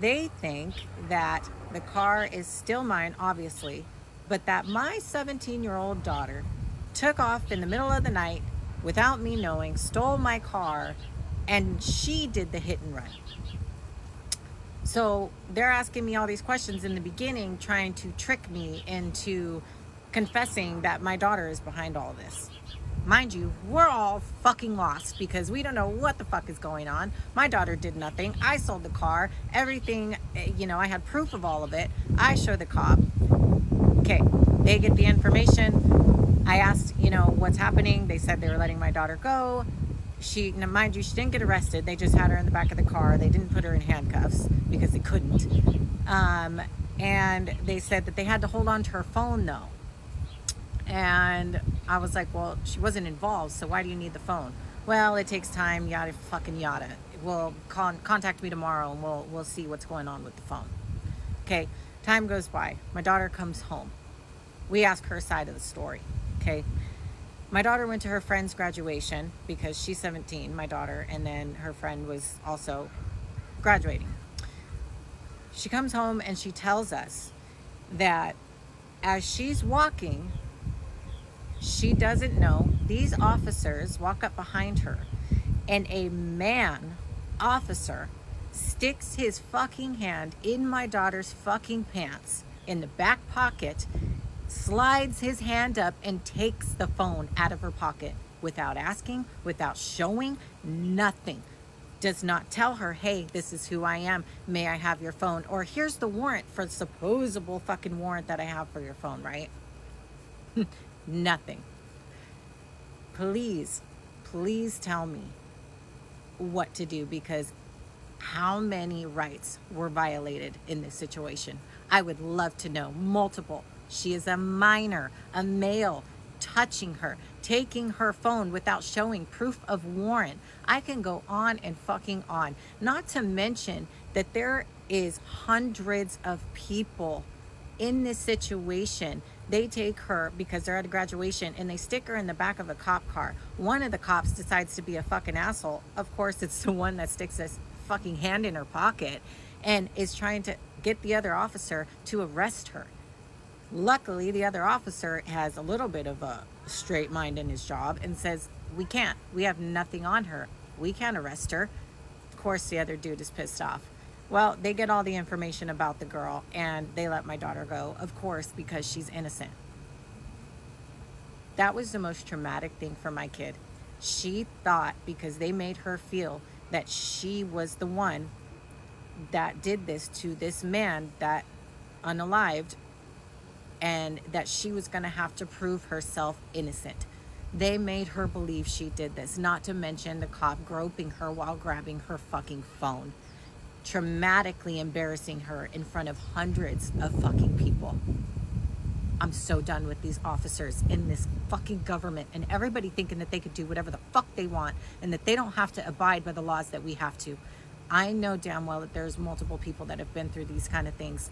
they think that the car is still mine, obviously, but that my 17-year-old daughter took off in the middle of the night without me knowing, stole my car, and she did the hit and run. So they're asking me all these questions in the beginning, trying to trick me into confessing that my daughter is behind all this. Mind you, we're all fucking lost because we don't know what the fuck is going on. My daughter did nothing. I sold the car. Everything, I had proof of all of it. I show the cop. Okay, they get the information. I asked, what's happening. They said they were letting my daughter go. Mind you, she didn't get arrested. They just had her in the back of the car. They didn't put her in handcuffs because they couldn't. And they said that they had to hold on to her phone though. And I was like, well, she wasn't involved, so why do you need the phone? Well, it takes time, yada fucking yada. Well, contact me tomorrow and we'll see what's going on with the phone. Okay, time goes by. My daughter comes home. We ask her side of the story, okay? My daughter went to her friend's graduation because she's 17, my daughter, and then her friend was also graduating. She comes home and she tells us that as she's walking, she doesn't know, these officers walk up behind her and a man officer sticks his fucking hand in my daughter's fucking pants in the back pocket, slides his hand up and takes the phone out of her pocket without asking, without showing, nothing. Does not tell her, hey, this is who I am. May I have your phone? Or here's the warrant for the supposable fucking warrant that I have for your phone, right? Nothing. Please tell me what to do, because how many rights were violated in this situation? I would love to know. Multiple. She is a minor, a male, touching her, taking her phone without showing proof of warrant. I can go on and fucking on. Not to mention that there is hundreds of people in this situation. They take her because they're at a graduation and they stick her in the back of a cop car. One of the cops decides to be a fucking asshole. Of course, it's the one that sticks his fucking hand in her pocket and is trying to get the other officer to arrest her. Luckily, the other officer has a little bit of a straight mind in his job and says, we can't. We have nothing on her. We can't arrest her. Of course, the other dude is pissed off. Well, they get all the information about the girl and they let my daughter go, of course, because she's innocent. That was the most traumatic thing for my kid. She thought because they made her feel that she was the one that did this to this man that unalived, and that she was going to have to prove herself innocent. They made her believe she did this, not to mention the cop groping her while grabbing her fucking phone, traumatically embarrassing her in front of hundreds of fucking people. I'm so done with these officers in this fucking government and everybody thinking that they could do whatever the fuck they want and that they don't have to abide by the laws that we have to. I know damn well that there's multiple people that have been through these kind of things.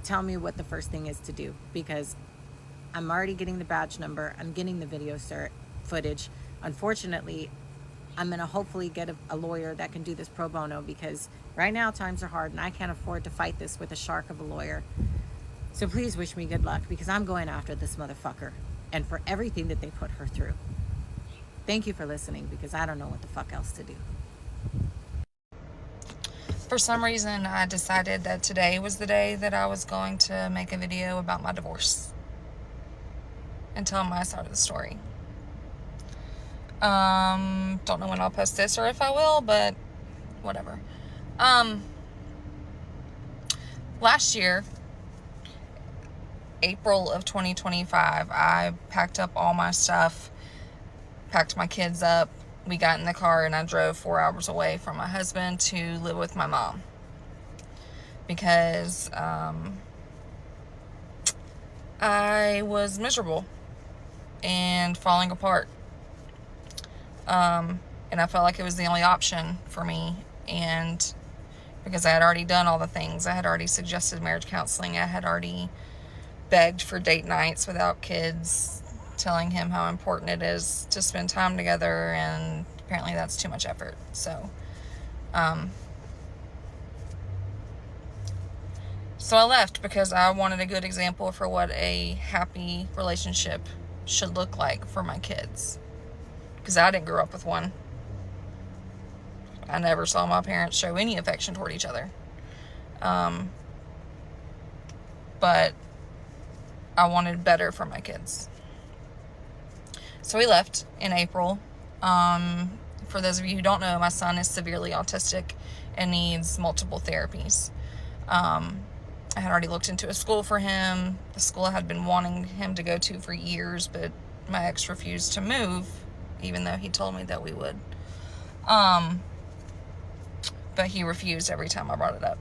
Tell me what the first thing is to do, because I'm already getting the badge number. I'm getting the video footage. Unfortunately, I'm going to hopefully get a lawyer that can do this pro bono, because right now times are hard and I can't afford to fight this with a shark of a lawyer. So please wish me good luck, because I'm going after this motherfucker and for everything that they put her through. Thank you for listening, because I don't know what the fuck else to do. For some reason, I decided that today was the day that I was going to make a video about my divorce and tell my side of the story. Don't know when I'll post this or if I will, but whatever. Last year, April of 2025, I packed up all my stuff, packed my kids up. We got in the car and I drove 4 hours away from my husband to live with my mom, because I was miserable and falling apart. And I felt like it was the only option for me. And because I had already done all the things, I had already suggested marriage counseling, I had already begged for date nights without kids, telling him how important it is to spend time together, and apparently that's too much effort. So I left because I wanted a good example for what a happy relationship should look like for my kids, because I didn't grow up with one. I never saw my parents show any affection toward each other. But I wanted better for my kids. So we left in April. For those of you who don't know, my son is severely autistic and needs multiple therapies. I had already looked into a school for him, the school I had been wanting him to go to for years, but my ex refused to move, even though he told me that we would. But he refused every time I brought it up.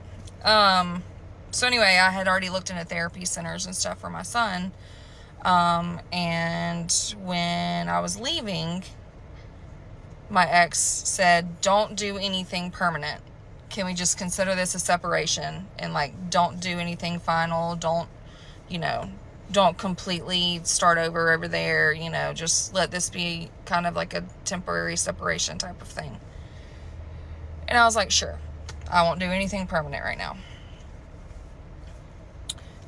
So anyway, I had already looked into therapy centers and stuff for my son. And when I was leaving, my ex said, don't do anything permanent. Can we just consider this a separation? And like, don't do anything final. Don't completely start over there. Just let this be kind of like a temporary separation type of thing. And I was like, sure, I won't do anything permanent right now.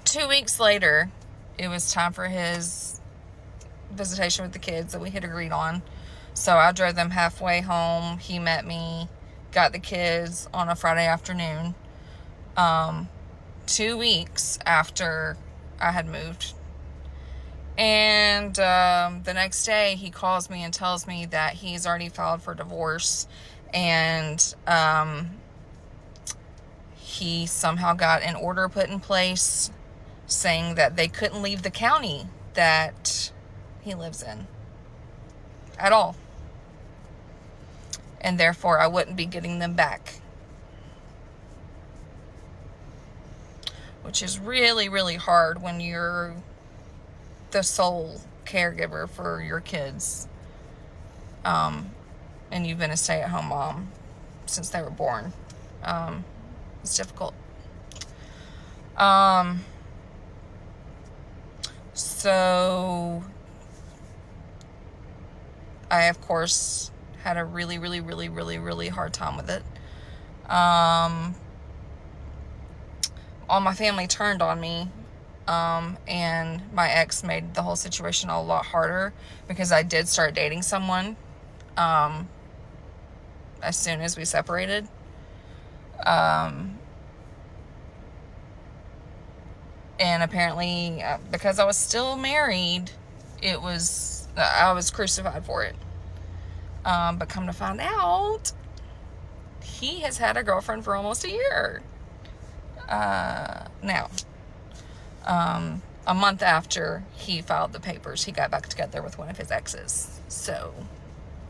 2 weeks later, it was time for his visitation with the kids that we had agreed on. So I drove them halfway home. He met me, got the kids on a Friday afternoon, 2 weeks after I had moved. And the next day, he calls me and tells me that he's already filed for divorce, and he somehow got an order put in place saying that they couldn't leave the county that he lives in at all, and therefore I wouldn't be getting them back, which is really, really hard when you're the sole caregiver for your kids, and you've been a stay-at-home mom since they were born. It's difficult. So I, of course, had a really, really, really, really, really hard time with it. All my family turned on me, and my ex made the whole situation a lot harder, because I did start dating someone as soon as we separated. And apparently, because I was still married, I was crucified for it. But come to find out, he has had a girlfriend for almost a year. Now, a month after he filed the papers, he got back together with one of his exes. So,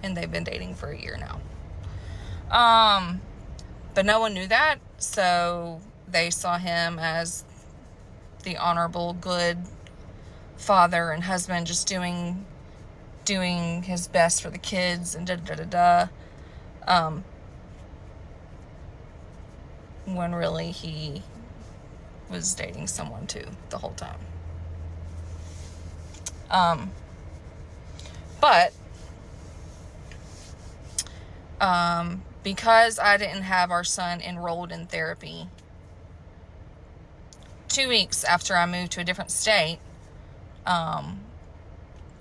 and they've been dating for a year now. But no one knew that, so they saw him as the honorable, good father and husband, just doing his best for the kids and when really he was dating someone too the whole time. But because I didn't have our son enrolled in therapy, 2 weeks after I moved to a different state, and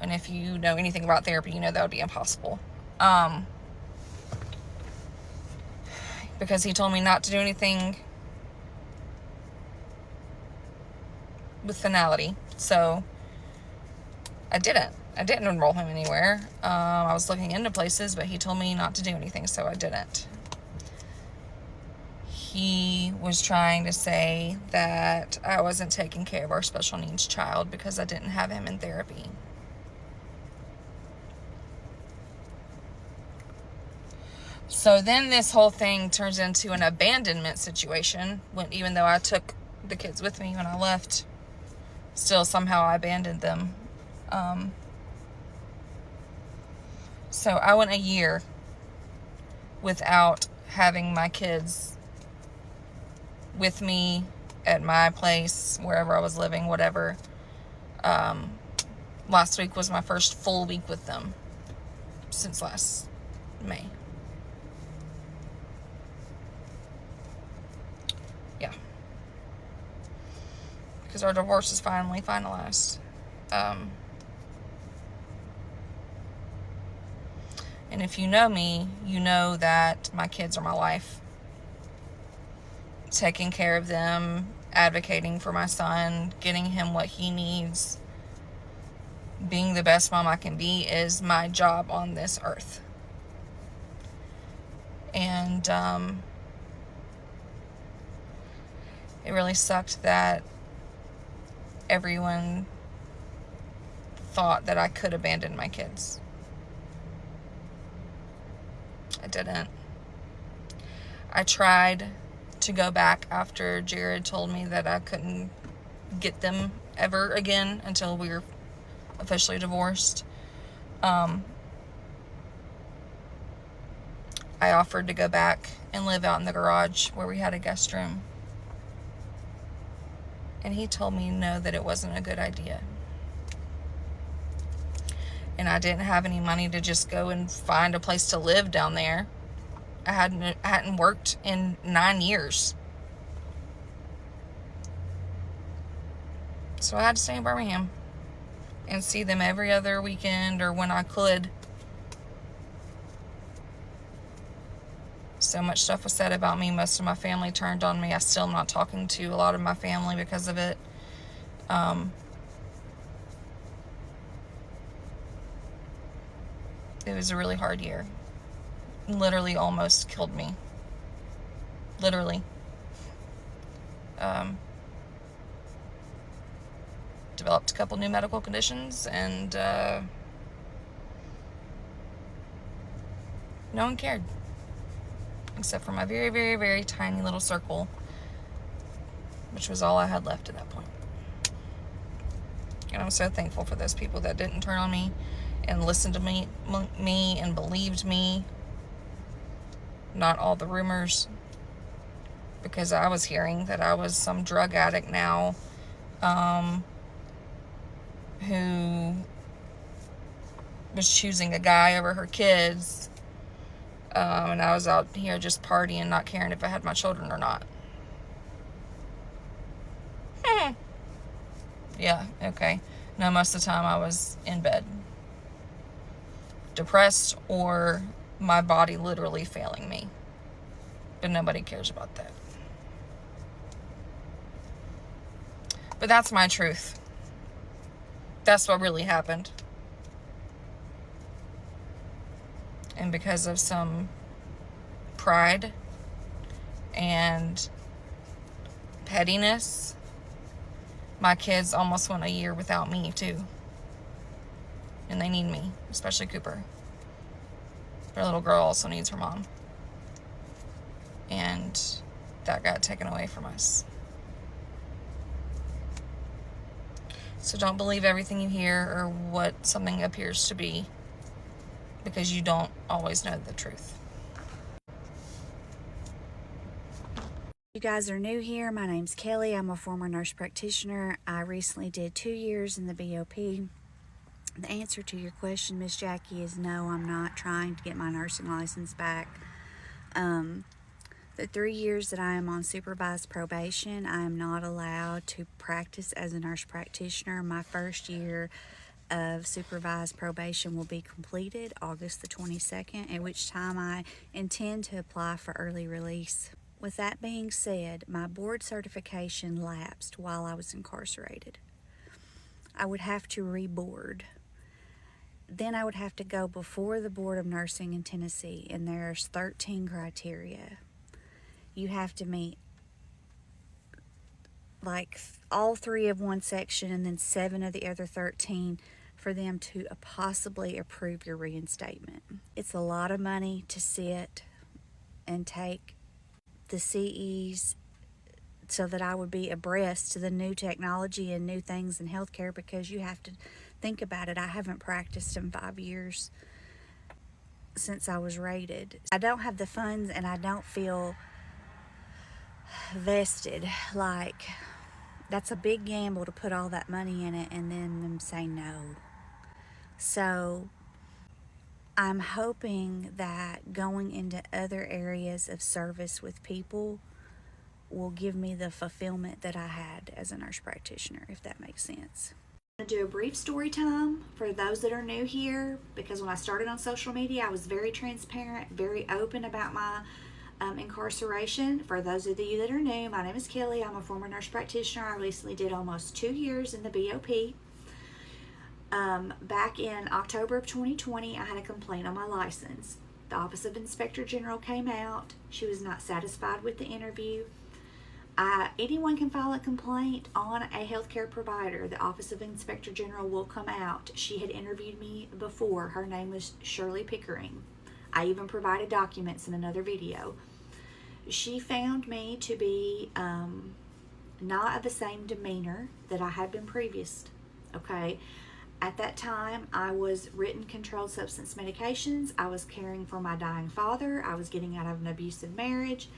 if you know anything about therapy, you know that would be impossible. Because he told me not to do anything with finality. So I didn't enroll him anywhere. I was looking into places, but he told me not to do anything, so I didn't. He was trying to say that I wasn't taking care of our special needs child because I didn't have him in therapy. So then this whole thing turns into an abandonment situation, even though I took the kids with me when I left, still somehow I abandoned them. So I went a year without having my kids with me at my place, wherever I was living, whatever. Last week was my first full week with them since last May. Yeah. Because our divorce is finally finalized. And if you know me, you know that my kids are my life. Taking care of them, advocating for my son, getting him what he needs, being the best mom I can be is my job on this earth. And it really sucked that everyone thought that I could abandon my kids. I didn't. I tried to go back after Jared told me that I couldn't get them ever again until we were officially divorced. I offered to go back and live out in the garage where we had a guest room. And he told me no, that it wasn't a good idea. And I didn't have any money to just go and find a place to live down there. I hadn't worked in 9 years. So I had to stay in Birmingham and see them every other weekend or when I could. So much stuff was said about me. Most of my family turned on me. I still am not talking to a lot of my family because of it. It was a really hard year. Literally almost killed me. Literally. Developed a couple new medical conditions and no one cared. Except for my very, very, very tiny little circle, which was all I had left at that point. And I'm so thankful for those people that didn't turn on me and listened to me and believed me. Not all the rumors, because I was hearing that I was some drug addict now, who was choosing a guy over her kids, and I was out here just partying, not caring if I had my children or not. Yeah, okay. No, most of the time I was in bed, depressed, or my body literally failing me. But nobody cares about that. But that's my truth. That's what really happened. And because of some pride and pettiness, my kids almost went a year without me too. And they need me, especially Cooper. Their little girl also needs her mom. And that got taken away from us. So don't believe everything you hear or what something appears to be, because you don't always know the truth. You guys are new here. My name's Kelly. I'm a former nurse practitioner. I recently did 2 years in the BOP. The answer to your question, Miss Jackie, is no, I'm not trying to get my nursing license back. The 3 years that I am on supervised probation, I am not allowed to practice as a nurse practitioner. My first year of supervised probation will be completed August the 22nd, at which time I intend to apply for early release. With that being said, my board certification lapsed while I was incarcerated. I would have to reboard. Then I would have to go before the Board of Nursing in Tennessee, and there's 13 criteria. You have to meet like all 3 of one section and then 7 of the other 13 for them to possibly approve your reinstatement. It's a lot of money to sit and take the CEs so that I would be abreast to the new technology and new things in healthcare, because you have to think about it. I haven't practiced in 5 years since I was rated. I don't have the funds and I don't feel vested. Like, that's a big gamble to put all that money in it and then them say no. So I'm hoping that going into other areas of service with people will give me the fulfillment that I had as a nurse practitioner, if that makes sense. I'm going to do a brief story time for those that are new here, because when I started on social media, I was very transparent, very open about my incarceration. For those of you that are new, my name is Kelly. I'm a former nurse practitioner. I recently did almost 2 years in the BOP. Back in October of 2020, I had a complaint on my license. The Office of Inspector General came out. She was not satisfied with the interview. Anyone can file a complaint on a healthcare provider. The Office of Inspector General will come out. She had interviewed me before. Her name was Shirley Pickering. I even provided documents in another video. She found me to be not of the same demeanor that I had been previous. Okay. At that time, I was written controlled substance medications. I was caring for my dying father. I was getting out of an abusive marriage.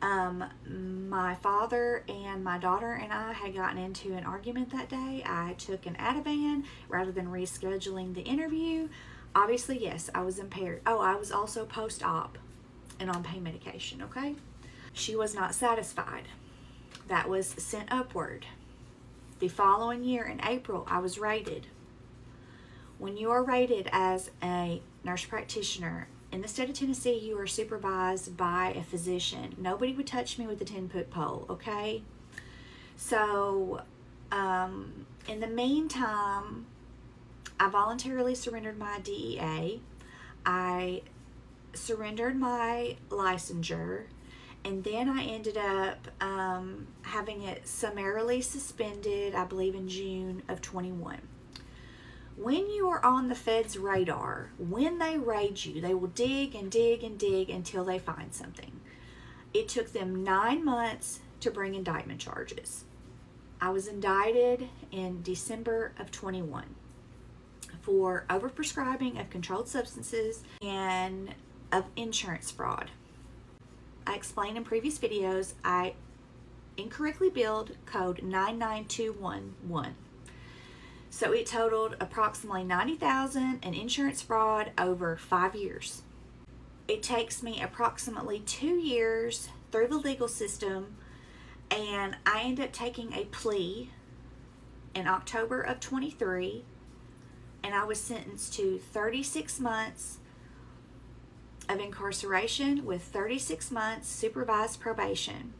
My father and my daughter and I had gotten into an argument that day. I took an Ativan rather than rescheduling the interview. Obviously, yes, I was impaired. Oh, I was also post-op and on pain medication, okay? She was not satisfied. That was sent upward. The following year in April, I was rated. When you are rated as a nurse practitioner in the state of Tennessee, you are supervised by a physician. Nobody would touch me with a 10-foot pole, okay? So, in the meantime, I voluntarily surrendered my DEA. I surrendered my licensure, and then I ended up having it summarily suspended, I believe in June of 21. When you are on the Fed's radar, when they raid you, they will dig and dig and dig until they find something. It took them 9 months to bring indictment charges. I was indicted in December of 21 for overprescribing of controlled substances and of insurance fraud. I explained in previous videos, I incorrectly billed code 99211. So it totaled approximately $90,000 in insurance fraud over 5 years. It takes me approximately 2 years through the legal system, and I end up taking a plea in October of 23, and I was sentenced to 36 months of incarceration with 36 months supervised probation.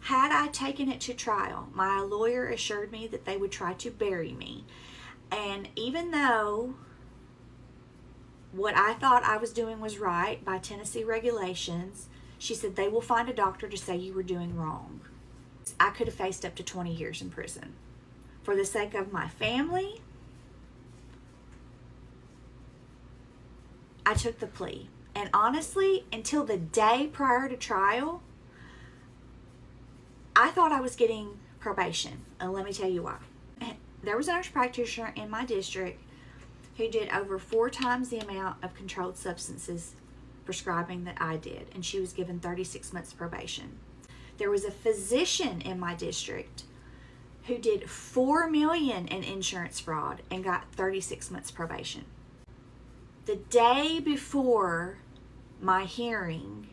Had I taken it to trial, my lawyer assured me that they would try to bury me. And even though what I thought I was doing was right by Tennessee regulations, she said they will find a doctor to say you were doing wrong. I could have faced up to 20 years in prison. For the sake of my family, I took the plea. And honestly, until the day prior to trial, I thought I was getting probation. And let me tell you why. There was a nurse practitioner in my district who did over 4 times the amount of controlled substances prescribing that I did, and she was given 36 months probation. There was a physician in my district who did $4 million in insurance fraud and got 36 months probation. The day before my hearing,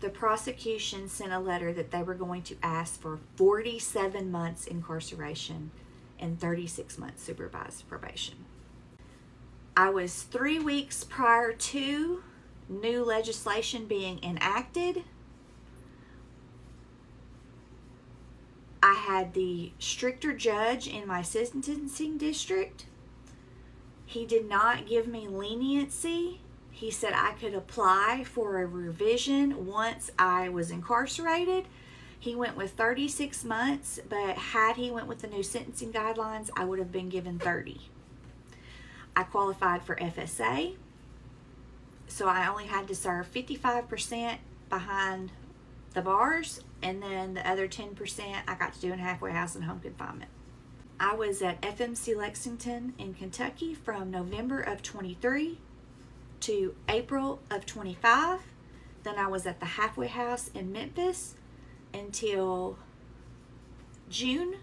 the prosecution sent a letter that they were going to ask for 47 months incarceration and 36 months supervised probation. I was 3 weeks prior to new legislation being enacted. I had the stricter judge in my sentencing district. He did not give me leniency. He said I could apply for a revision once I was incarcerated. He went with 36 months, but had he went with the new sentencing guidelines, I would have been given 30. I qualified for FSA, so I only had to serve 55% behind the bars, and then the other 10% I got to do in halfway house and home confinement. I was at FMC Lexington in Kentucky from November of 23 to April of 25. Then I was at the halfway house in Memphis until June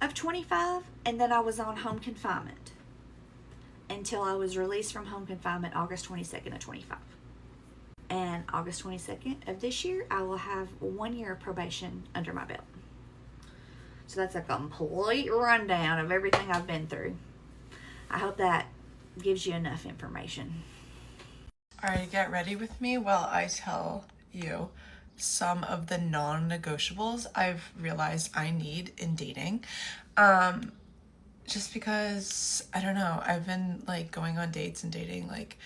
of 25, and then I was on home confinement until I was released from home confinement August 22nd of 25. And August 22nd of this year, I will have 1 year of probation under my belt. So that's a complete rundown of everything I've been through. I hope that gives you enough information. Alright, get ready with me while I tell you some of the non-negotiables I've realized I need in dating. Just because, I don't know, I've been like going on dates and dating like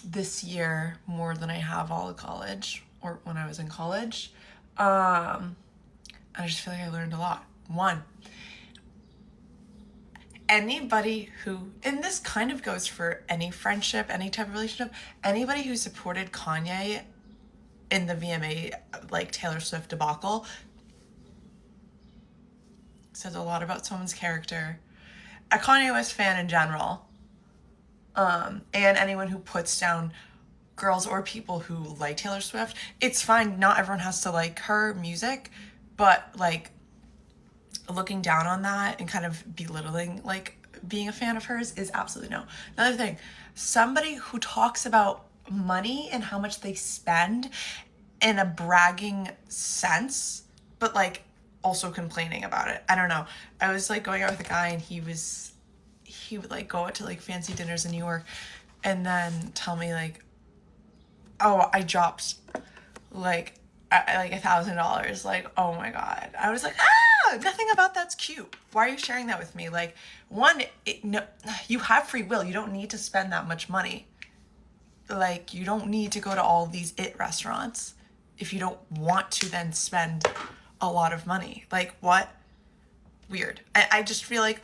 this year more than I have all of college or when I was in college. I just feel like I learned a lot. One, anybody who, and this kind of goes for any friendship, any type of relationship, anybody who supported Kanye in the VMA, like Taylor Swift debacle, says a lot about someone's character. A Kanye West fan in general, and anyone who puts down girls or people who like Taylor Swift, it's fine. Not everyone has to like her music, but like looking down on that and kind of belittling like being a fan of hers is absolutely no. Another thing, somebody who talks about money and how much they spend in a bragging sense, but like also complaining about it. I don't know. I was like going out with a guy and he would like go out to like fancy dinners in New York and then tell me like, oh, I dropped like $1,000. Like, oh my God. I was like, nothing about that's cute. Why are you sharing that with me? Like, one, no, you have free will. You don't need to spend that much money. Like, you don't need to go to all these restaurants if you don't want to then spend a lot of money. Like, what? Weird. I just feel like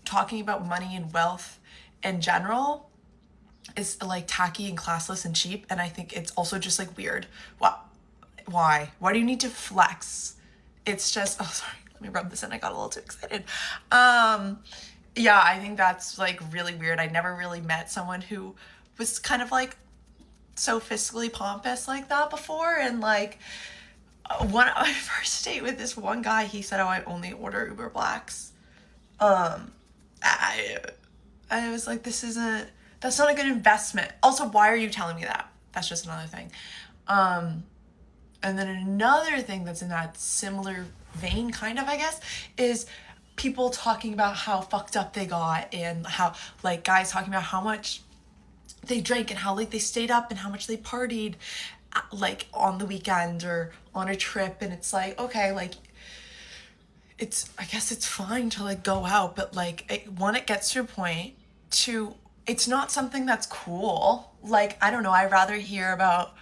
talking about money and wealth in general is like tacky and classless and cheap, and I think it's also just like weird. Why do you need to flex? It's just, oh sorry, let me rub this in, I got a little too excited. Yeah, I think that's like really weird. I never really met someone who was kind of like so fiscally pompous like that before. And like one of my first date with this one guy, he said, oh, I only order Uber Blacks. I was like, that's not a good investment. Also, why are you telling me that? That's just another thing. And then another thing that's in that similar vein, kind of, I guess, is people talking about how fucked up they got, and how, like, guys talking about how much they drank and how, like, they stayed up and how much they partied, like, on the weekend or on a trip. And it's like, okay, like, I guess it's fine to, like, go out, but, like, it gets to a point to, it's not something that's cool. Like, I don't know, I'd rather hear about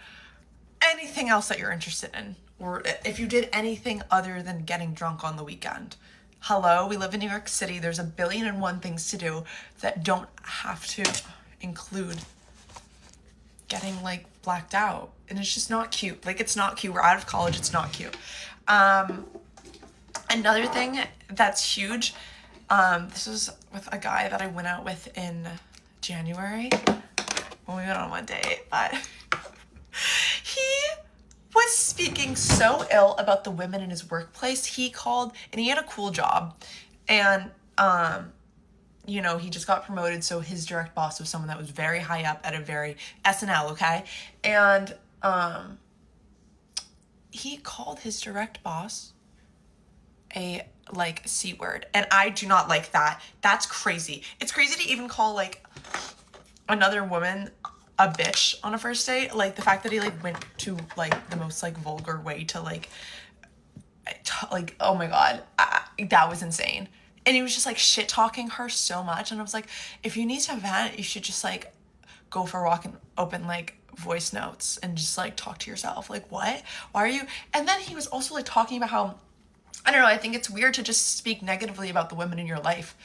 anything else that you're interested in, or if you did anything other than getting drunk on the weekend. Hello, we live in New York City. There's 1,000,000,001 things to do that don't have to include getting, like, blacked out. And it's just not cute. Like, it's not cute. We're out of college. It's not cute. Another thing that's huge, this was with a guy that I went out with in January when we went on one date, but he was speaking so ill about the women in his workplace. He called, and he had a cool job, and you know, he just got promoted, so his direct boss was someone that was very high up at a very SNL, okay? And he called his direct boss a, like, C word, and I do not like that. That's crazy. It's crazy to even call, like, another woman a bitch on a first date. Like, the fact that he, like, went to, like, the most, like, vulgar way to, like, oh my god, that was insane. And he was just, like, shit talking her so much, and I was like, if you need to vent, you should just, like, go for a walk and open, like, voice notes and just, like, talk to yourself. Like, what? Why are you? And then he was also, like, talking about how, I don't know, I think it's weird to just speak negatively about the women in your life.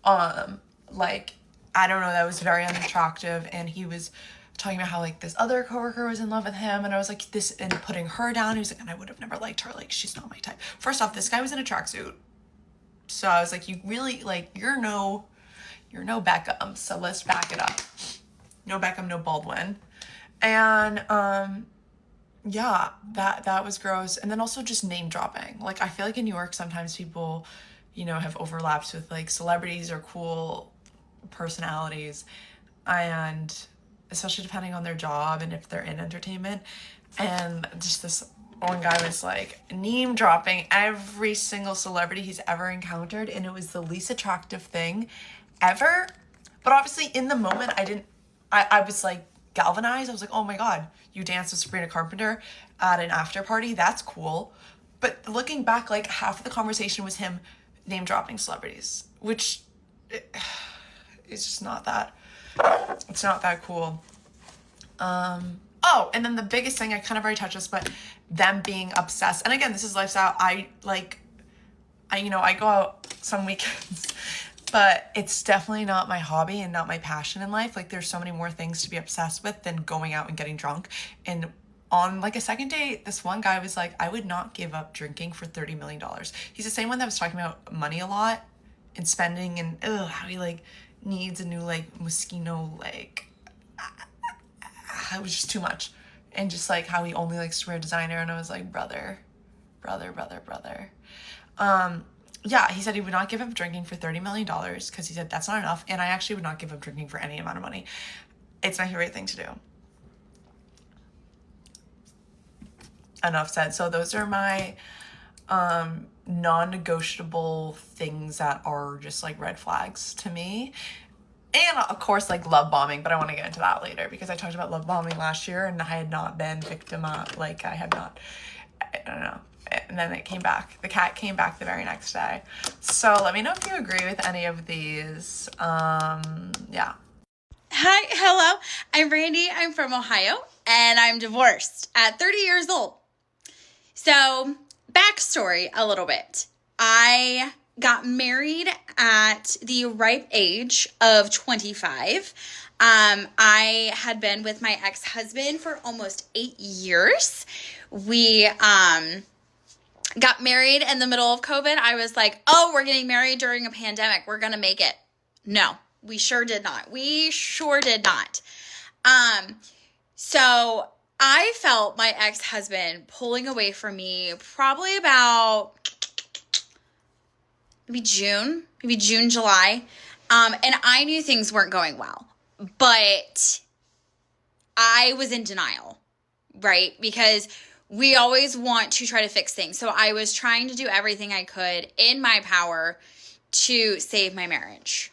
Like, I don't know, that was very unattractive. And he was talking about how, like, this other coworker was in love with him, and I was like, this, and putting her down. He was like, and I would have never liked her. Like, she's not my type. First off, this guy was in a tracksuit. So I was like, you really, like, you're no Beckham. So let's back it up. No Beckham, no Baldwin. And, yeah, that was gross. And then also just name dropping. Like, I feel like in New York, sometimes people, you know, have overlaps with, like, celebrities or cool personalities, and especially depending on their job and if they're in entertainment. And just this one guy was, like, name dropping every single celebrity he's ever encountered, and it was the least attractive thing ever. But obviously in the moment, I was, like, galvanized. I was like, oh my god, you danced with Sabrina Carpenter at an after party? That's cool. But looking back, like, half of the conversation was him name dropping celebrities, which it's just not that, it's not that cool. Oh, and then the biggest thing, I kind of already touched this, but them being obsessed. And again, this is lifestyle. I go out some weekends, but it's definitely not my hobby and not my passion in life. Like, there's so many more things to be obsessed with than going out and getting drunk. And on, like, a second date, this one guy was like, I would not give up drinking for $30 million. He's the same one that was talking about money a lot and spending, and how he, like, needs a new, like, Moschino, like, it was just too much. And just, like, how he only likes to wear designer. And I was like, brother. Yeah, he said he would not give up drinking for $30 million because he said that's not enough. And I actually would not give up drinking for any amount of money. It's my favorite thing to do. Enough said. So those are my non-negotiable things that are just, like, red flags to me. And of course, like, love bombing, but I want to get into that later because I talked about love bombing last year and I had not been victimized. Like, I don't know. And then it came back. The cat came back the very next day. So let me know if you agree with any of these. Yeah. Hi, hello. I'm Brandy. I'm from Ohio and I'm divorced at 30 years old. So, backstory a little bit. I got married at the ripe age of 25. I had been with my ex-husband for almost 8 years. We got married in the middle of COVID. I was like, oh, we're getting married during a pandemic. We're going to make it. No, we sure did not. So I felt my ex-husband pulling away from me probably about maybe June, July. And I knew things weren't going well, but I was in denial, right? Because we always want to try to fix things. So I was trying to do everything I could in my power to save my marriage.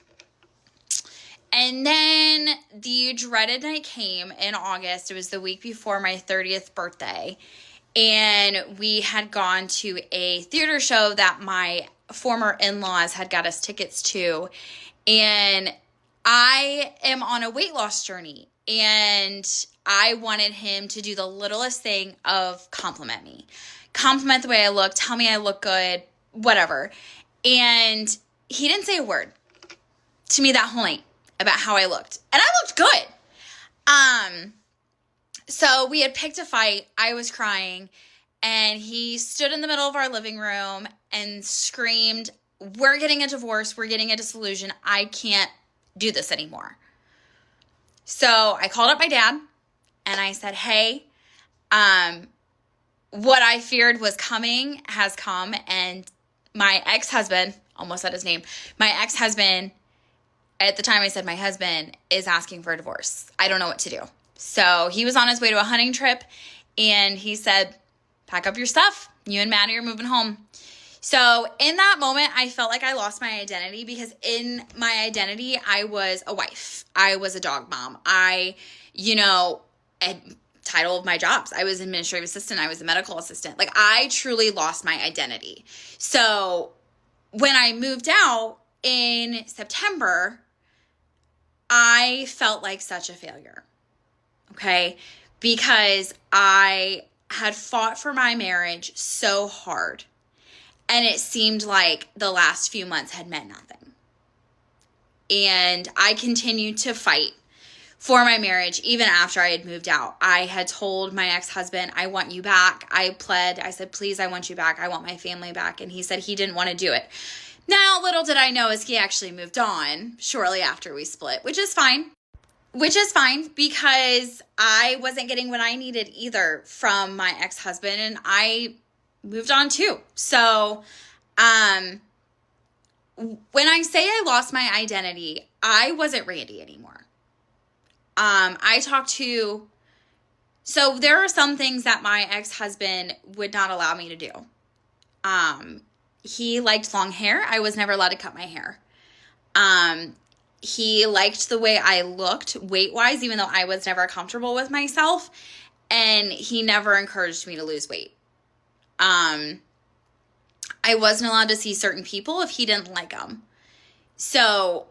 And then the dreaded night came in August. It was the week before my 30th birthday. And we had gone to a theater show that my former in-laws had got us tickets to. And I am on a weight loss journey. And I wanted him to do the littlest thing of compliment me. Compliment the way I look, tell me I look good, whatever. And he didn't say a word to me that whole night about how I looked. And I looked good. So we had picked a fight. I was crying. And he stood in the middle of our living room and screamed, "We're getting a divorce. We're getting a dissolution. I can't do this anymore." So I called up my dad and I said, "Hey, what I feared was coming has come." And my ex-husband, almost said his name, my ex-husband, at the time I said my husband, is asking for a divorce. I don't know what to do. So he was on his way to a hunting trip and he said, "Pack up your stuff. You and Maddie are moving home." So in that moment, I felt like I lost my identity, because in my identity, I was a wife. I was a dog mom. Title of my jobs, I was administrative assistant. I was a medical assistant. Like, I truly lost my identity. So when I moved out in September, I felt like such a failure. Okay? Because I had fought for my marriage so hard. And it seemed like the last few months had meant nothing. And I continued to fight for my marriage even after I had moved out. I had told my ex-husband, "I want you back." I pled. I said, "Please, I want you back. I want my family back." And he said he didn't want to do it. Now, little did I know is he actually moved on shortly after we split, which is fine. Because I wasn't getting what I needed either from my ex-husband, and I moved on too. So, when I say I lost my identity, I wasn't Randy anymore. So there are some things that my ex-husband would not allow me to do. He liked long hair. I was never allowed to cut my hair. He liked the way I looked weight-wise, even though I was never comfortable with myself. And he never encouraged me to lose weight. I wasn't allowed to see certain people if he didn't like them. So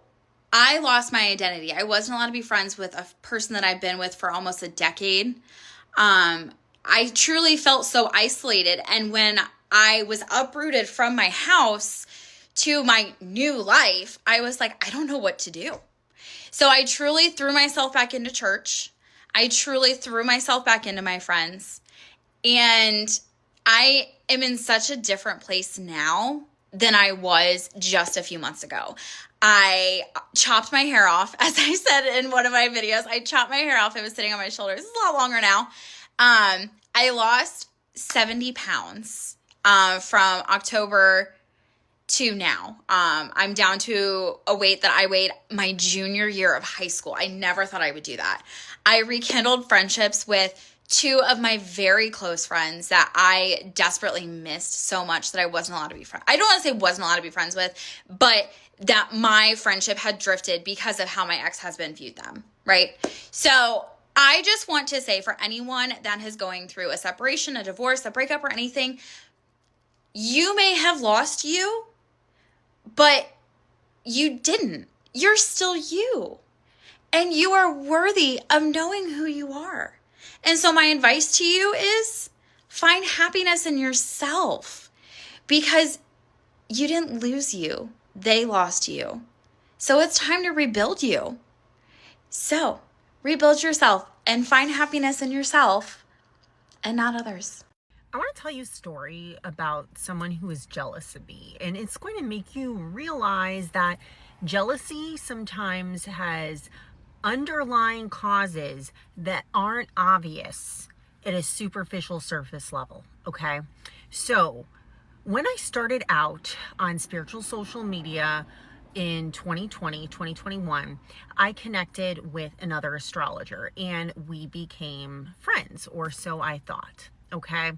I lost my identity. I wasn't allowed to be friends with a person that I've been with for almost a decade. I truly felt so isolated. And when I was uprooted from my house to my new life, I was like, I don't know what to do. So I truly threw myself back into church. I truly threw myself back into my friends. And I am in such a different place now than I was just a few months ago. I chopped my hair off. As I said in one of my videos, I chopped my hair off. It was sitting on my shoulders. It's a lot longer now. I lost 70 pounds from October to now. I'm down to a weight that I weighed my junior year of high school. I never thought I would do that. I rekindled friendships with two of my very close friends that I desperately missed so much that I wasn't allowed to be friends. I don't want to say wasn't allowed to be friends with, but that my friendship had drifted because of how my ex-husband viewed them, right? So I just want to say, for anyone that is going through a separation, a divorce, a breakup, or anything, you may have lost you, but you didn't. You're still you. And you are worthy of knowing who you are. And so my advice to you is find happiness in yourself, because you didn't lose you. They lost you. So it's time to rebuild you. So rebuild yourself and find happiness in yourself and not others. I want to tell you a story about someone who is jealous of me, and it's going to make you realize that jealousy sometimes has underlying causes that aren't obvious at a superficial surface level, okay? So when I started out on spiritual social media in 2020, 2021, I connected with another astrologer and we became friends, or so I thought. okay?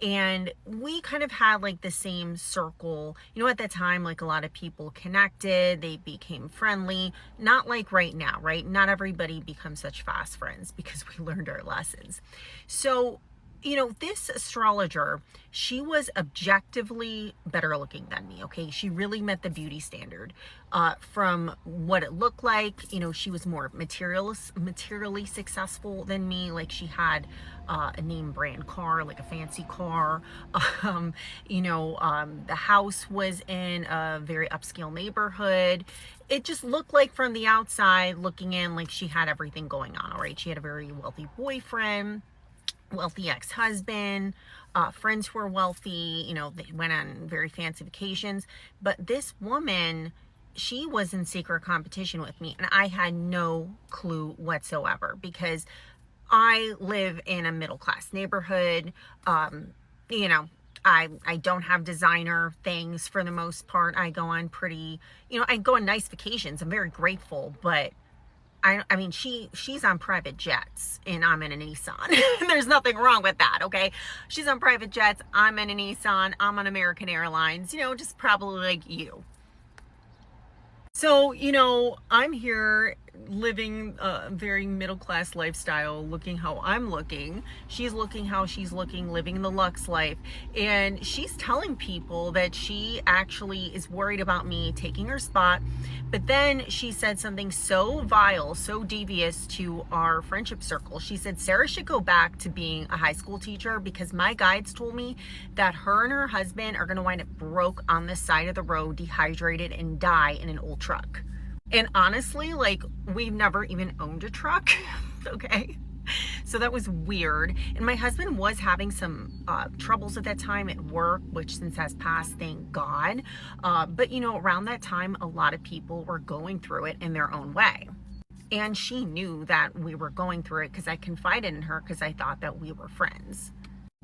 And we kind of had like the same circle. You know, at that time, like a lot of people connected, they became friendly. Not like right now, right? Not everybody becomes such fast friends because we learned our lessons. So, you know, this astrologer, she was objectively better looking than me, okay? She really met the beauty standard. From what it looked like, you know, she was more materially successful than me. Like she had a name brand car, like a fancy car. The house was in a very upscale neighborhood. It just looked like from the outside looking in, like she had everything going on, all right? She had a very wealthy boyfriend, wealthy ex-husband, friends who were wealthy, you know, they went on very fancy vacations. But this woman, she was in secret competition with me, and I had no clue whatsoever because I live in a middle-class neighborhood. You know, I don't have designer things for the most part. I go on I go on nice vacations. I'm very grateful, but I mean, she's on private jets and I'm in a Nissan. There's nothing wrong with that, okay? She's on private jets, I'm in a Nissan, I'm on American Airlines, you know, just probably like you. So, you know, I'm here living a very middle-class lifestyle, looking how I'm looking. She's looking how she's looking, living the Lux life. And she's telling people that she actually is worried about me taking her spot. But then she said something so vile, so devious to our friendship circle. She said Sarah should go back to being a high school teacher because my guides told me that her and her husband are going to wind up broke on the side of the road, dehydrated, and die in an old truck. And honestly, like, we've never even owned a truck, okay? So that was weird. And my husband was having some troubles at that time at work, which since has passed, thank God. But, you know, around that time, a lot of people were going through it in their own way. And she knew that we were going through it because I confided in her because I thought that we were friends.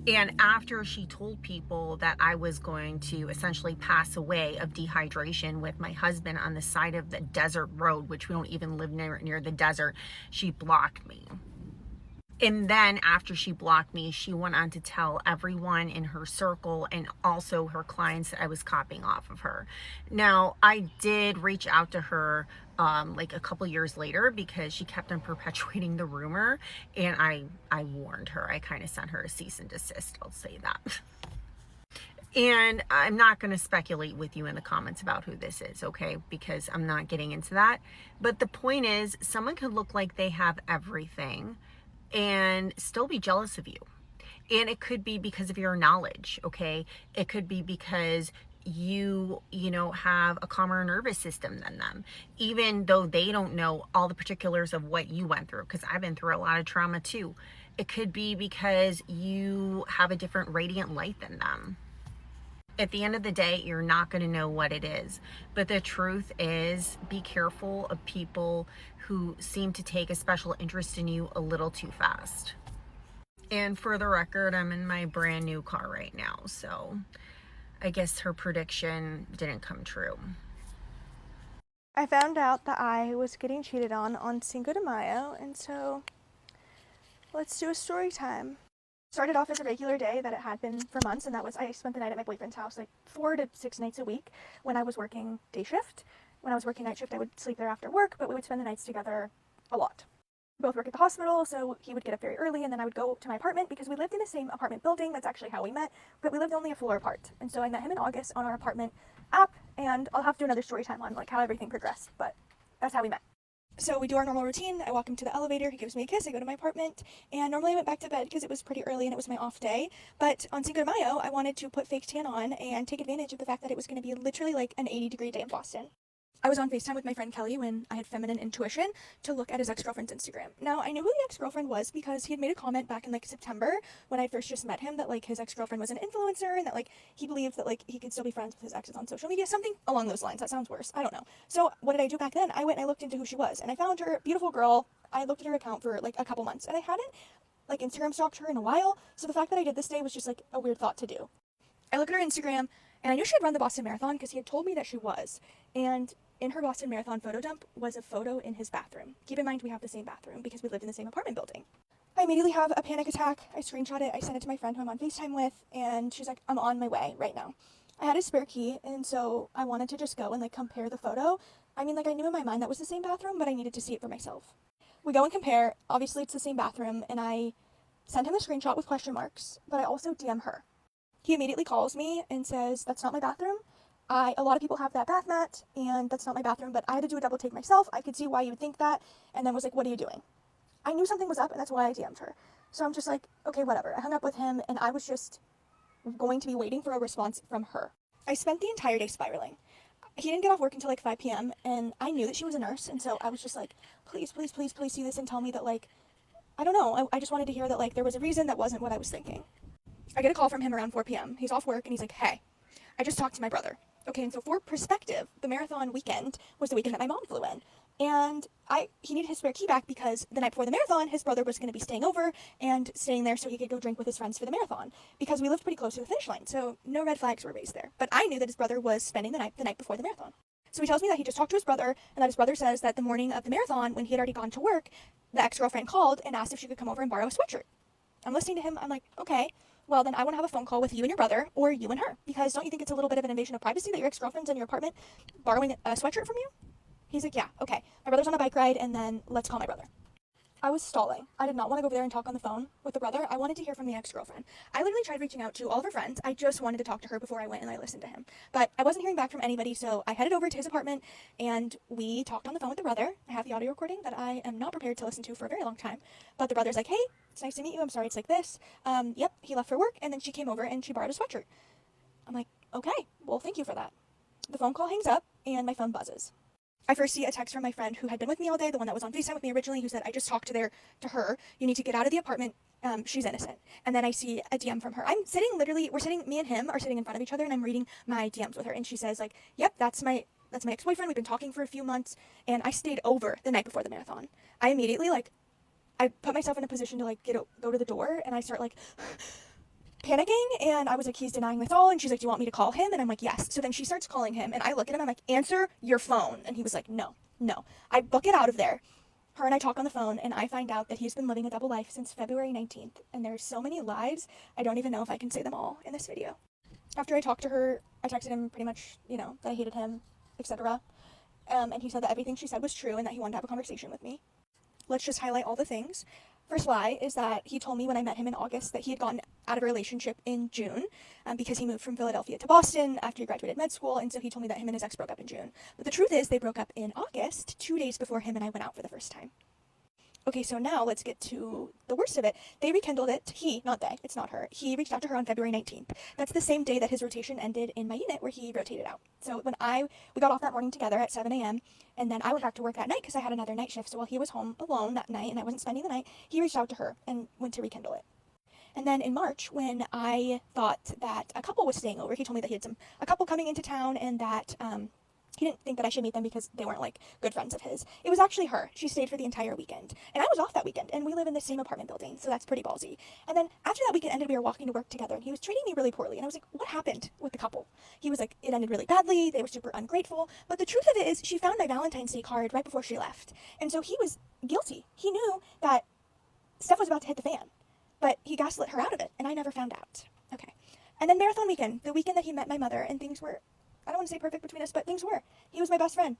And after she told people that I was going to essentially pass away of dehydration with my husband on the side of the desert road, which we don't even live near the desert, she blocked me. And then after she blocked me, she went on to tell everyone in her circle and also her clients that I was copying off of her. Now, I did reach out to her like a couple years later because she kept on perpetuating the rumor, and I warned her. I kind of sent her a cease and desist, I'll say that. And I'm not going to speculate with you in the comments about who this is, okay? Because I'm not getting into that. But the point is, someone could look like they have everything and still be jealous of you. And it could be because of your knowledge, okay? It could be because you know, have a calmer nervous system than them, even though they don't know all the particulars of what you went through, because I've been through a lot of trauma too. It could be because you have a different radiant light than them. At the end of the day, you're not going to know what it is. But the truth is, be careful of people who seem to take a special interest in you a little too fast. And for the record, I'm in my brand new car right now, so I guess her prediction didn't come true. I found out that I was getting cheated on Cinco de Mayo, and so let's do a story time. Started off as a regular day that it had been for months, and that was I spent the night at my boyfriend's house like 4 to 6 nights a week when I was working day shift. When I was working night shift, I would sleep there after work, but we would spend the nights together a lot. We both work at the hospital, so he would get up very early, and then I would go to my apartment because we lived in the same apartment building. That's actually how we met, but we lived only a floor apart. And so I met him in August on our apartment app, and I'll have to do another story time on like how everything progressed, but that's how we met. So we do our normal routine. I walk him to the elevator, he gives me a kiss, I go to my apartment, and normally I went back to bed because it was pretty early and it was my off day. But on Cinco de Mayo, I wanted to put fake tan on and take advantage of the fact that it was going to be literally like an 80-degree day in Boston. I was on FaceTime with my friend Kelly when I had feminine intuition to look at his ex-girlfriend's Instagram. Now, I knew who the ex-girlfriend was because he had made a comment back in like September when I first just met him that like his ex-girlfriend was an influencer and that like he believed that like he could still be friends with his exes on social media, something along those lines. That sounds worse. I don't know. So what did I do back then? I went and I looked into who she was, and I found her, beautiful girl. I looked at her account for like a couple months, and I hadn't like Instagram stalked her in a while, so the fact that I did this day was just like a weird thought to do. I look at her Instagram, and I knew she had run the Boston Marathon because he had told me that she was, and in her Boston Marathon photo dump was a photo in his bathroom. Keep in mind we have the same bathroom because we lived in the same apartment building. I immediately have a panic attack. I screenshot it, I sent it to my friend who I'm on FaceTime with, and she's like, I'm on my way right now. I had a spare key, and so I wanted to just go and like compare the photo. I mean, like, I knew in my mind that was the same bathroom, but I needed to see it for myself. We go and compare. Obviously, it's the same bathroom, and I sent him a screenshot with question marks, but I also DM her. He immediately calls me and says, that's not my bathroom. A lot of people have that bath mat, and that's not my bathroom, but I had to do a double take myself. I could see why you would think that, and then was like, what are you doing? I knew something was up, and that's why I DM'd her. So I'm just like, okay, whatever. I hung up with him, and I was just going to be waiting for a response from her. I spent the entire day spiraling. He didn't get off work until like 5 p.m., and I knew that she was a nurse, and so I was just like, please, please, please, please see this and tell me that, like, I don't know. I just wanted to hear that, like, there was a reason that wasn't what I was thinking. I get a call from him around 4 p.m. He's off work, and he's like, hey, I just talked to my brother. Okay, and so for perspective, the marathon weekend was the weekend that my mom flew in. And he needed his spare key back because the night before the marathon, his brother was going to be staying over and staying there so he could go drink with his friends for the marathon because we lived pretty close to the finish line, so no red flags were raised there. But I knew that his brother was spending the night before the marathon. So he tells me that he just talked to his brother and that his brother says that the morning of the marathon, when he had already gone to work, the ex-girlfriend called and asked if she could come over and borrow a sweatshirt. I'm listening to him. I'm like, okay, well, then I want to have a phone call with you and your brother or you and her, because don't you think it's a little bit of an invasion of privacy that your ex-girlfriend's in your apartment borrowing a sweatshirt from you? He's like, yeah, okay. My brother's on a bike ride, and then let's call my brother. I was stalling. I did not want to go over there and talk on the phone with the brother. I wanted to hear from the ex-girlfriend. I literally tried reaching out to all of her friends. I just wanted to talk to her before I went and I listened to him. But I wasn't hearing back from anybody, so I headed over to his apartment, and we talked on the phone with the brother. I have the audio recording that I am not prepared to listen to for a very long time. But the brother's like, hey, it's nice to meet you. I'm sorry it's like this. Yep, he left for work, and then she came over and she borrowed a sweatshirt. I'm like, okay, well, thank you for that. The phone call hangs up, and my phone buzzes. I first see a text from my friend who had been with me all day, the one that was on FaceTime with me originally, who said, I just talked to her. You need to get out of the apartment. She's innocent. And then I see a DM from her. Me and him are sitting in front of each other, and I'm reading my DMs with her. And she says, like, yep, that's my ex-boyfriend. We've been talking for a few months, and I stayed over the night before the marathon. I immediately, I put myself in a position to, go to the door, and I start, panicking, and I was like, he's denying this all, and she's like, do you want me to call him? And I'm like, yes. So then she starts calling him, and I look at him, I'm like, answer your phone. And he was like, no. I book it out of there. Her and I talk on the phone, and I find out that he's been living a double life since February 19th, and there's so many lies, I don't even know if I can say them all in this video. After I talked to her, I texted him pretty much, that I hated him, etc. And he said that everything she said was true, and that he wanted to have a conversation with me. Let's just highlight all the things. First lie is that he told me when I met him in August that he had gotten out of a relationship in June because he moved from Philadelphia to Boston after he graduated med school, and so he told me that him and his ex broke up in June. But the truth is they broke up in August, 2 days before him and I went out for the first time. Okay, so now let's get to the worst of it. They rekindled it. He, not they, it's not her. He reached out to her on February 19th. That's the same day that his rotation ended in my unit where he rotated out. So when we got off that morning together at 7 a.m., and then I went back to work that night because I had another night shift. So while he was home alone that night and I wasn't spending the night, he reached out to her and went to rekindle it. And then in March, when I thought that a couple was staying over, he told me that he had a couple coming into town and that, he didn't think that I should meet them because they weren't, good friends of his. It was actually her. She stayed for the entire weekend. And I was off that weekend, and we live in the same apartment building, so that's pretty ballsy. And then after that weekend ended, we were walking to work together, and he was treating me really poorly. And I was like, what happened with the couple? He was like, it ended really badly. They were super ungrateful. But the truth of it is, she found my Valentine's Day card right before she left. And so he was guilty. He knew that stuff was about to hit the fan. But he gaslit her out of it, and I never found out. Okay. And then marathon weekend, the weekend that he met my mother, and things were, I don't want to say perfect between us, but things were. He was my best friend.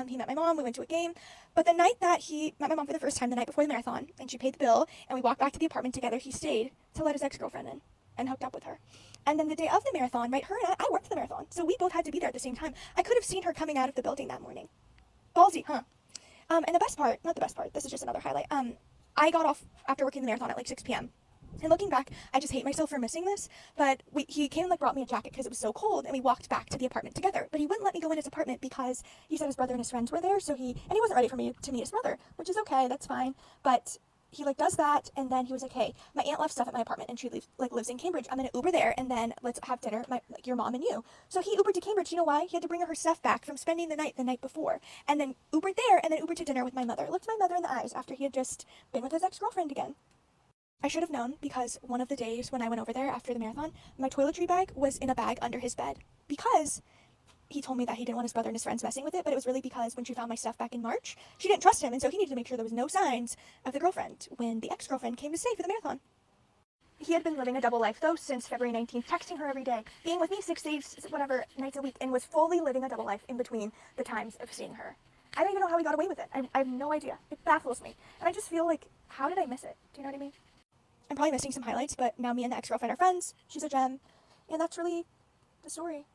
He met my mom, we went to a game, but the night that he met my mom for the first time, the night before the marathon, and she paid the bill, and we walked back to the apartment together, he stayed to let his ex-girlfriend in, and hooked up with her. And then the day of the marathon, right, her and I worked the marathon, so we both had to be there at the same time. I could have seen her coming out of the building that morning. Ballsy, huh? And the best part, not the best part, this is just another highlight, I got off after working the marathon at 6 p.m. And looking back, I just hate myself for missing this, but he came and brought me a jacket because it was so cold, and we walked back to the apartment together. But he wouldn't let me go in his apartment because he said his brother and his friends were there, so he wasn't ready for me to meet his brother, which is okay, that's fine. But he does that, and then he was like, hey, my aunt left stuff at my apartment, and she lives in Cambridge. I'm gonna Uber there, and then let's have dinner, your mom and you. So he Ubered to Cambridge. You know why? He had to bring her stuff back from spending the night before, and then Ubered there, and then Ubered to dinner with my mother. Looked my mother in the eyes after he had just been with his ex-girlfriend again. I should have known because one of the days when I went over there after the marathon, my toiletry bag was in a bag under his bed because he told me that he didn't want his brother and his friends messing with it, but it was really because when she found my stuff back in March, she didn't trust him, and so he needed to make sure there was no signs of the girlfriend when the ex-girlfriend came to stay for the marathon. He had been living a double life, though, since February 19th, texting her every day, being with me 6 days, whatever, nights a week, and was fully living a double life in between the times of seeing her. I don't even know how he got away with it. I have no idea. It baffles me. And I just feel like, how did I miss it? Do you know what I mean? I'm probably missing some highlights, but now me and the ex-girlfriend are friends. She's a gem. And that's really the story.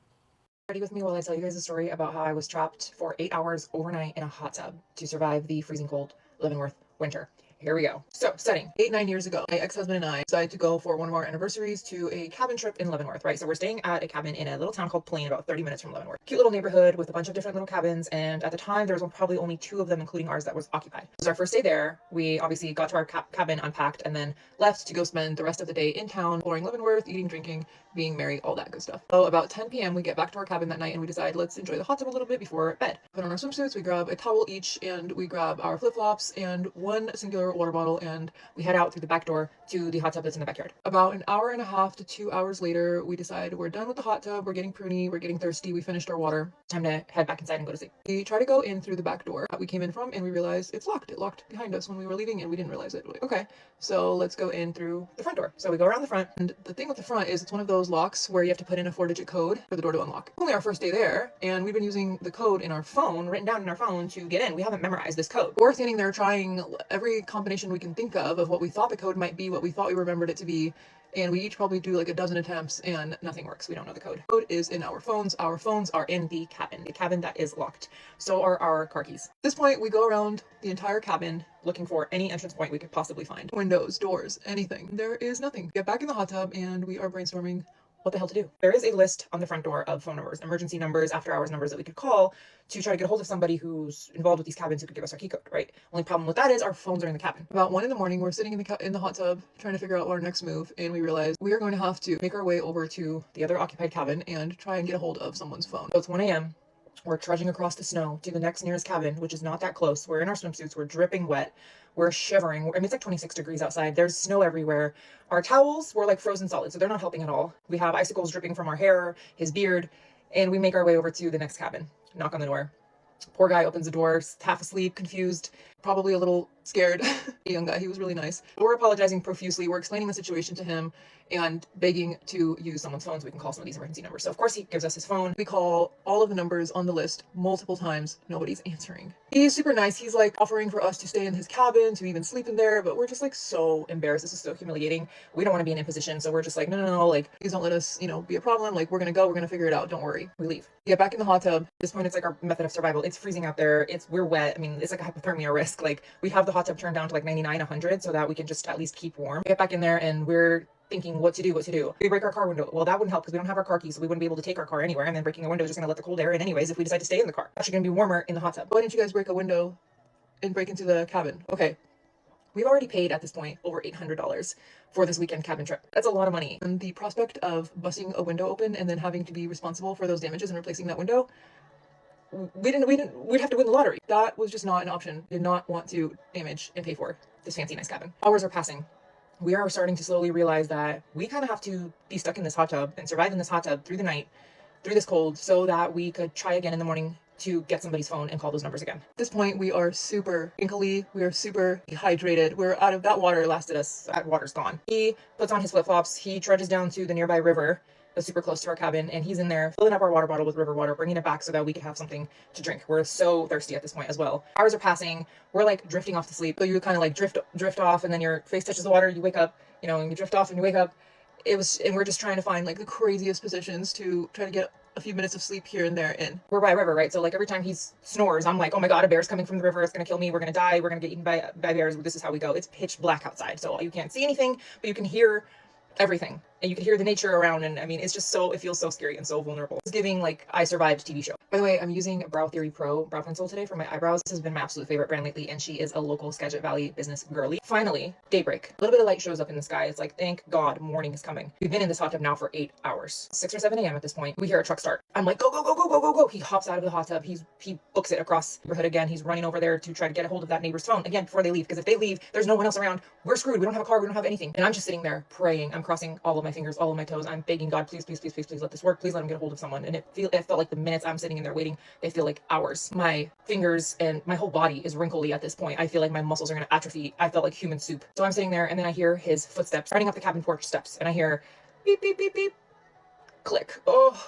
Ready with me while I tell you guys a story about how I was trapped for 8 hours overnight in a hot tub to survive the freezing cold Leavenworth winter. Here we go. So, setting. 9 years ago, my ex-husband and I decided to go for one of our anniversaries to a cabin trip in Leavenworth, right? So we're staying at a cabin in a little town called Plain, about 30 minutes from Leavenworth. Cute little neighborhood with a bunch of different little cabins, and at the time, there was probably only 2 of them, including ours, that was occupied. It was our first day there. We obviously got to our cabin, unpacked, and then left to go spend the rest of the day in town, exploring Leavenworth, eating, drinking, being merry, all that good stuff. So about 10 p.m., we get back to our cabin that night, and we decide, let's enjoy the hot tub a little bit before bed. Put on our swimsuits, we grab a towel each, and we grab our flip-flops and one singular water bottle, and we head out through the back door to the hot tub that's in the backyard. About an hour and a half to 2 hours later, we decide we're done with the hot tub, we're getting pruny, we're getting thirsty, we finished our water, time to head back inside and go to sleep. We try to go in through the back door that we came in from, and we realize it's locked. It locked behind us when we were leaving, and we didn't realize it. We're like, okay, so let's go in through the front door. So we go around the front, and the thing with the front is it's one of those locks where you have to put in a 4-digit code for the door to unlock. Only our first day there, and we've been using the code in our phone, written down in our phone, to get in. We haven't memorized this code. We're standing there trying every combination we can think of what we thought the code might be, what we thought we remembered it to be, and we each probably do like a dozen attempts, and nothing works. We don't know the code. The code is in our phones. Our phones are in the cabin that is locked. So are our car keys. At this point, we go around the entire cabin looking for any entrance point we could possibly find. Windows, doors, anything. There is nothing. Get back in the hot tub, and we are brainstorming what the hell to do. There is a list on the front door of phone numbers, emergency numbers, after hours numbers that we could call to try to get a hold of somebody who's involved with these cabins who could give us our key code, right? Only problem with that is our phones are in the cabin. About 1 a.m, we're sitting in the hot tub trying to figure out our next move, and we realize we are going to have to make our way over to the other occupied cabin and try and get a hold of someone's phone. So it's 1 a.m. We're trudging across the snow to the next nearest cabin, which is not that close. We're in our swimsuits. We're dripping wet. We're shivering. I mean, it's like 26 degrees outside. There's snow everywhere. Our towels were like frozen solid, so they're not helping at all. We have icicles dripping from our hair, his beard, and we make our way over to the next cabin. Knock on the door. Poor guy opens the door, half asleep, confused, probably a little scared. A young guy, he was really nice. We're apologizing profusely. We're explaining the situation to him and begging to use someone's phone so we can call some of these emergency numbers. So of course he gives us his phone. We call all of the numbers on the list multiple times. Nobody's answering. He's super nice. He's like offering for us to stay in his cabin, to even sleep in there, but we're just like so embarrassed. This is so humiliating. We don't want to be in imposition, so we're just like, no, like, please don't let us, be a problem. Like, we're gonna go, we're gonna figure it out. Don't worry. We leave. We get back in the hot tub. At this point, it's like our method of survival. It's freezing out there. We're wet. I mean, it's like a hypothermia risk. Like, we have the hot tub turned down to like 99, 100 so that we can just at least keep warm. We get back in there and we're thinking what to do. We break our car window. Well, that wouldn't help because we don't have our car keys, so we wouldn't be able to take our car anywhere, and then breaking a window is just going to let the cold air in anyways if we decide to stay in the car. It's actually going to be warmer in the hot tub. Why didn't you guys break a window and break into the cabin? Okay. We've already paid at this point over $800 for this weekend cabin trip. That's a lot of money. And the prospect of busting a window open and then having to be responsible for those damages and replacing that window, we'd have to win the lottery. That was just not an option. Did not want to damage and pay for this fancy nice cabin. Hours are passing. We are starting to slowly realize that we kind of have to be stuck in this hot tub and survive in this hot tub through the night, through this cold, so that we could try again in the morning to get somebody's phone and call those numbers again. At this point, we are super inkily, we are super dehydrated. We're out of that water lasted us, that water's gone. He puts on his flip-flops, he trudges down to the nearby river that's super close to our cabin, and he's in there filling up our water bottle with river water, bringing it back so that we could have something to drink. We're so thirsty at this point as well. Hours are passing, we're like drifting off to sleep. So you kind of like drift off, and then your face touches the water, you wake up, and you drift off and you wake up. And we're just trying to find like the craziest positions to try to get a few minutes of sleep here and there in. We're by a river, right? So like every time he snores, I'm like, oh my God, a bear's coming from the river. It's going to kill me. We're going to die. We're going to get eaten by bears. This is how we go. It's pitch black outside. So you can't see anything, but you can hear everything. And you can hear the nature around. And I mean, it feels so scary and so vulnerable. It's giving like I Survived TV show. By the way, I'm using Brow Theory Pro brow pencil today for my eyebrows. This has been my absolute favorite brand lately, and she is a local Skagit Valley business girly. Finally, daybreak. A little bit of light shows up in the sky. It's like, thank God, morning is coming. We've been in this hot tub now for 8 hours. 6 or 7 a.m. at this point. We hear a truck start. I'm like, go, go, go, go, go, go, go. He hops out of the hot tub. He books it across the neighborhood again. He's running over there to try to get a hold of that neighbor's phone again before they leave. Because if they leave, there's no one else around. We're screwed. We don't have a car. We don't have anything. And I'm just sitting there praying. I'm crossing all of my fingers, all of my toes. I'm begging God, please, please, please, please, please let this work. Please let him get a hold of someone. And it felt like the minutes I'm sitting in there waiting, they feel like hours. My fingers and my whole body is wrinkly at this point. I feel like my muscles are going to atrophy. I felt like human soup. So I'm sitting there, and then I hear his footsteps running up the cabin porch steps, and I hear beep, beep, beep, beep, click. Oh,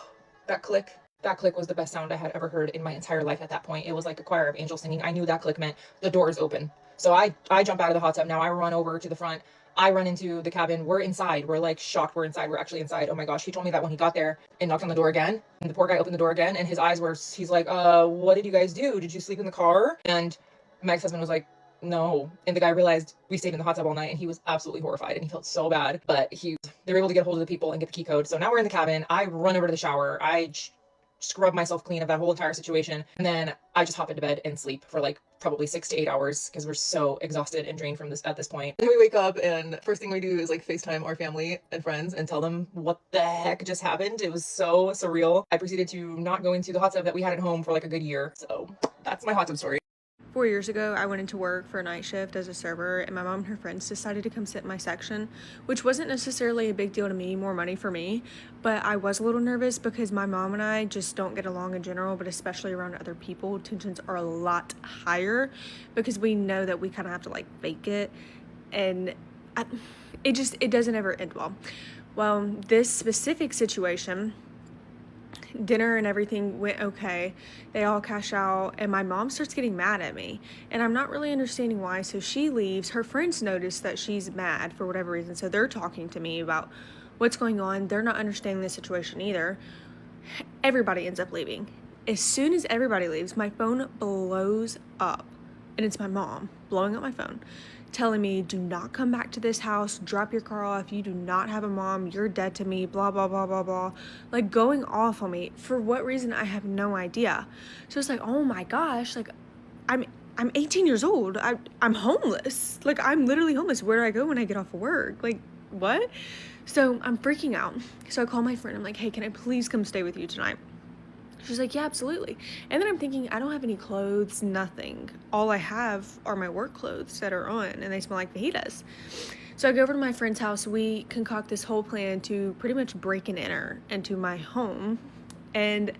that click. That click was the best sound I had ever heard in my entire life at that point. It was like a choir of angels singing. I knew that click meant the door is open. So I jump out of the hot tub. Now I run over to the front. I run into the cabin. We're inside. We're like shocked. We're inside. We're actually inside. Oh my gosh. He told me that when he got there and knocked on the door again, and the poor guy opened the door again, and his eyes were, he's like, what did you guys do? Did you sleep in the car? And my ex-husband was like, no. And the guy realized we stayed in the hot tub all night, and he was absolutely horrified, and he felt so bad. But they were able to get a hold of the people and get the key code. So now we're in the cabin. I run over to the shower. I scrub myself clean of that whole entire situation, and then I just hop into bed and sleep for like probably 6 to 8 hours because we're so exhausted and drained from this at this point. Then we wake up, and first thing we do is like FaceTime our family and friends and tell them what the heck just happened. It was so surreal. I proceeded to not go into the hot tub that we had at home for like a good year. So that's my hot tub story. 4 years ago, I went into work for a night shift as a server, and my mom and her friends decided to come sit in my section, which wasn't necessarily a big deal to me, more money for me, but I was a little nervous because my mom and I just don't get along in general, but especially around other people, tensions are a lot higher because we know that we kind of have to like fake it, and it doesn't ever end well. Well, this specific situation, dinner and everything went okay. They all cash out, and my mom starts getting mad at me, and I'm not really understanding why. So she leaves. Her friends notice that she's mad for whatever reason, so they're talking to me about what's going on. They're not understanding the situation either. Everybody ends up leaving. As soon as everybody leaves, my phone blows up, and it's my mom blowing up my phone, telling me, do not come back to this house, drop your car off, you do not have a mom, you're dead to me, blah, blah, blah, blah, blah. Like going off on me. For what reason, I have no idea. So it's like, oh my gosh, like I'm 18 years old. I'm homeless. Like I'm literally homeless. Where do I go when I get off of work? Like what? So I'm freaking out. So I call my friend. I'm like, hey, can I please come stay with you tonight? She's like, yeah, absolutely. And then I'm thinking, I don't have any clothes, nothing. All I have are my work clothes that are on, and they smell like fajitas. So I go over to my friend's house. We concoct this whole plan to pretty much break and enter into my home. And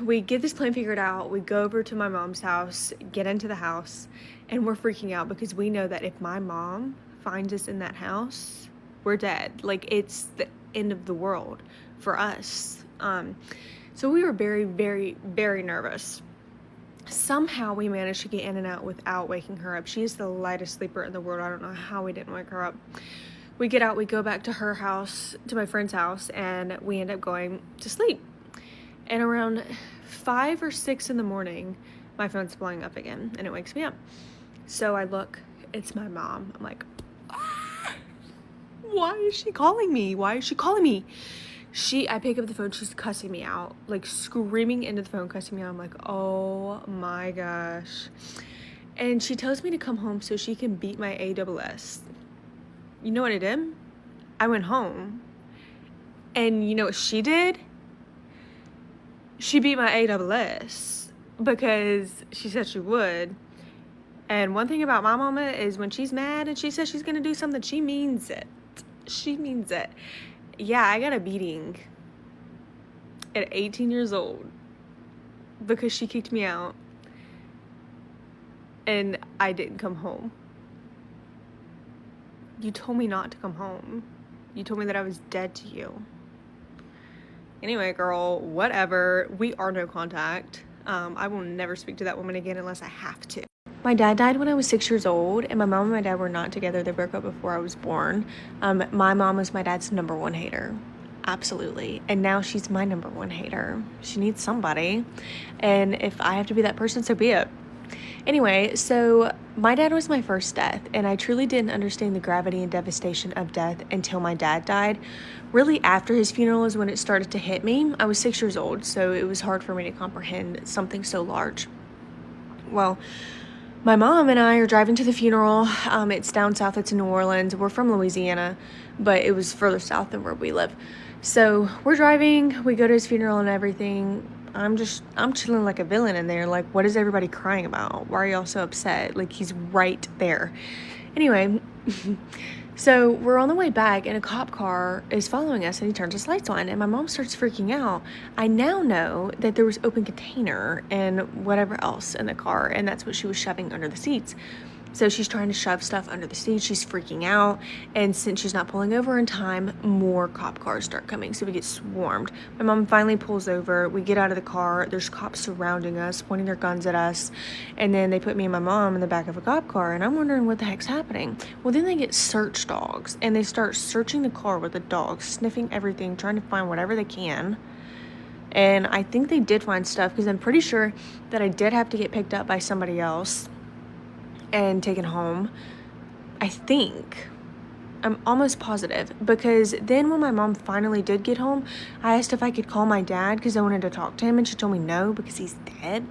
we get this plan figured out. We go over to my mom's house, get into the house, and we're freaking out because we know that if my mom finds us in that house, we're dead. Like, it's the end of the world for us. So we were very, very, very nervous. Somehow we managed to get in and out without waking her up. She is the lightest sleeper in the world. I don't know how we didn't wake her up. We get out, we go back to her house, to my friend's house, and we end up going to sleep. And around 5 or 6 in the morning, my phone's blowing up again, and it wakes me up. So I look, it's my mom. I'm like, why is she calling me? Why is she calling me? I pick up the phone, she's cussing me out, like screaming into the phone, cussing me out. I'm like, oh my gosh. And she tells me to come home so she can beat my AWS. You know what I did? I went home, and you know what she did? She beat my AWS because she said she would. And one thing about my mama is when she's mad and she says she's gonna do something, she means it. She means it. Yeah, I got a beating at 18 years old because she kicked me out and I didn't come home. You told me not to come home. You told me that I was dead to you. Anyway, girl, whatever. We are no contact. I will never speak to that woman again unless I have to. My dad died when I was 6 years old, and my mom and my dad were not together. They broke up before I was born. My mom was my dad's #1 hater. Absolutely. And now she's my #1 hater. She needs somebody. And if I have to be that person, so be it. Anyway, so my dad was my first death, and I truly didn't understand the gravity and devastation of death until my dad died. Really, after his funeral is when it started to hit me. I was 6 years old, so it was hard for me to comprehend something so large. Well, my mom and I are driving to the funeral. It's down south, it's in New Orleans. We're from Louisiana, but it was further south than where we live. So we're driving, we go to his funeral and everything. I'm chilling like a villain in there. Like, what is everybody crying about? Why are y'all so upset? Like, he's right there. Anyway, so we're on the way back and a cop car is following us and he turns his lights on and my mom starts freaking out. I now know that there was open container and whatever else in the car, and that's what she was shoving under the seats. So she's trying to shove stuff under the seat. She's freaking out. And since she's not pulling over in time, more cop cars start coming. So we get swarmed. My mom finally pulls over. We get out of the car. There's cops surrounding us, pointing their guns at us. And then they put me and my mom in the back of a cop car. And I'm wondering what the heck's happening. Well, then they get search dogs. And they start searching the car with the dogs, sniffing everything, trying to find whatever they can. And I think they did find stuff because I'm pretty sure that I did have to get picked up by somebody else and taken home. I think. I'm almost positive, because then when my mom finally did get home, I asked if I could call my dad because I wanted to talk to him, and she told me no because he's dead.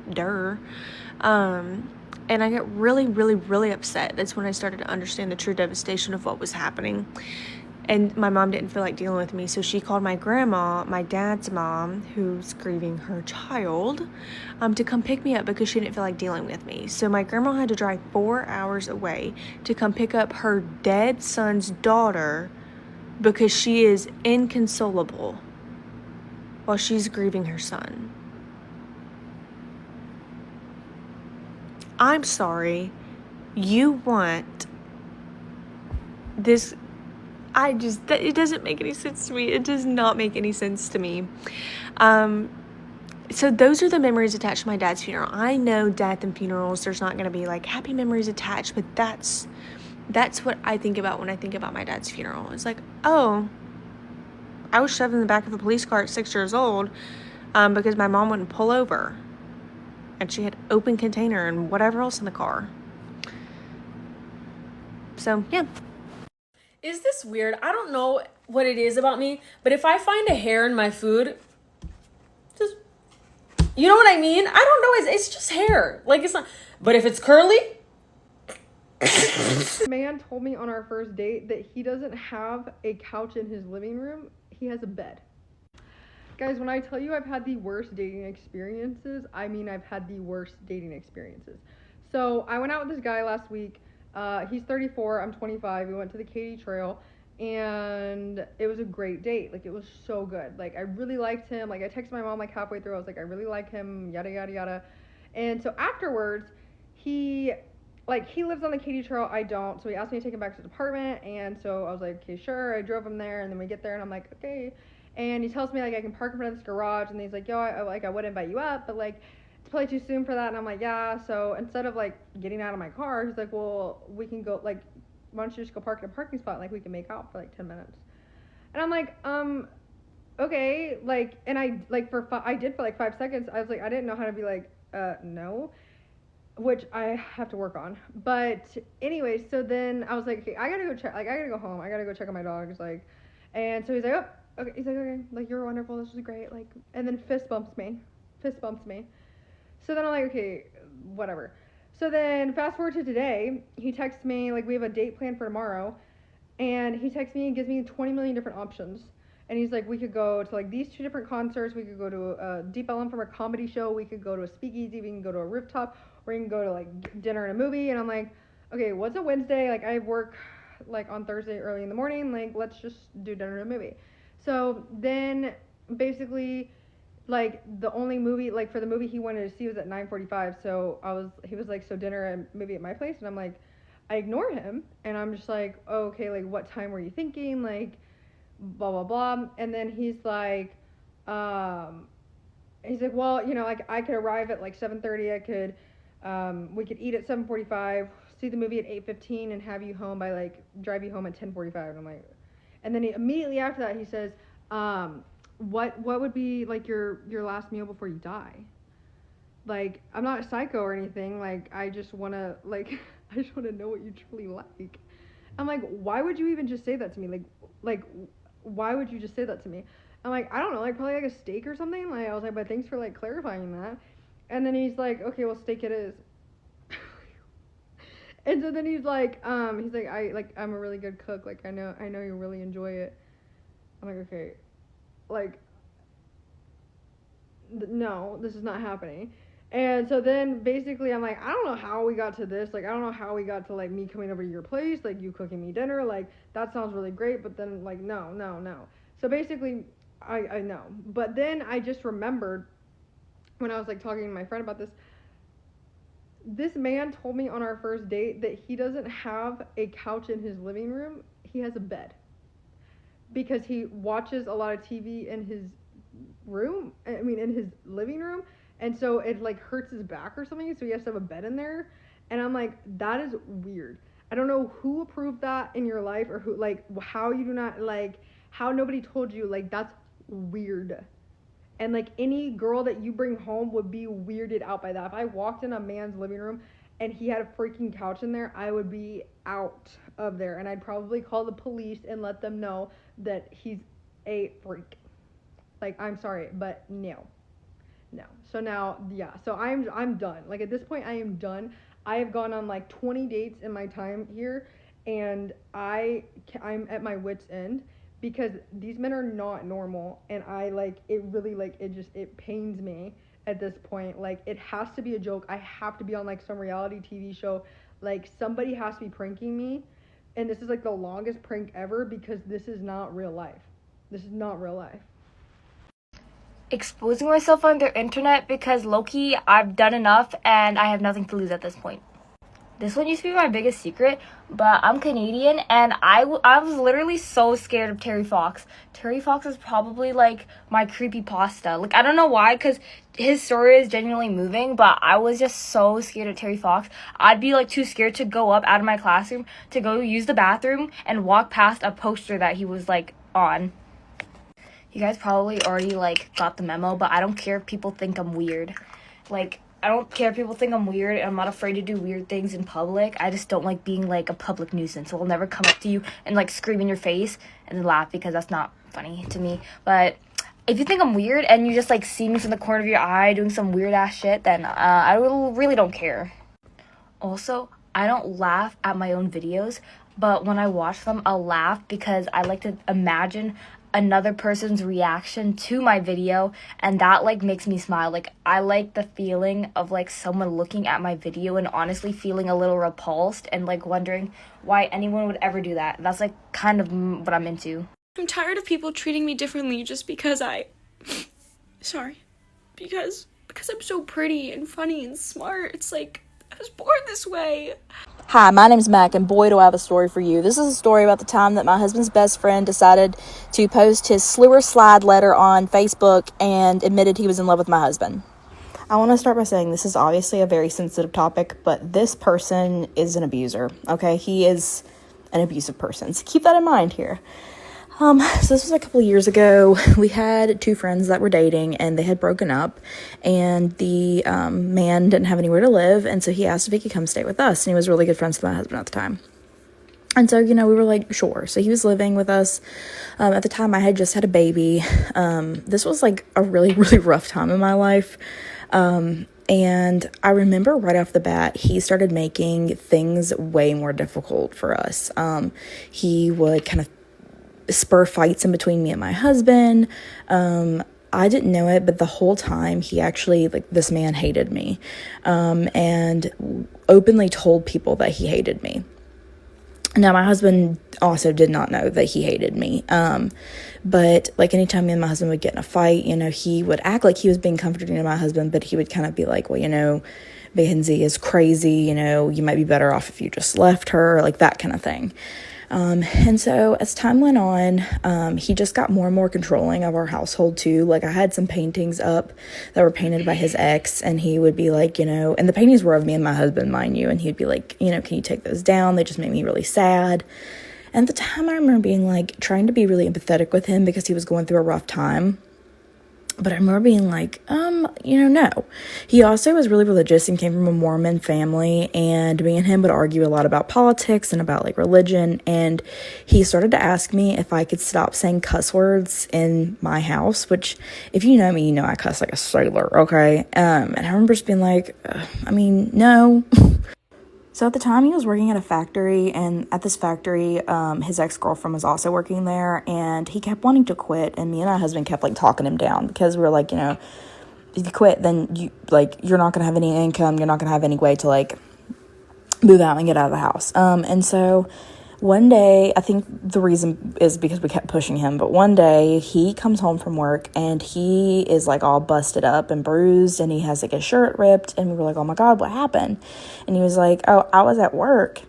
And I got really, really, really upset. That's when I started to understand the true devastation of what was happening. And my mom didn't feel like dealing with me, so she called my grandma, my dad's mom, who's grieving her child, to come pick me up because she didn't feel like dealing with me. So my grandma had to drive 4 hours away to come pick up her dead son's daughter because she is inconsolable while she's grieving her son. I'm sorry. You want this... it doesn't make any sense to me. It does not make any sense to me. So those are the memories attached to my dad's funeral. I know death and funerals, there's not going to be like happy memories attached, but that's what I think about when I think about my dad's funeral. It's like, oh, I was shoved in the back of a police car at 6 years old because my mom wouldn't pull over. And she had open container and whatever else in the car. So, yeah. Is this weird? I don't know what it is about me, but if I find a hair in my food, just, you know what I mean? I don't know. It's just hair. Like, it's not, but if it's curly. The man told me on our first date that he doesn't have a couch in his living room. He has a bed. Guys, when I tell you I've had the worst dating experiences, I mean I've had the worst dating experiences. So I went out with this guy last week. He's 34, I'm 25. We went to the Katy Trail and it was a great date. Like, it was so good. Like, I really liked him. Like, I texted my mom like halfway through. I was like, I really like him, yada, yada, yada. And so afterwards, he lives on the Katy Trail. I don't. So he asked me to take him back to his apartment. And so I was like, okay, sure. I drove him there. And then we get there and I'm like, okay. And he tells me like I can park in front of this garage. And he's like, yo, I would invite you up, but like, it's probably too soon for that. And I'm like, yeah. So instead of like getting out of my car, he's like, well, we can go, like, why don't you just go park in a parking spot? Like, we can make out for like 10 minutes. And I'm like, okay. Like, and I did for like 5 seconds. I was like, I didn't know how to be like, no, which I have to work on. But anyway, so then I was like, okay, I gotta go home. I gotta go check on my dogs. Like, and so he's like, oh, okay. He's like, okay, like, you're wonderful. This was great. Like, and then fist bumps me. So then I'm like, okay, whatever. So then fast forward to today, he texts me, like, we have a date planned for tomorrow, and he texts me and gives me 20 million different options. And he's like, we could go to like these 2 different concerts, we could go to a Deep Ellum from a comedy show, we could go to a speakeasy, we can go to a rooftop, or we can go to like dinner and a movie. And I'm like, okay, what's a Wednesday? Like, I work like on Thursday early in the morning, like, let's just do dinner and a movie. So then basically, like, the only movie, like, for the movie he wanted to see was at 9:45. So he was like, so dinner and movie at my place. And I'm like, I ignore him. And I'm just like, oh, okay, like, what time were you thinking? Like, blah, blah, blah. And then he's like, well, you know, like, I could arrive at like 7:30. We could eat at 7:45, see the movie at 8:15 and have you home by like, drive you home at 10:45. And I'm like, and then immediately after that, he says, what would be like your last meal before you die? Like, I'm not a psycho or anything. Like, I just want to, like, I just want to know what you truly like. I'm like, why would you even just say that to me? Like, why would you just say that to me? I'm like, I don't know, like, probably like a steak or something. Like, I was like, but thanks for, like, clarifying that. And then he's like, okay, well, steak it is. And so then he's like, I'm a really good cook. Like, I know you really enjoy it. I'm like, okay, like, no, this is not happening. And so then basically I'm like, I don't know how we got to this. Like, I don't know how we got to, like, me coming over to your place, like, you cooking me dinner. Like, that sounds really great, but then, like, no. So basically, I know. But then I just remembered when I was, like, talking to my friend about this man told me on our first date that he doesn't have a couch in his living room. He has a bed. Because he watches a lot of TV in his in his living room. And so it, like, hurts his back or something. So he has to have a bed in there. And I'm like, that is weird. I don't know who approved that in your life, or who, like, how you do not, like, how nobody told you, like, that's weird. And, like, any girl that you bring home would be weirded out by that. If I walked in a man's living room and he had a freaking couch in there, I would be out of there. And I'd probably call the police and let them know that he's a freak. Like, I'm sorry, but no. So now, yeah, so I'm done. Like, at this point, I am done. I have gone on, like, 20 dates in my time here, and I'm at my wit's end. Because these men are not normal, and it really, like, it pains me at this point. Like, it has to be a joke. I have to be on, like, some reality TV show. Like, somebody has to be pranking me, and this is, like, the longest prank ever, because this is not real life. Exposing myself on the internet because low-key, I've done enough, and I have nothing to lose at this point. This one used to be my biggest secret, but I'm Canadian, and I was literally so scared of Terry Fox. Terry Fox is probably, like, my creepypasta. Like, I don't know why, because his story is genuinely moving, but I was just so scared of Terry Fox. I'd be, like, too scared to go up out of my classroom to go use the bathroom and walk past a poster that he was, like, on. You guys probably already, like, got the memo, but I don't care if people think I'm weird. Like, I don't care if people think I'm weird, and I'm not afraid to do weird things in public. I just don't like being, like, a public nuisance. So I'll never come up to you and, like, scream in your face and then laugh, because that's not funny to me. But if you think I'm weird and you just, like, see me from the corner of your eye doing some weird-ass shit, then I really don't care. Also, I don't laugh at my own videos, but when I watch them, I'll laugh because I like to imagine another person's reaction to my video, and that, like, makes me smile. Like, I like the feeling of, like, someone looking at my video and honestly feeling a little repulsed and, like, wondering why anyone would ever do that. That's, like, kind of what I'm into. I'm tired of people treating me differently just because because I'm so pretty and funny and smart. It's like, I was born this way. Hi, my name's Mac, and boy, do I have a story for you. This is a story about the time that my husband's best friend decided to post his Slur Slide letter on Facebook and admitted he was in love with my husband. I want to start by saying this is obviously a very sensitive topic, but this person is an abuser, okay? He is an abusive person, so keep that in mind here. So this was a couple of years ago. We had two friends that were dating, and they had broken up, and the man didn't have anywhere to live, and so he asked if he could come stay with us, and he was really good friends with my husband at the time. And so, we were like, sure. So he was living with us. At the time, I had just had a baby. This was, like, a really, really rough time in my life. And I remember right off the bat, he started making things way more difficult for us. He would kind of spur fights in between me and my husband. I didn't know it, but the whole time he actually, like, this man hated me, and openly told people that he hated me. Now, my husband also did not know that he hated me. But, like, anytime me and my husband would get in a fight, he would act like he was being comforting to my husband, but he would kind of be like, well, Benzie is crazy, you might be better off if you just left her, like that kind of thing. And so as time went on, he just got more and more controlling of our household too. Like, I had some paintings up that were painted by his ex, and he would be like, and the paintings were of me and my husband, mind you, and he'd be like, can you take those down? They just made me really sad. And at the time, I remember being like, trying to be really empathetic with him because he was going through a rough time. But I remember being like, no. He also was really religious and came from a Mormon family, and me and him would argue a lot about politics and about like religion. And he started to ask me if I could stop saying cuss words in my house, which if you know me, you know I cuss like a sailor, okay? And I remember just being like, no. So at the time, he was working at a factory, and at this factory, his ex-girlfriend was also working there, and he kept wanting to quit, and me and my husband kept, like, talking him down, because we were like, if you quit, then, you're not gonna have any income, you're not gonna have any way to, like, move out and get out of the house. And so one day, I think the reason is because we kept pushing him, but one day he comes home from work and he is like all busted up and bruised, and he has like his shirt ripped, and we were like, oh my God, what happened? And he was like, oh, I was at work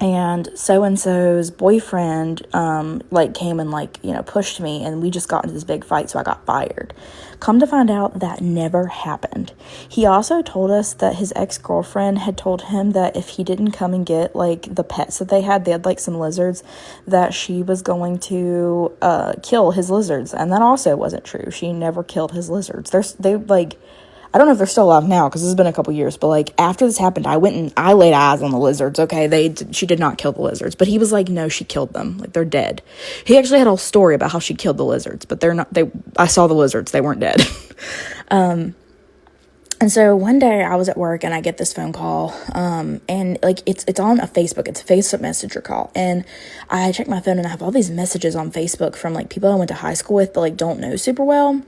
and so-and-so's boyfriend came and pushed me, and we just got into this big fight, so I got fired. Come to find out, that never happened. He also told us that his ex-girlfriend had told him that if he didn't come and get like the pets that they had like some lizards, that she was going to kill his lizards, and that also wasn't true. She never killed his lizards. I don't know if they're still alive now, because it's been a couple years, but, like, after this happened, I went and I laid eyes on the lizards, okay? She did not kill the lizards, but he was like, no, she killed them. Like, they're dead. He actually had a whole story about how she killed the lizards, but I saw the lizards. They weren't dead. And so one day I was at work, and I get this phone call, and, like, it's on a Facebook. It's a Facebook Messenger call, and I check my phone, and I have all these messages on Facebook from, like, people I went to high school with, but, like, don't know super well.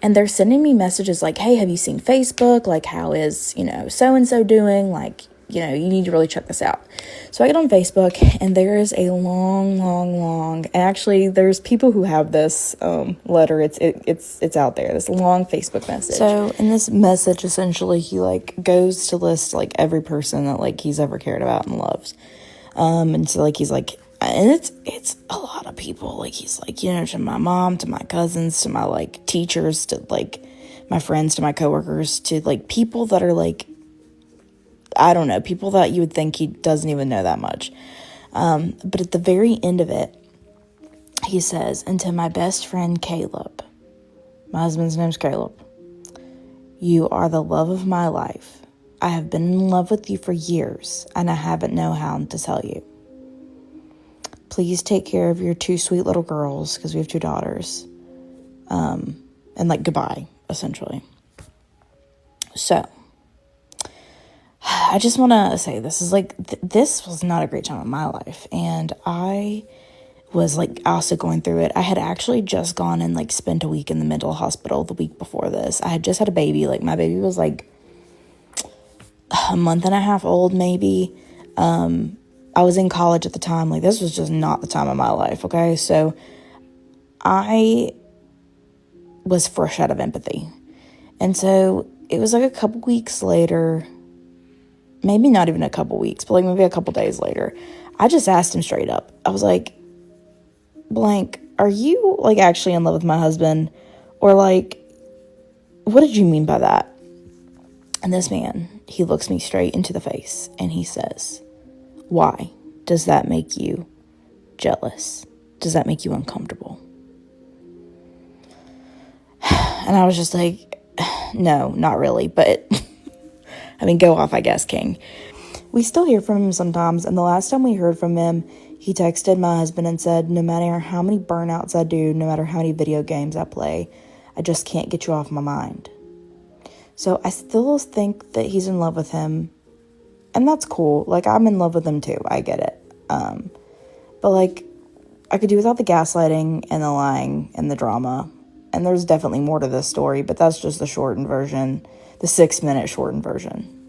And they're sending me messages like, hey, have you seen Facebook? Like, how is, so-and-so doing? Like, you need to really check this out. So I get on Facebook, and there is a long, and actually there's people who have this letter. It's out there, this long Facebook message. So in this message, essentially, he, like, goes to list, like, every person that, like, he's ever cared about and loves. And so, like, he's like, and it's a lot of people. Like, he's like, to my mom, to my cousins, to my, like, teachers, to, like, my friends, to my coworkers, to, like, people that are, like, I don't know, people that you would think he doesn't even know that much. But at the very end of it, he says, and to my best friend, Caleb, my husband's name's Caleb, you are the love of my life. I have been in love with you for years, and I haven't known how to tell you. Please take care of your two sweet little girls, because we have two daughters. And, like, goodbye, essentially. So, I just want to say this is, like, this was not a great time in my life. And I was, like, also going through it. I had actually just gone and, like, spent a week in the mental hospital the week before this. I had just had a baby. Like, my baby was, like, a month and a half old, maybe. I was in college at the time. Like, this was just not the time of my life, okay? So I was fresh out of empathy. And so it was like a couple weeks later, maybe not even a couple weeks, but like maybe a couple days later, I just asked him straight up. I was like, blank, are you, like, actually in love with my husband? Or, like, what did you mean by that? And this man, he looks me straight into the face, and he says, why does that make you jealous? Does that make you uncomfortable? And I was just like, no, not really, but I mean, go off, I guess, King. We still hear from him sometimes, and the last time we heard from him, he texted my husband and said, no matter how many burnouts I do, no matter how many video games I play, I just can't get you off my mind. So I still think that he's in love with him, and that's cool. Like, I'm in love with him too. I get it. But, like, I could do without the gaslighting and the lying and the drama. And there's definitely more to this story, but that's just the shortened version, the 6-minute shortened version.